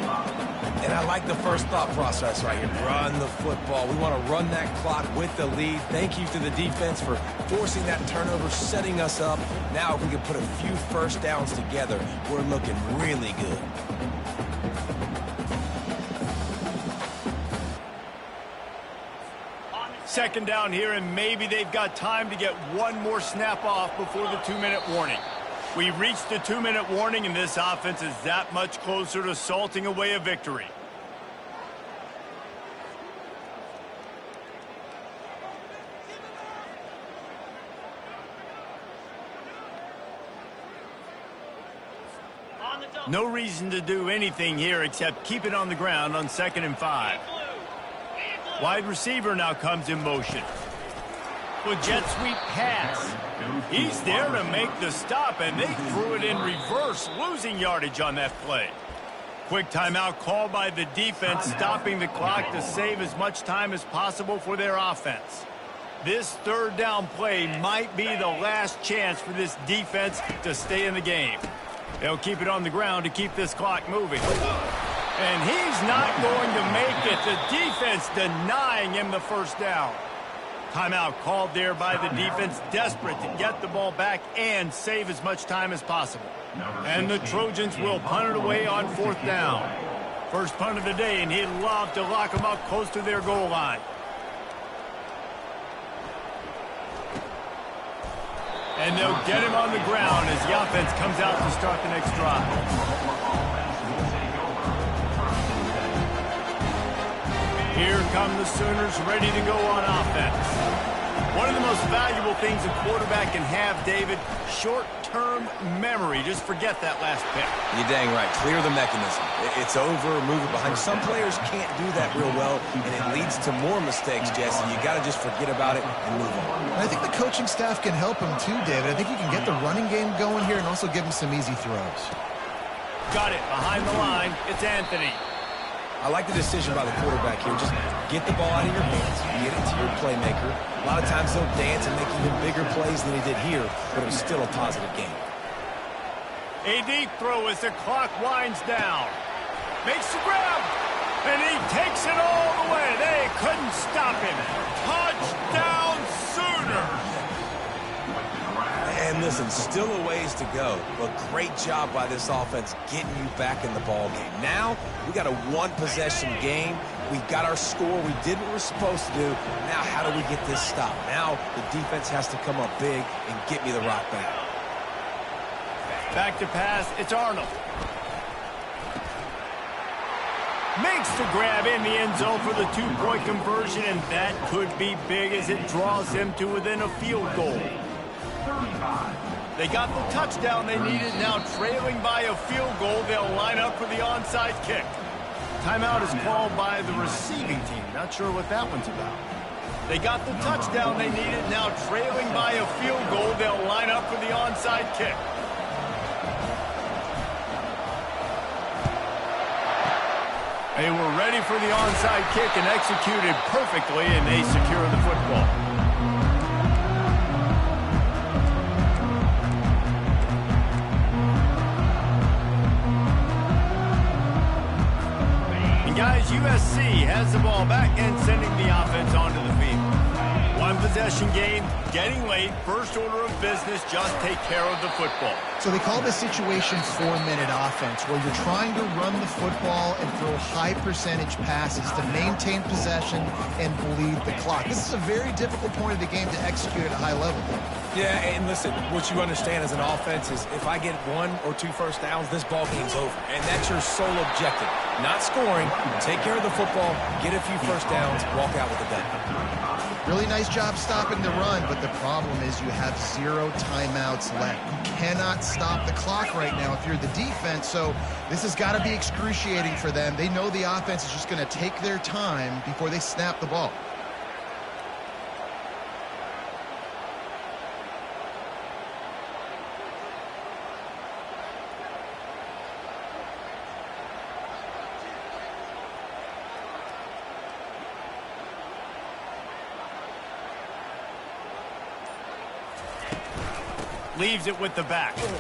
And I like the first thought process right here. Run the football. We want to run that clock with the lead. Thank you to the defense for forcing that turnover, setting us up. Now if we can put a few first downs together, we're looking really good. Second down here, and maybe they've got time to get one more snap off before the 2-minute warning. We reached the 2-minute warning, and this offense is that much closer to salting away a victory. No reason to do anything here except keep it on the ground on 2nd and 5. Wide receiver now comes in motion. With jet sweep pass. He's there to make the stop, and they threw it in reverse, losing yardage on that play. Quick timeout called by the defense, stopping the clock to save as much time as possible for their offense. This third down play might be the last chance for this defense to stay in the game. They'll keep it on the ground to keep this clock moving. And he's not going to make it. The defense denying him the first down. Timeout called there by the defense, desperate to get the ball back and save as much time as possible. And the Trojans will punt it away on 4th down. First punt of the day, and he'd love to lock them up close to their goal line. And they'll get him on the ground as the offense comes out to start the next drive. Here come the Sooners ready to go on offense. One of the most valuable things a quarterback can have, David, short-term memory. Just forget that last pick. You're dang right. Clear the mechanism. It's over, move it behind. Some players can't do that real well, and it leads to more mistakes, Jesse. You got to just forget about it and move on. And I think the coaching staff can help him too, David. I think you can get the running game going here and also give him some easy throws. Got it. Behind the line, it's Anthony. I like the decision by the quarterback here. Just get the ball out of your hands, get it to your playmaker. A lot of times he'll dance and make even bigger plays than he did here, but it was still a positive game. A deep throw as the clock winds down. Makes the grab, and he takes it all the way. They couldn't stop him. Touchdown Sooners! And listen, still a ways to go, but great job by this offense getting you back in the ball game. Now, we got a one-possession game. We got our score. We did what we're supposed to do. Now, how do we get this stopped? Now, the defense has to come up big and get me the rock back. Back to pass, it's Arnold. Makes the grab in the end zone for the 2-point conversion, and that could be big as it draws him to within a field goal. They got the touchdown they needed. Now trailing by a field goal, they'll line up for the onside kick. Timeout is called by the receiving team. Not sure what that one's about. They got the touchdown they needed. Now trailing by a field goal, they'll line up for the onside kick. They were ready for the onside kick and executed perfectly, and they secure the football. Guys, USC has the ball back and sending the offense onto the field. One possession game, getting late, first order of business, just take care of the football. So they call this situation 4-minute offense, where you're trying to run the football and throw high percentage passes to maintain possession and bleed the clock. This is a very difficult point of the game to execute at a high level. Yeah, and listen, what you understand as an offense is if I get 1 or 2 first downs, this ball game's over. And that's your sole objective. Not scoring, take care of the football, get a few first downs, walk out with a dub. Really nice job stopping the run, but the problem is you have 0 timeouts left. You cannot stop the clock right now if you're the defense, so this has got to be excruciating for them. They know the offense is just going to take their time before they snap the ball. Leaves it with the back. They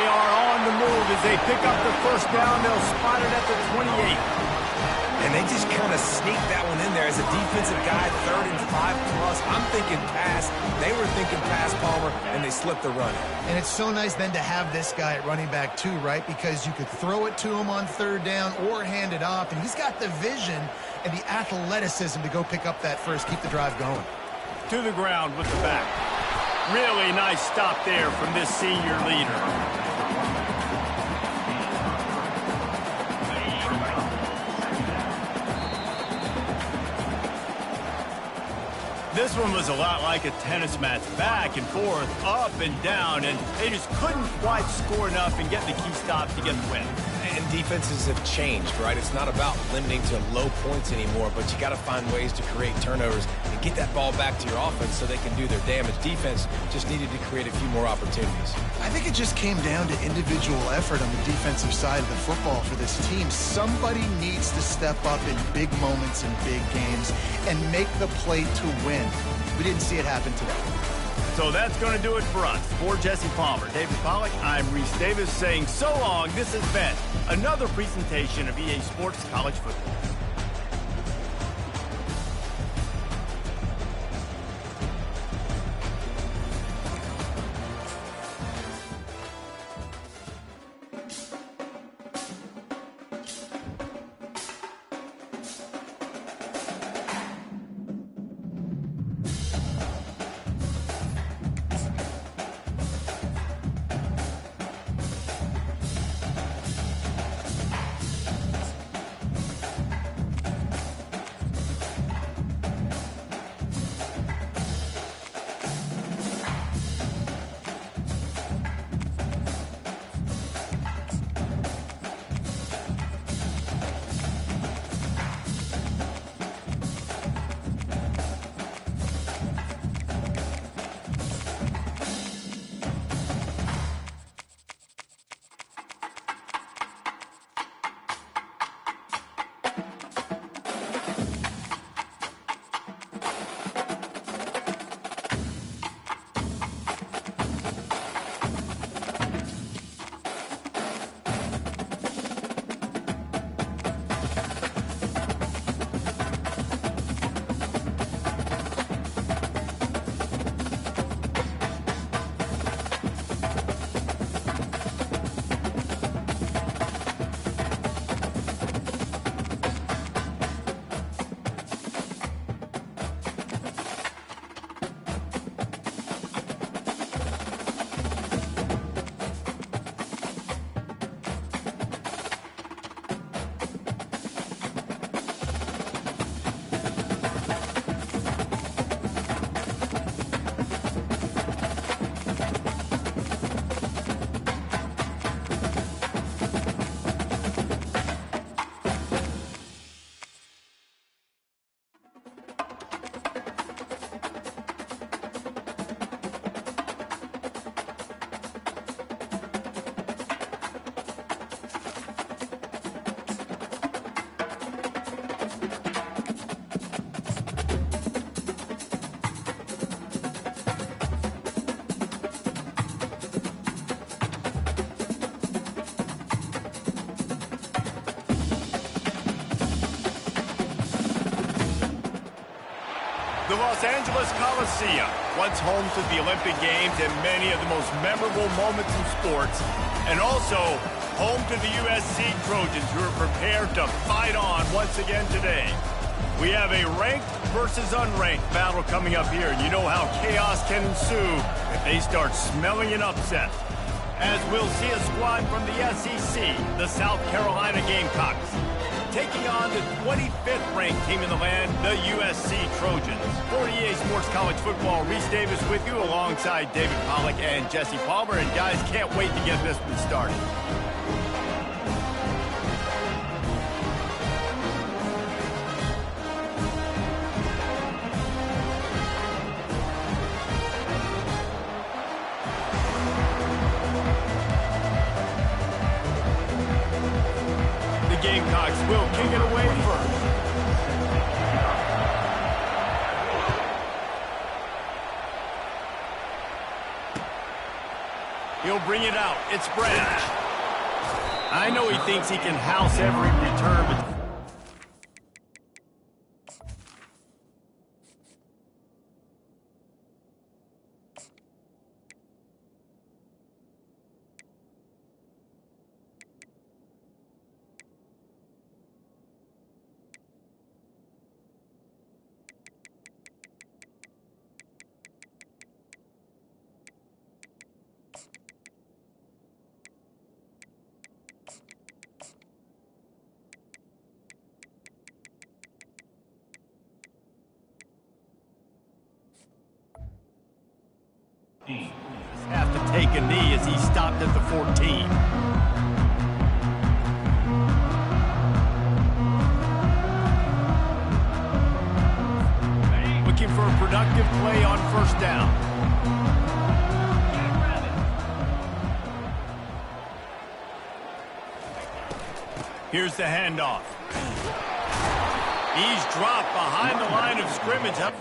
are on the move as they pick up the first down. They'll spot it at the 28. And they just kind of sneaked that one in there as a defensive guy, 3rd and 5+. I'm thinking pass. They were thinking pass, Palmer, and they slipped the run. And it's so nice then to have this guy at running back too, right? Because you could throw it to him on 3rd down or hand it off, and he's got the vision and the athleticism to go pick up that first, keep the drive going. To the ground with the back. Really nice stop there from this senior leader. This one was a lot like a tennis match, back and forth, up and down, and they just couldn't quite score enough and get the key stop to get the win. And defenses have changed, right? It's not about limiting to low points anymore, but you got to find ways to create turnovers and get that ball back to your offense so they can do their damage. Defense just needed to create a few more opportunities. I think it just came down to individual effort on the defensive side of the football for this team. Somebody needs to step up in big moments in big games and make the play to win. We didn't see it happen today. So that's going to do it for us. For Jesse Palmer, David Pollack, I'm Reese Davis saying so long. This has been another presentation of EA Sports College Football. The Los Angeles Coliseum, once home to the Olympic Games and many of the most memorable moments in sports, and also home to the USC Trojans, who are prepared to fight on once again today. We have a ranked versus unranked battle coming up here, and you know how chaos can ensue if they start smelling an upset. As we'll see a squad from the SEC, the South Carolina Gamecocks, taking on the 25th ranked team in the land, the USC Trojans. For EA Sports College Football, Reese Davis with you alongside David Pollack and Jesse Palmer. And guys, can't wait to get this one started. Gamecocks will kick it away first. He'll bring it out. It's Branch. I know he thinks he can house every return, but have to take a knee as he stopped at the 14. Looking for a productive play on first down. Here's the handoff. He's dropped behind the line of scrimmage.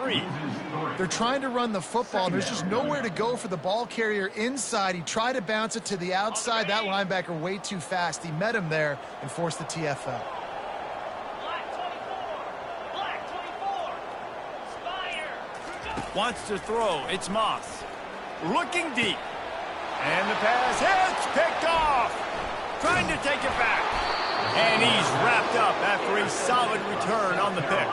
3. They're trying to run the football, and there's just nowhere to go for the ball carrier inside. He tried to bounce it to the outside. That linebacker way too fast. He met him there and forced the TFL. Wants to throw. It's Moss. Looking deep. And the pass hits. Picked off. Trying to take it back. And he's wrapped up after a solid return on the pick.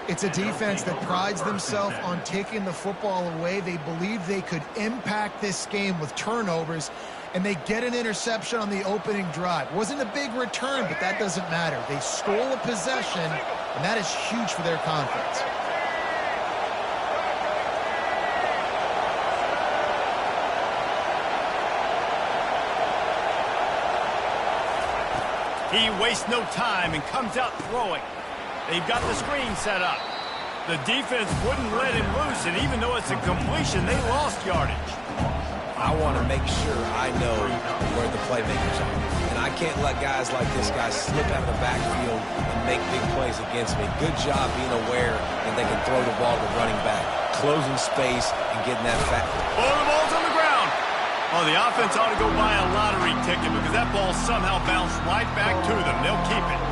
It's a defense that prides themselves on taking the football away. They believe they could impact this game with turnovers, and they get an interception on the opening drive. Wasn't a big return, but that doesn't matter. They stole a possession, and that is huge for their confidence. He wastes no time and comes out throwing. They've got the screen set up. The defense wouldn't let him loose, and even though it's a completion, they lost yardage. I want to make sure I know where the playmakers are. And I can't let guys like this guy slip out of the backfield and make big plays against me. Good job being aware that they can throw the ball to the running back, closing space and getting that fat. Oh, the ball's on the ground. Oh, the offense ought to go buy a lottery ticket because that ball somehow bounced right back to them. They'll keep it.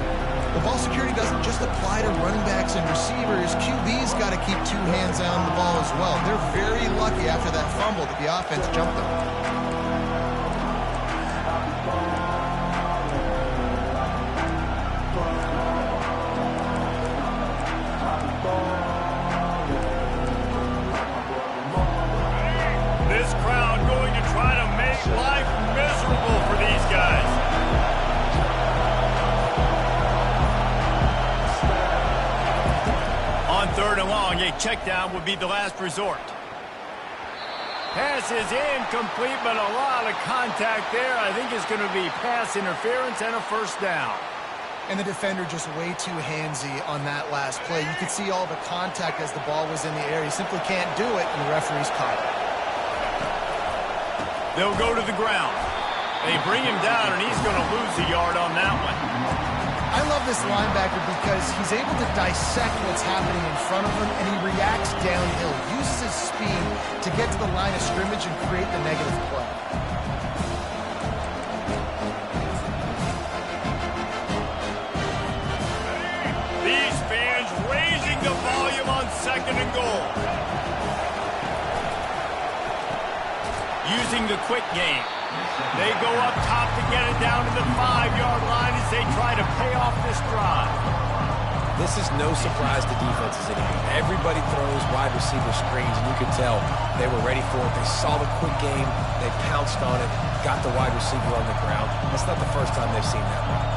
The ball security doesn't just apply to running backs and receivers. QB's got to keep two hands on the ball as well. They're very lucky after that fumble that the offense jumped them. This crowd going to try to make life miserable for these guys. On 3rd and long, a check down would be the last resort. Pass is incomplete, but a lot of contact there. I think it's going to be pass interference and a first down. And the defender just way too handsy on that last play. You could see all the contact as the ball was in the air. He simply can't do it, and the referee's caught it. They'll go to the ground. They bring him down, and he's going to lose a yard on that one. I love this linebacker because he's able to dissect what's happening in front of him, and he reacts downhill, uses his speed to get to the line of scrimmage and create the negative play. These fans raising the volume on 2nd and goal. Using the quick game. They go up top to get it down to the 5-yard line as they try to pay off this drive. This is no surprise to defenses anymore. Everybody throws wide receiver screens, and you can tell they were ready for it. They saw the quick game. They pounced on it, got the wide receiver on the ground. That's not the first time they've seen that one.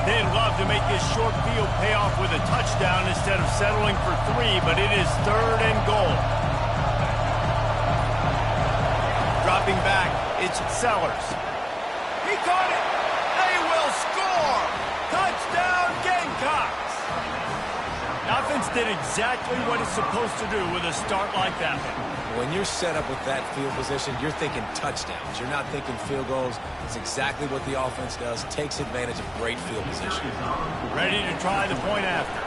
They'd love to make this short field pay off with a touchdown instead of settling for 3, but it is 3rd and goal. Dropping back, it's Sellers. He caught it. They will score. Touchdown, Gamecocks. The offense did exactly what it's supposed to do with a start like that one. When you're set up with that field position, you're thinking touchdowns. You're not thinking field goals. It's exactly what the offense does. Takes advantage of great field position. Ready to try the point after.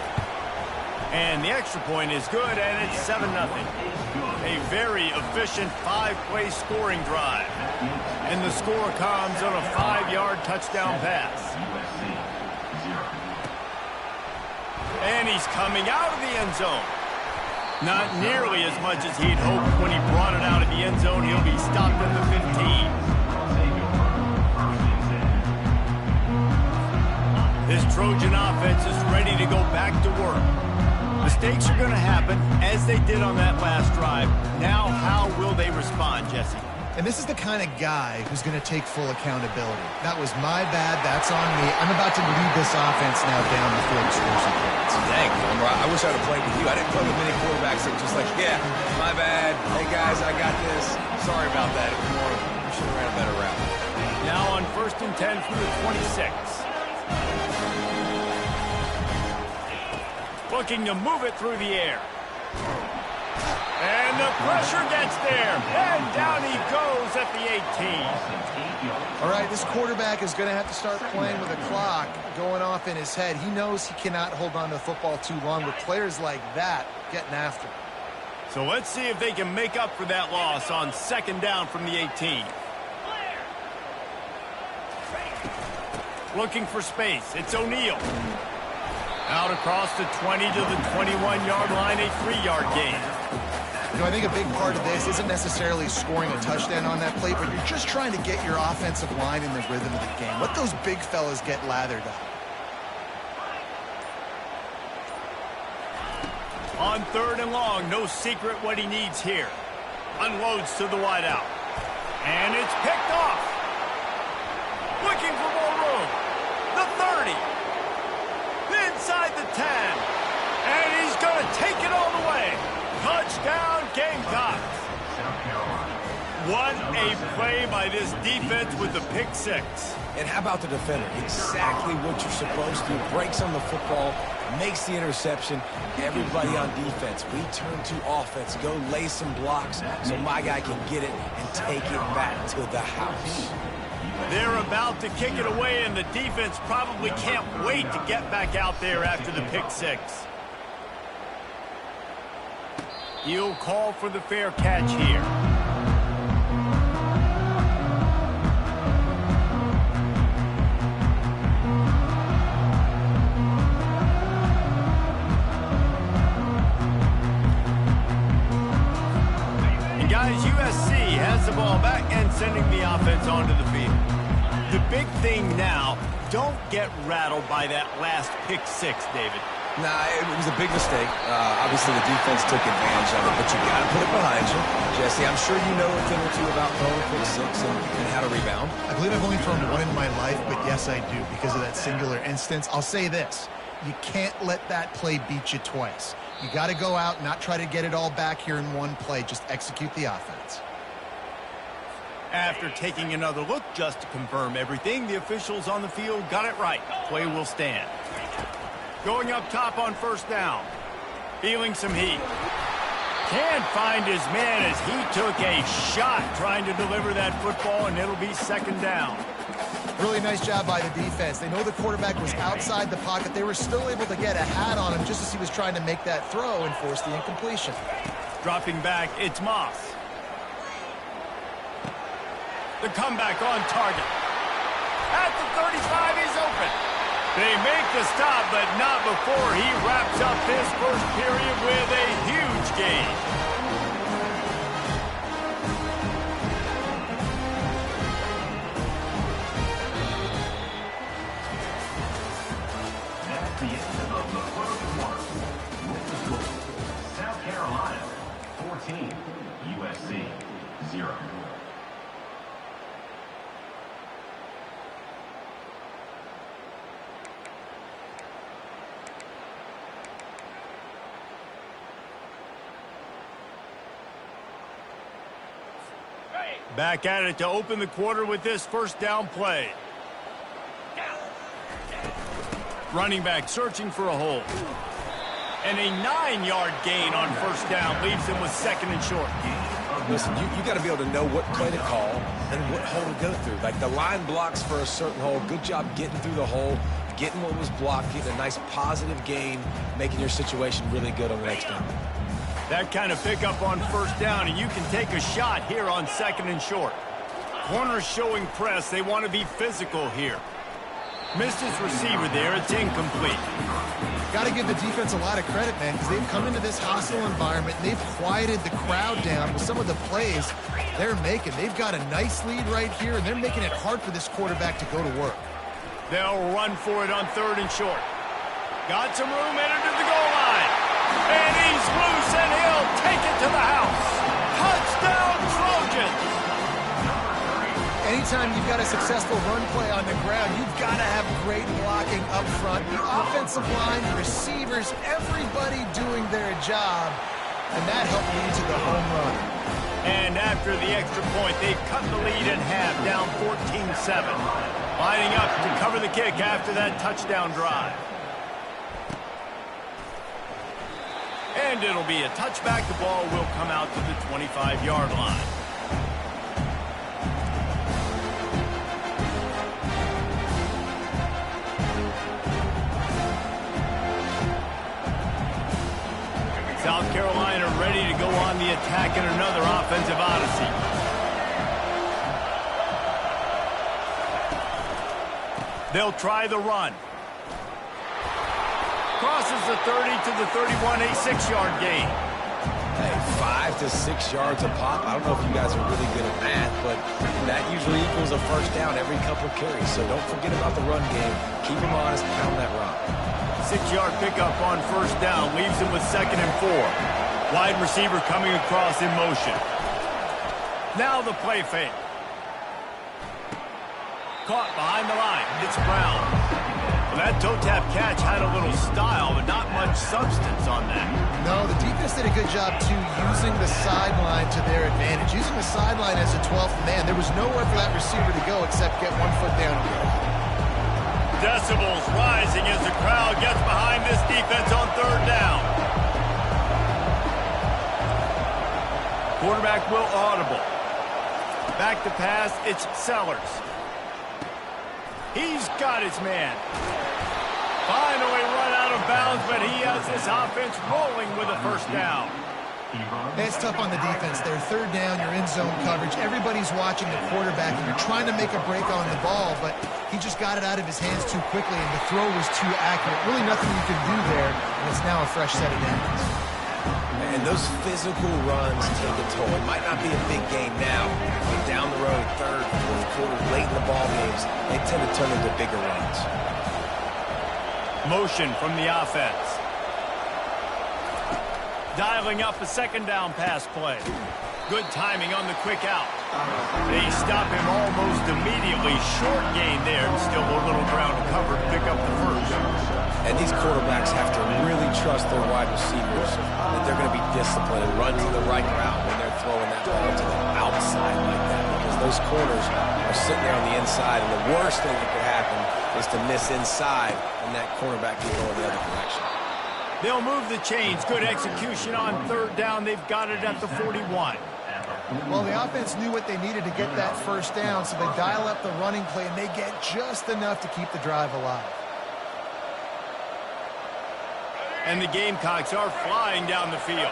And the extra point is good, and it's 7-0. A very efficient 5-play scoring drive. And the score comes on a 5-yard touchdown pass. And he's coming out of the end zone. Not nearly as much as he'd hoped when he brought it out of the end zone. He'll be stopped at the 15. This Trojan offense is ready to go back to work. Mistakes are going to happen, as they did on that last drive. Now, how will they respond, Jesse? And this is the kind of guy who's going to take full accountability. That was my bad. That's on me. I'm about to lead this offense now down the field to score some points. Dang, I wish I'd have played with you. I didn't play with many quarterbacks that were just like, yeah, my bad. Hey, guys, I got this. Sorry about that. It was more, we should have ran a better route. Now on 1st and 10 from the 26. Looking to move it through the air. And the pressure gets there. And down he goes at the 18. All right, this quarterback is going to have to start playing with a clock going off in his head. He knows he cannot hold on to the football too long with players like that getting after him. So let's see if they can make up for that loss on second down from the 18. Looking for space. It's O'Neal. Out across the 20 to the 21-yard line, a 3-yard gain. You know, I think a big part of this isn't necessarily scoring a touchdown on that play, but you're just trying to get your offensive line in the rhythm of the game. Let those big fellas get lathered up. On third and long, no secret what he needs here. Unloads to the wideout. And it's picked off. Looking for more room. The 30. Inside the 10. And he's going to take it all the way. Touchdown, Gamecocks. What a play by this defense with the pick six. And how about the defender? Exactly what you're supposed to. Breaks on the football, makes the interception. Everybody on defense, we turn to offense. Go lay some blocks so my guy can get it and take it back to the house. They're about to kick it away, and the defense probably can't wait to get back out there after the pick six. He'll call for the fair catch here. And guys, USC has the ball back and sending the offense onto the field. The big thing now, don't get rattled by that last pick six, David. Nah, it was a big mistake. Obviously, the defense took advantage of it, but you got to put it behind you. Jesse, I'm sure you know a thing or two about throwing pick six and how to rebound. I believe I've only thrown one in my life, but yes, I do because of that singular instance. I'll say this. You can't let that play beat you twice. You got to go out and not try to get it all back here in one play. Just execute the offense. After taking another look just to confirm everything, the officials on the field got it right. Play will stand. Going up top on first down. Feeling some heat. Can't find his man as he took a shot trying to deliver that football, and it'll be second down. Really nice job by the defense. They know the quarterback was outside the pocket. They were still able to get a hat on him just as he was trying to make that throw and force the incompletion. Dropping back, it's Moss. The comeback on target. At the 35, he's open. They make the stop, but not before he wraps up this first period with a huge gain. That's the end of the first quarter. With the score, South Carolina 14, USC 0. Back at it to open the quarter with this first down play. Running back searching for a hole. And a 9-yard gain on first down leaves him with second and short. Listen, you got to be able to know what play to call and what hole to go through. Like the line blocks for a certain hole. Good job getting through the hole, getting what was blocked, getting a nice positive gain, making your situation really good on the next down. That kind of pickup on first down, and you can take a shot here on second and short. Corners showing press. They want to be physical here. Missed his receiver there. It's incomplete. Got to give the defense a lot of credit, man, because they've come into this hostile environment. And they've quieted the crowd down with some of the plays they're making. They've got a nice lead right here, and they're making it hard for this quarterback to go to work. They'll run for it on third and short. Got some room headed to the goal line. And he's loose, and he'll take it to the house. Touchdown, Trojans! Anytime you've got a successful run play on the ground, you've got to have great blocking up front. The offensive line, the receivers, everybody doing their job, and that helped lead to the home run. And after the extra point, they've cut the lead in half, down 14-7. Lining up to cover the kick after that touchdown drive. And it'll be a touchback. The ball will come out to the 25-yard line. South Carolina ready to go on the attack in another offensive odyssey. They'll try the run. Crosses the 30 to the 31, a 6-yard gain. Hey, 5 to 6 yards a pop. I don't know if you guys are really good at math, but that usually equals a first down every couple of carries. So don't forget about the run game. Keep them honest, pound that rock. 6-yard pickup on first down leaves him with 2nd and 4. Wide receiver coming across in motion. Now the play fake. Caught behind the line. It's Brown. Well, that toe tap catch had a little style, but not much substance on that. No, the defense did a good job, too, using the sideline to their advantage. Using the sideline as a 12th man. There was nowhere for that receiver to go except get 1 foot down and go. Decibels rising as the crowd gets behind this defense on 3rd down. Quarterback will audible. Back to pass, it's Sellers. He's got his man. Finally run out of bounds, but he has his offense rolling with a first down. It's tough on the defense there. 3rd down, you're in zone coverage. Everybody's watching the quarterback, and you're trying to make a break on the ball, but he just got it out of his hands too quickly, and the throw was too accurate. Really nothing you can do there, and it's now a fresh set of downs. Man, those physical runs take a toll. It might not be a big game now, but down the road, 3rd, 4th quarter, late in the ball games, they tend to turn into bigger runs. Motion from the offense. Dialing up a 2nd down pass play. Good timing on the quick out. They stop him almost immediately. Short gain there, and still a little ground to cover to pick up the first. And these quarterbacks have to really trust their wide receivers that they're going to be disciplined and run to the right route when they're throwing that ball to the outside like that, because those corners are sitting there on the inside, and the worst thing that could happen is to miss inside and that cornerback can go in the other direction. They'll move the chains. Good execution on 3rd down. They've got it at the 41. Well, the offense knew what they needed to get that first down, so they dial up the running play, and they get just enough to keep the drive alive. And the Gamecocks are flying down the field.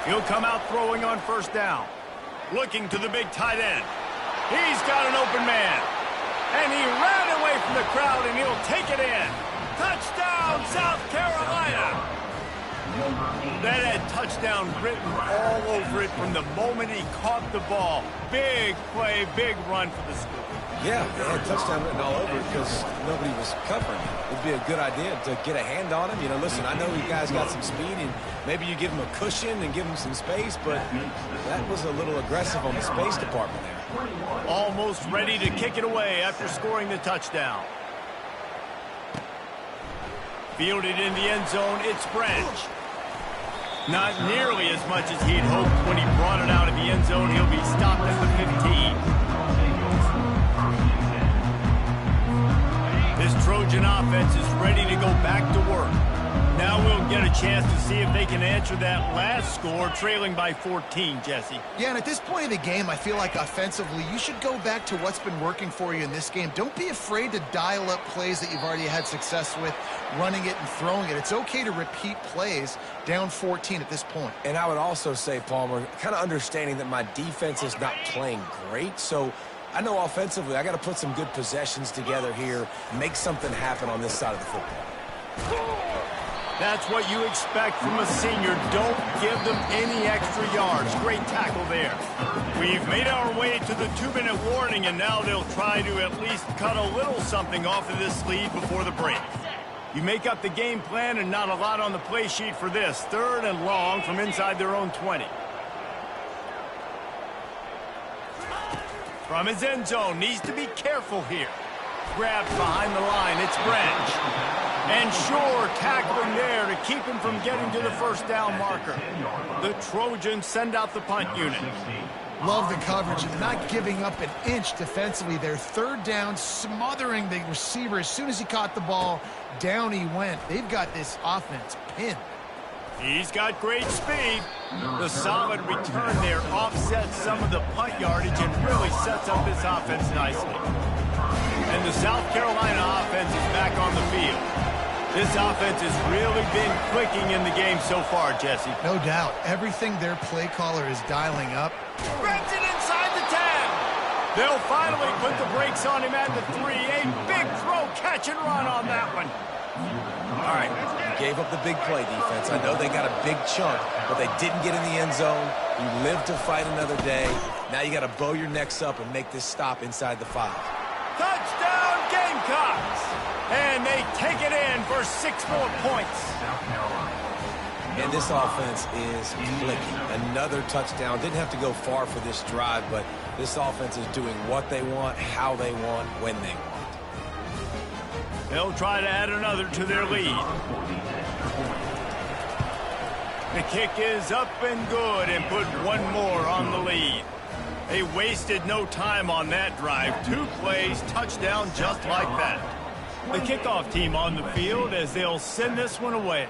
He'll come out throwing on first down. Looking to the big tight end. He's got an open man. And he ran away from the crowd, and he'll take it in. Touchdown, South Carolina! That had touchdown written all over it from the moment he caught the ball. Big play, big run for the school. Yeah, they had touchdown written all over it because nobody was covering him. It would be a good idea to get a hand on him. You know, listen, I know you guys got some speed, and maybe you give him a cushion and give him some space, but that was a little aggressive on the space department there. Almost ready to kick it away after scoring the touchdown. Fielded in the end zone, it's Branch. Not nearly as much as he'd hoped when he brought it out of the end zone. He'll be stopped at the 15. This Trojan offense is ready to go back to work. Now we'll get a chance to see if they can answer that last score, trailing by 14, Jesse. Yeah, and at this point of the game, I feel like offensively, you should go back to what's been working for you in this game. Don't be afraid to dial up plays that you've already had success with, running it and throwing it. It's okay to repeat plays down 14 at this point. And I would also say, Palmer, kind of understanding that my defense is not playing great, so I know offensively I got to put some good possessions together here, make something happen on this side of the football. That's what you expect from a senior. Don't give them any extra yards. Great tackle there. We've made our way to the 2-minute warning, and now they'll try to at least cut a little something off of this lead before the break. You make up the game plan, and not a lot on the play sheet for this. 3rd and long from inside their own 20. From his end zone, needs to be careful here. Grabbed behind the line, it's Branch. And sure tackling there to keep him from getting to the first down marker. The Trojans send out the punt unit. Love the coverage and not giving up an inch defensively. Their third down, smothering the receiver. As soon as he caught the ball, down he went. They've got this offense pinned. He's got great speed. The solid return there offsets some of the punt yardage and really sets up this offense nicely. And the South Carolina offense is back on the field. This offense has really been clicking in the game so far, Jesse. No doubt. Everything their play caller is dialing up. Spreads it inside the 10. They'll finally put the brakes on him at the 3. A big throw, catch and run on that one. All right, you gave up the big play defense. I know they got a big chunk, but they didn't get in the end zone. You live to fight another day. Now you got to bow your necks up and make this stop inside the 5. Touchdown Gamecocks! And they take it in for 6 more points. And this offense is clicking. Another touchdown. Didn't have to go far for this drive, but this offense is doing what they want, how they want, when they want. They'll try to add another to their lead. The kick is up and good and put one more on the lead. They wasted no time on that drive. 2 plays, touchdown just like that. The kickoff team on the field as they'll send this one away.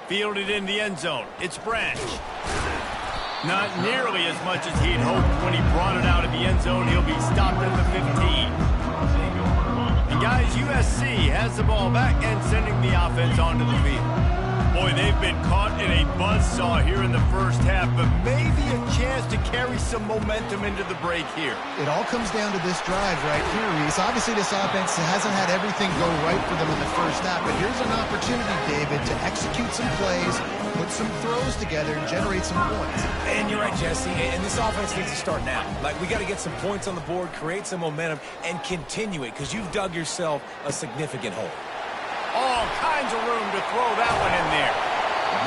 Fielded in the end zone. It's Branch. Not nearly as much as he'd hoped when he brought it out of the end zone. He'll be stopped at the 15. And guys, USC has the ball back and sending the offense onto the field. Boy, they've been caught in a buzzsaw here in the first half, but maybe a chance to carry some momentum into the break here. It all comes down to this drive right here, Reese. Obviously, this offense hasn't had everything go right for them in the first half, but here's an opportunity, David, to execute some plays, put some throws together, and generate some points. And you're right, Jesse, and this offense needs to start now. Like, we got to get some points on the board, create some momentum, and continue it, because you've dug yourself a significant hole. All kinds of room to throw that one in there.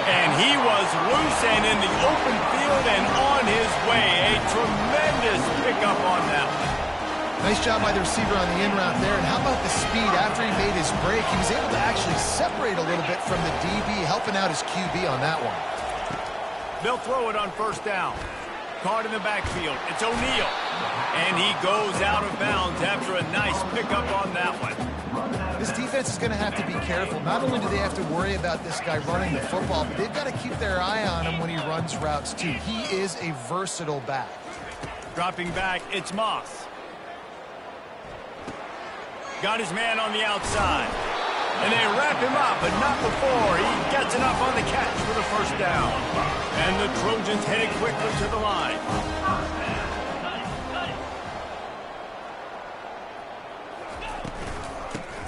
And he was loose and in the open field and on his way. A tremendous pickup on that one. Nice job by the receiver on the in route there. And how about the speed after he made his break? He was able to actually separate a little bit from the DB, helping out his QB on that one. They'll throw it on first down. Caught in the backfield. It's O'Neal. And he goes out of bounds after a nice pickup on that one. This defense is going to have to be careful. Not only do they have to worry about this guy running the football, but they've got to keep their eye on him when he runs routes too. He is a versatile back. Dropping back, it's Moss. Got his man on the outside. And they wrap him up, but not before he gets enough on the catch for the first down. And the Trojans headed quickly to the line.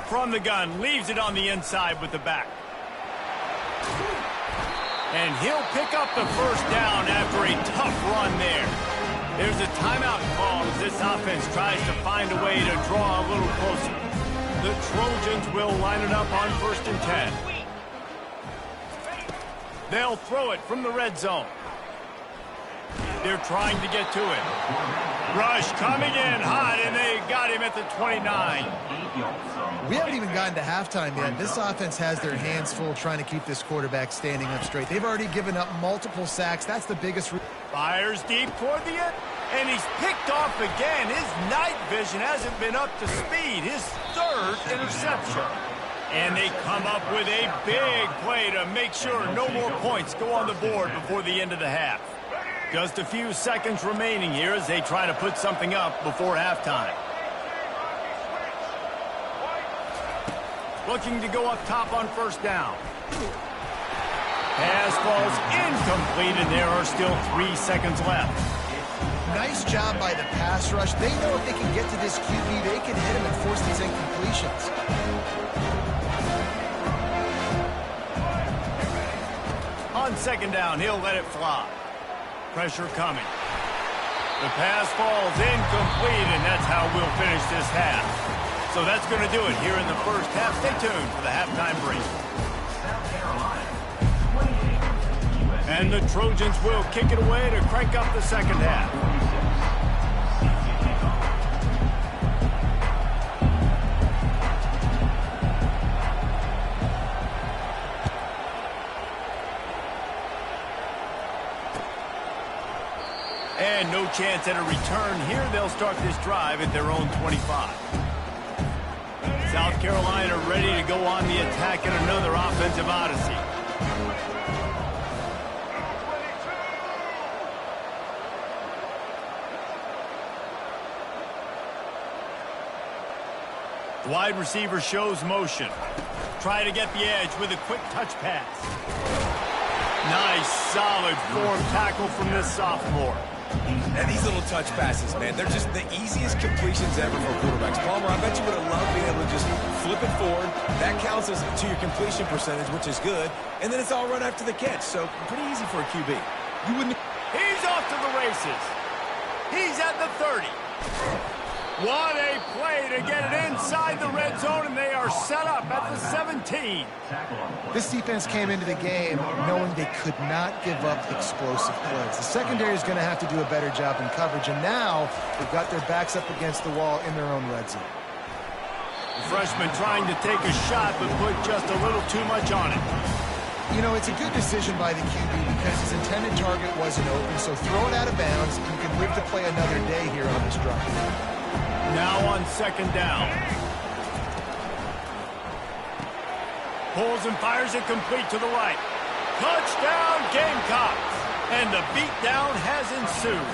From the gun, leaves it on the inside with the back. And he'll pick up the first down after a tough run there. There's a timeout call as this offense tries to find a way to draw a little closer. The Trojans will line it up on 1st and 10. They'll throw it from the red zone. They're trying to get to him. Rush coming in hot, and they got him at the 29. We haven't even gotten to halftime yet. This offense has their hands full trying to keep this quarterback standing up straight. They've already given up multiple sacks. That's the biggest. Fires deep toward the end, and he's picked off again. His night vision hasn't been up to speed. His 3rd interception. And they come up with a big play to make sure no more points go on the board before the end of the half. Just a few seconds remaining here as they try to put something up before halftime. Looking to go up top on first down. Pass falls incomplete, and there are still 3 seconds left. Nice job by the pass rush. They know if they can get to this QB, they can hit him and force these incompletions. On second down, he'll let it fly. Pressure coming. The pass falls incomplete, and that's how we'll finish this half. So that's going to do it here in the first half. Stay tuned for the halftime break. And the Trojans will kick it away to crank up the second half. And no chance at a return here. They'll start this drive at their own 25. South Carolina ready to go on the attack in another offensive odyssey. The wide receiver shows motion. Try to get the edge with a quick touch pass. Nice, solid form tackle from this sophomore. And these little touch passes, man, they're just the easiest completions ever for quarterbacks. Palmer, I bet you would have loved being able to just flip it forward. That counts as to your completion percentage, which is good. And then it's all run after the catch, so pretty easy for a QB. You wouldn't... He's off to the races. He's at the 30. What a play to get it inside the red zone, and they are set up at the 17. This defense came into the game knowing they could not give up explosive plays. The secondary is going to have to do a better job in coverage, and now they've got their backs up against the wall in their own red zone. The freshman trying to take a shot, but put just a little too much on it. You know, it's a good decision by the QB because his intended target wasn't open, so throw it out of bounds. You can live to play another day here on this drive. Now on second down. Pulls and fires it complete to the right. Touchdown, Gamecocks. And the beatdown has ensued.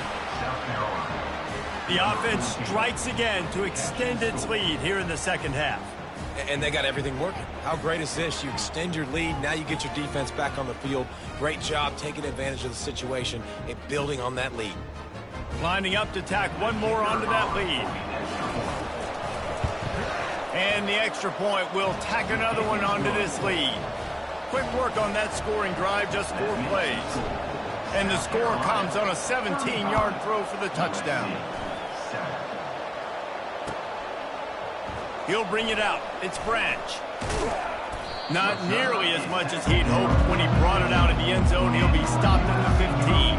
The offense strikes again to extend its lead here in the second half. And they got everything working. How great is this? You extend your lead. Now you get your defense back on the field. Great job taking advantage of the situation and building on that lead. Lining up to tack one more onto that lead. And the extra point will tack another one onto this lead. Quick work on that scoring drive, just 4 plays. And the score comes on a 17-yard throw for the touchdown. He'll bring it out. It's Branch. Not nearly as much as he'd hoped when he brought it out of the end zone. He'll be stopped at the 15.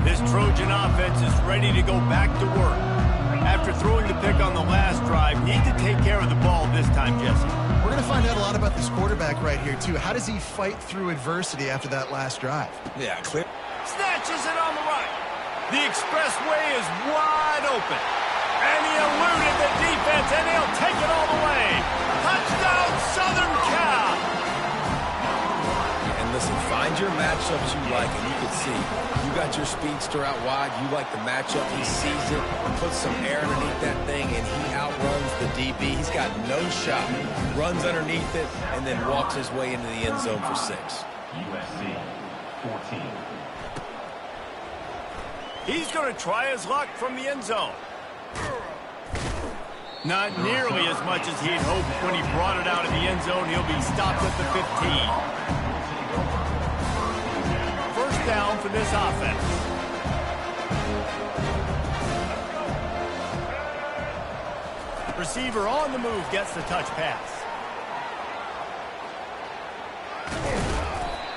This Trojan offense is ready to go back to work. After throwing the pick on the last drive, need to take care of the ball this time, Jesse. We're going to find out a lot about this quarterback right here, too. How does he fight through adversity after that last drive? Yeah, clear. Snatches it on the right. The expressway is wide open. And he eluded the defense, and he'll take it all the way. Touchdown, Southern Cal! And listen, find your matchups you like, and you can see. You got your speedster out wide. You like the matchup. He sees it, puts some air underneath that thing, and he outruns the DB. He's got no shot. Runs underneath it, and then walks his way into the end zone for 6. USC 14. He's going to try his luck from the end zone. Not nearly as much as he'd hoped when he brought it out of the end zone. He'll be stopped at the 15. First down for this offense. Receiver on the move gets the touch pass.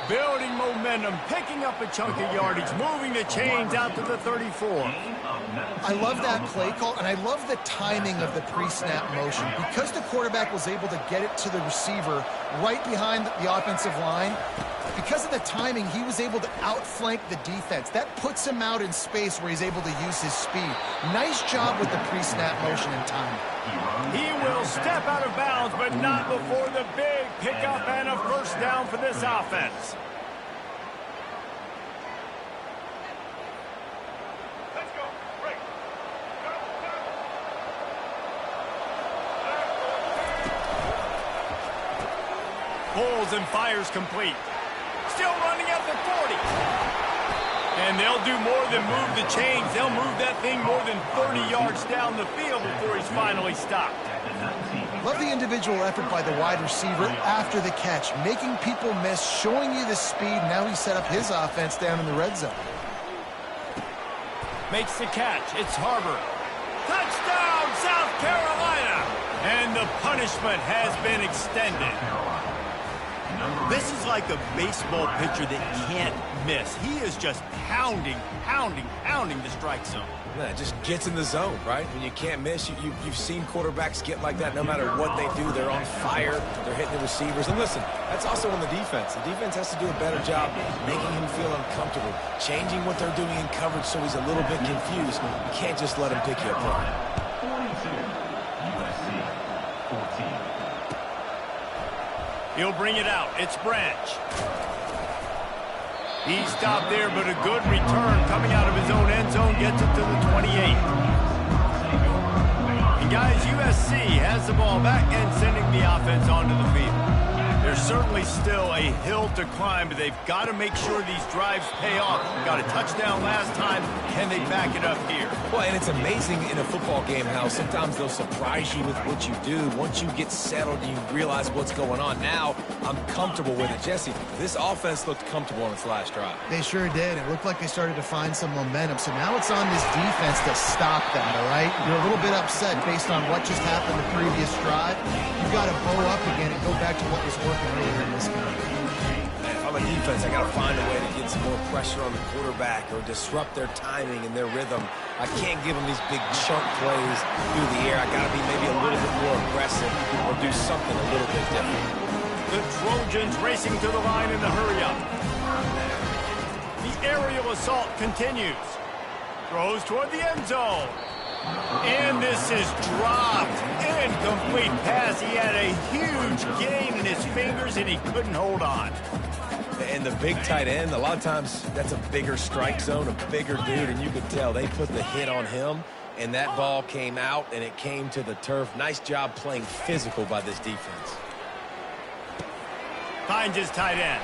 Building momentum, picking up a chunk of yardage, moving the chains out to the 34. I love that play call, and I love the timing of the pre-snap motion. Because the quarterback was able to get it to the receiver right behind the offensive line, because of the timing, he was able to outflank the defense. That puts him out in space where he's able to use his speed. Nice job with the pre-snap motion and timing. He will step out of bounds, but not before the big pickup and a first down for this offense. Pulls and fires complete. Still running at the 40. And they'll do more than move the chains. They'll move that thing more than 30 yards down the field before he's finally stopped. Love the individual effort by the wide receiver after the catch, making people miss, showing you the speed. Now he set up his offense down in the red zone. Makes the catch. It's Harbor. Touchdown, South Carolina! And the punishment has been extended. This is like a baseball pitcher that can't miss. He is just pounding the strike zone. Yeah, it just gets in the zone, right? When you can't miss, you've seen quarterbacks get like that no matter what they do. They're on fire. They're hitting the receivers. And listen, that's also on the defense. The defense has to do a better job making him feel uncomfortable, changing what they're doing in coverage so he's a little bit confused. You can't just let him pick you apart. 42, USC 14. He'll bring it out. It's Branch. He stopped there, but a good return coming out of his own end zone gets it to the 28. And guys, USC has the ball back and sending the offense onto the field. There's certainly still a hill to climb, but they've got to make sure these drives pay off. Got a touchdown last time. Can they back it up here? Well, and it's amazing in a football game how sometimes they'll surprise you with what you do. Once you get settled and you realize what's going on, now I'm comfortable with it. Jesse, this offense looked comfortable on its last drive. They sure did. It looked like they started to find some momentum. So now it's on this defense to stop that, all right? You're a little bit upset based on what just happened the previous drive. You've got to bow up again and go back to what was working earlier in this game. If I'm a defense, I got to find a way to get some more pressure on the quarterback or disrupt their timing and their rhythm. I can't give them these big chunk plays through the air. I got to be maybe a little bit more aggressive or do something a little bit different. The Trojans racing to the line in the hurry-up. The aerial assault continues. Throws toward the end zone. And this is dropped. Incomplete pass. He had a huge gain in his fingers, and he couldn't hold on. And the big tight end, a lot of times that's a bigger strike zone, a bigger dude, and you could tell they put the hit on him, and that ball came out, and it came to the turf. Nice job playing physical by this defense. Finds his tight end.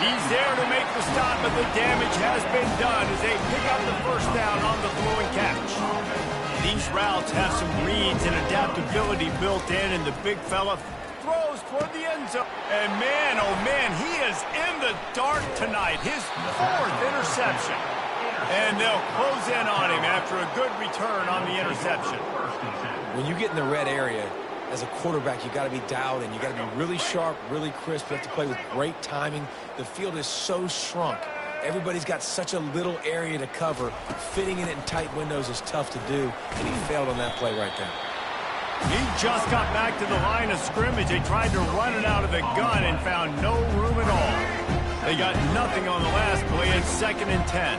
He's there to make the stop, but the damage has been done as they pick up the first down on the throw and catch. These routes have some reads and adaptability built in, and the big fella throws toward the end zone. And man, oh man, he is in the dark tonight. His fourth interception. And they'll close in on him after a good return on the interception. When you get in the red area, as a quarterback, you got to be dialed in. You got to be really sharp, really crisp. You have to play with great timing. The field is so shrunk. Everybody's got such a little area to cover. Fitting in tight windows is tough to do, and he failed on that play right there. He just got back to the line of scrimmage. They tried to run it out of the gun and found no room at all. They got nothing on the last play. It's 2nd and 10.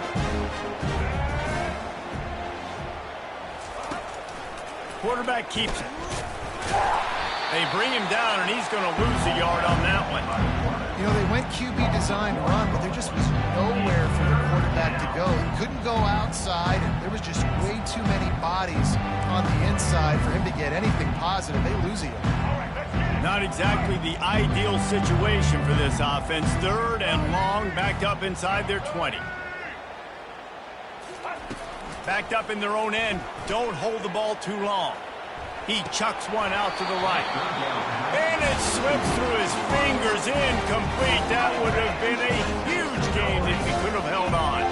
Quarterback keeps it. They bring him down, and he's going to lose a yard on that one. You know, they went QB design run, but there just was nowhere for the quarterback to go. He couldn't go outside, and there was just way too many bodies on the inside for him to get anything positive. They lose a yard. Not exactly the ideal situation for this offense. 3rd and long, backed up inside their 20. Backed up in their own end. Don't hold the ball too long. He chucks one out to the right. And it slips through his fingers, incomplete. That would have been a huge gain if he could have held on.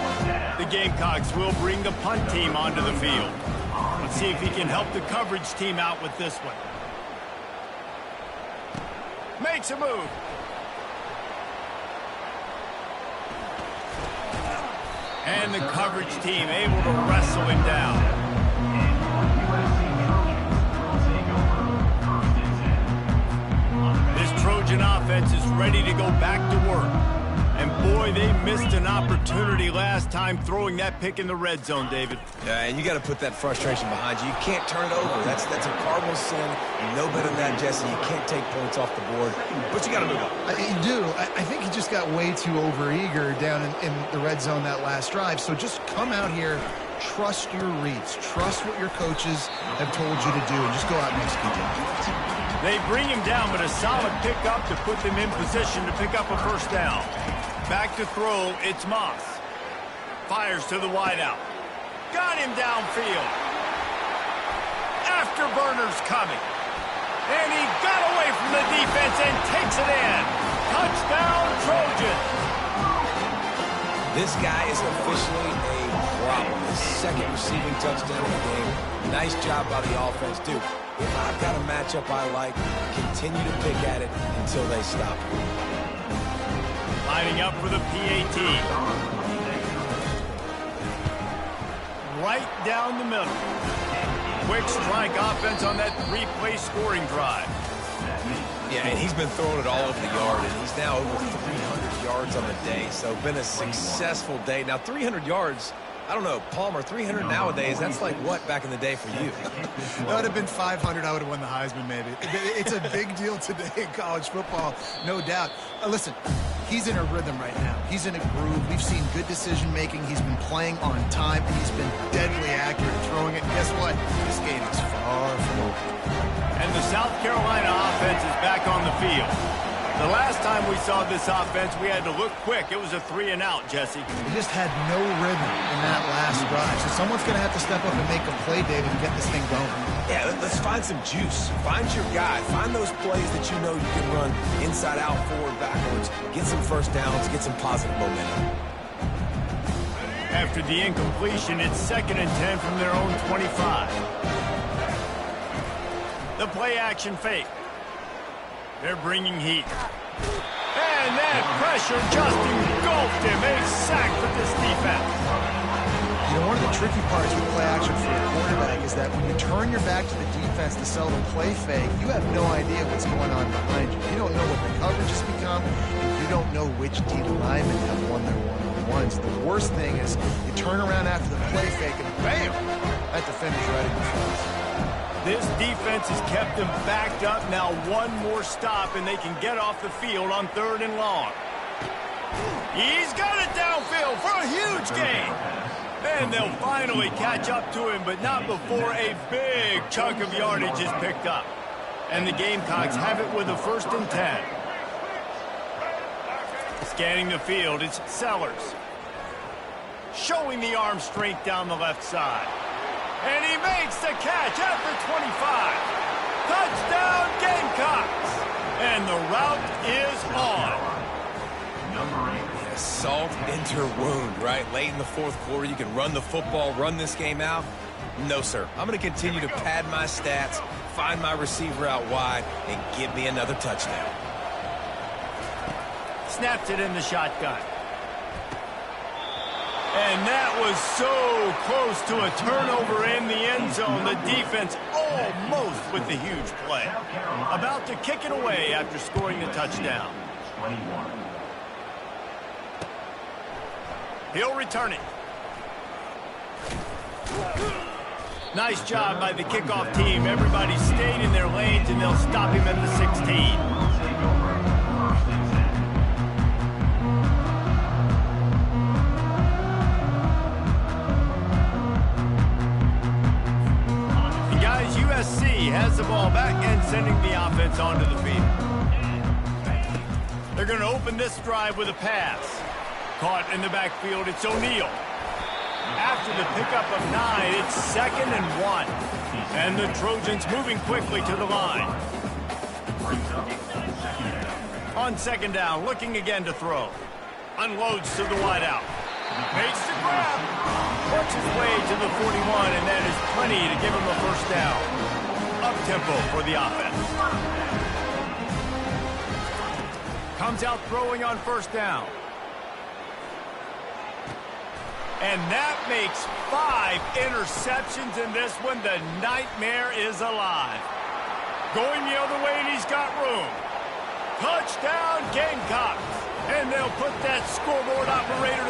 The Gamecocks will bring the punt team onto the field. Let's see if he can help the coverage team out with this one. Makes a move. And the coverage team able to wrestle him down. Trojan offense is ready to go back to work. And boy, they missed an opportunity last time throwing that pick in the red zone, David. Yeah, and you got to put that frustration behind you. You can't turn it over. That's a cardinal sin. You know better than that, Jesse. You can't take points off the board, but you got to move on. You do. I think he just got way too overeager down in the red zone that last drive. So just come out here, trust your reads, trust what your coaches have told you to do, and just go out and execute it. They bring him down, but a solid pickup to put them in position to pick up a first down. Back to throw, it's Moss. Fires to the wideout. Got him downfield. Afterburners coming. And he got away from the defense and takes it in. Touchdown, Trojans. This guy is officially a problem. His 2nd receiving touchdown of the game. Nice job by the offense, too. If I've got a matchup I like, continue to pick at it until they stop. Lining up for the PAT. right down the middle. Quick strike offense on that three-play scoring drive. Yeah, and he's been throwing it all over the yard, and he's now over 300 yards on the day, so been a successful day. Now, 300 yards, I don't know, Palmer, 300 nowadays, that's like what back in the day for you? That would have been 500. I would have won the Heisman, maybe. It's a big deal today in college football, no doubt. Listen, he's in a rhythm right now. He's in a groove. We've seen good decision-making. He's been playing on time, and he's been deadly accurate at throwing it. And guess what? This game is far from over. And the South Carolina offense is back on the field. The last time we saw this offense, we had to look quick. It was a 3-and-out, Jesse. They just had no rhythm in that last drive. So someone's going to have to step up and make a play, David, and get this thing going. Yeah, let's find some juice. Find your guy. Find those plays that you know you can run inside out, forward, backwards. Get some first downs. Get some positive momentum. After the incompletion, it's 2nd and 10 from their own 25. The play-action fake. They're bringing heat. And that pressure just engulfed him. A sack for this defense. You know, one of the tricky parts with play action for a quarterback is that when you turn your back to the defense to sell the play fake, you have no idea what's going on behind you. You don't know what the coverage has become, and you don't know which D linemen have won their one-on-ones. The worst thing is you turn around after the play fake and bam, that defender's right in your face. This defense has kept them backed up. Now one more stop, and they can get off the field on 3rd and long. He's got it downfield for a huge gain. And they'll finally catch up to him, but not before a big chunk of yardage is picked up. And the Gamecocks have it with a 1st and 10. Scanning the field, it's Sellers. Showing the arm strength down the left side. And he makes the catch at the 25. Touchdown, Gamecocks. And the route is on. Salt into wound, right? Late in the 4th quarter, you can run the football, run this game out. No, sir. I'm going to continue to pad my stats, find my receiver out wide, and give me another touchdown. Snaps it in the shotgun. And that was so close to a turnover in the end zone. The defense almost with the huge play. About to kick it away after scoring the touchdown. 21. He'll return it. Nice job by the kickoff team. Everybody stayed in their lanes, and they'll stop him at the 16. USC has the ball back and sending the offense onto the field. They're going to open this drive with a pass. Caught in the backfield, it's O'Neal. After the pickup of 9, it's 2nd and 1. And the Trojans moving quickly to the line. On 2nd down, looking again to throw. Unloads to the wideout. Makes the grab. Works his way to the 41, and that is plenty to give him a 1st down. Up-tempo for the offense. Comes out throwing on 1st down. And that makes 5 interceptions in this one. The nightmare is alive. Going the other way, and he's got room. Touchdown, Gamecocks. And they'll put that scoreboard operator to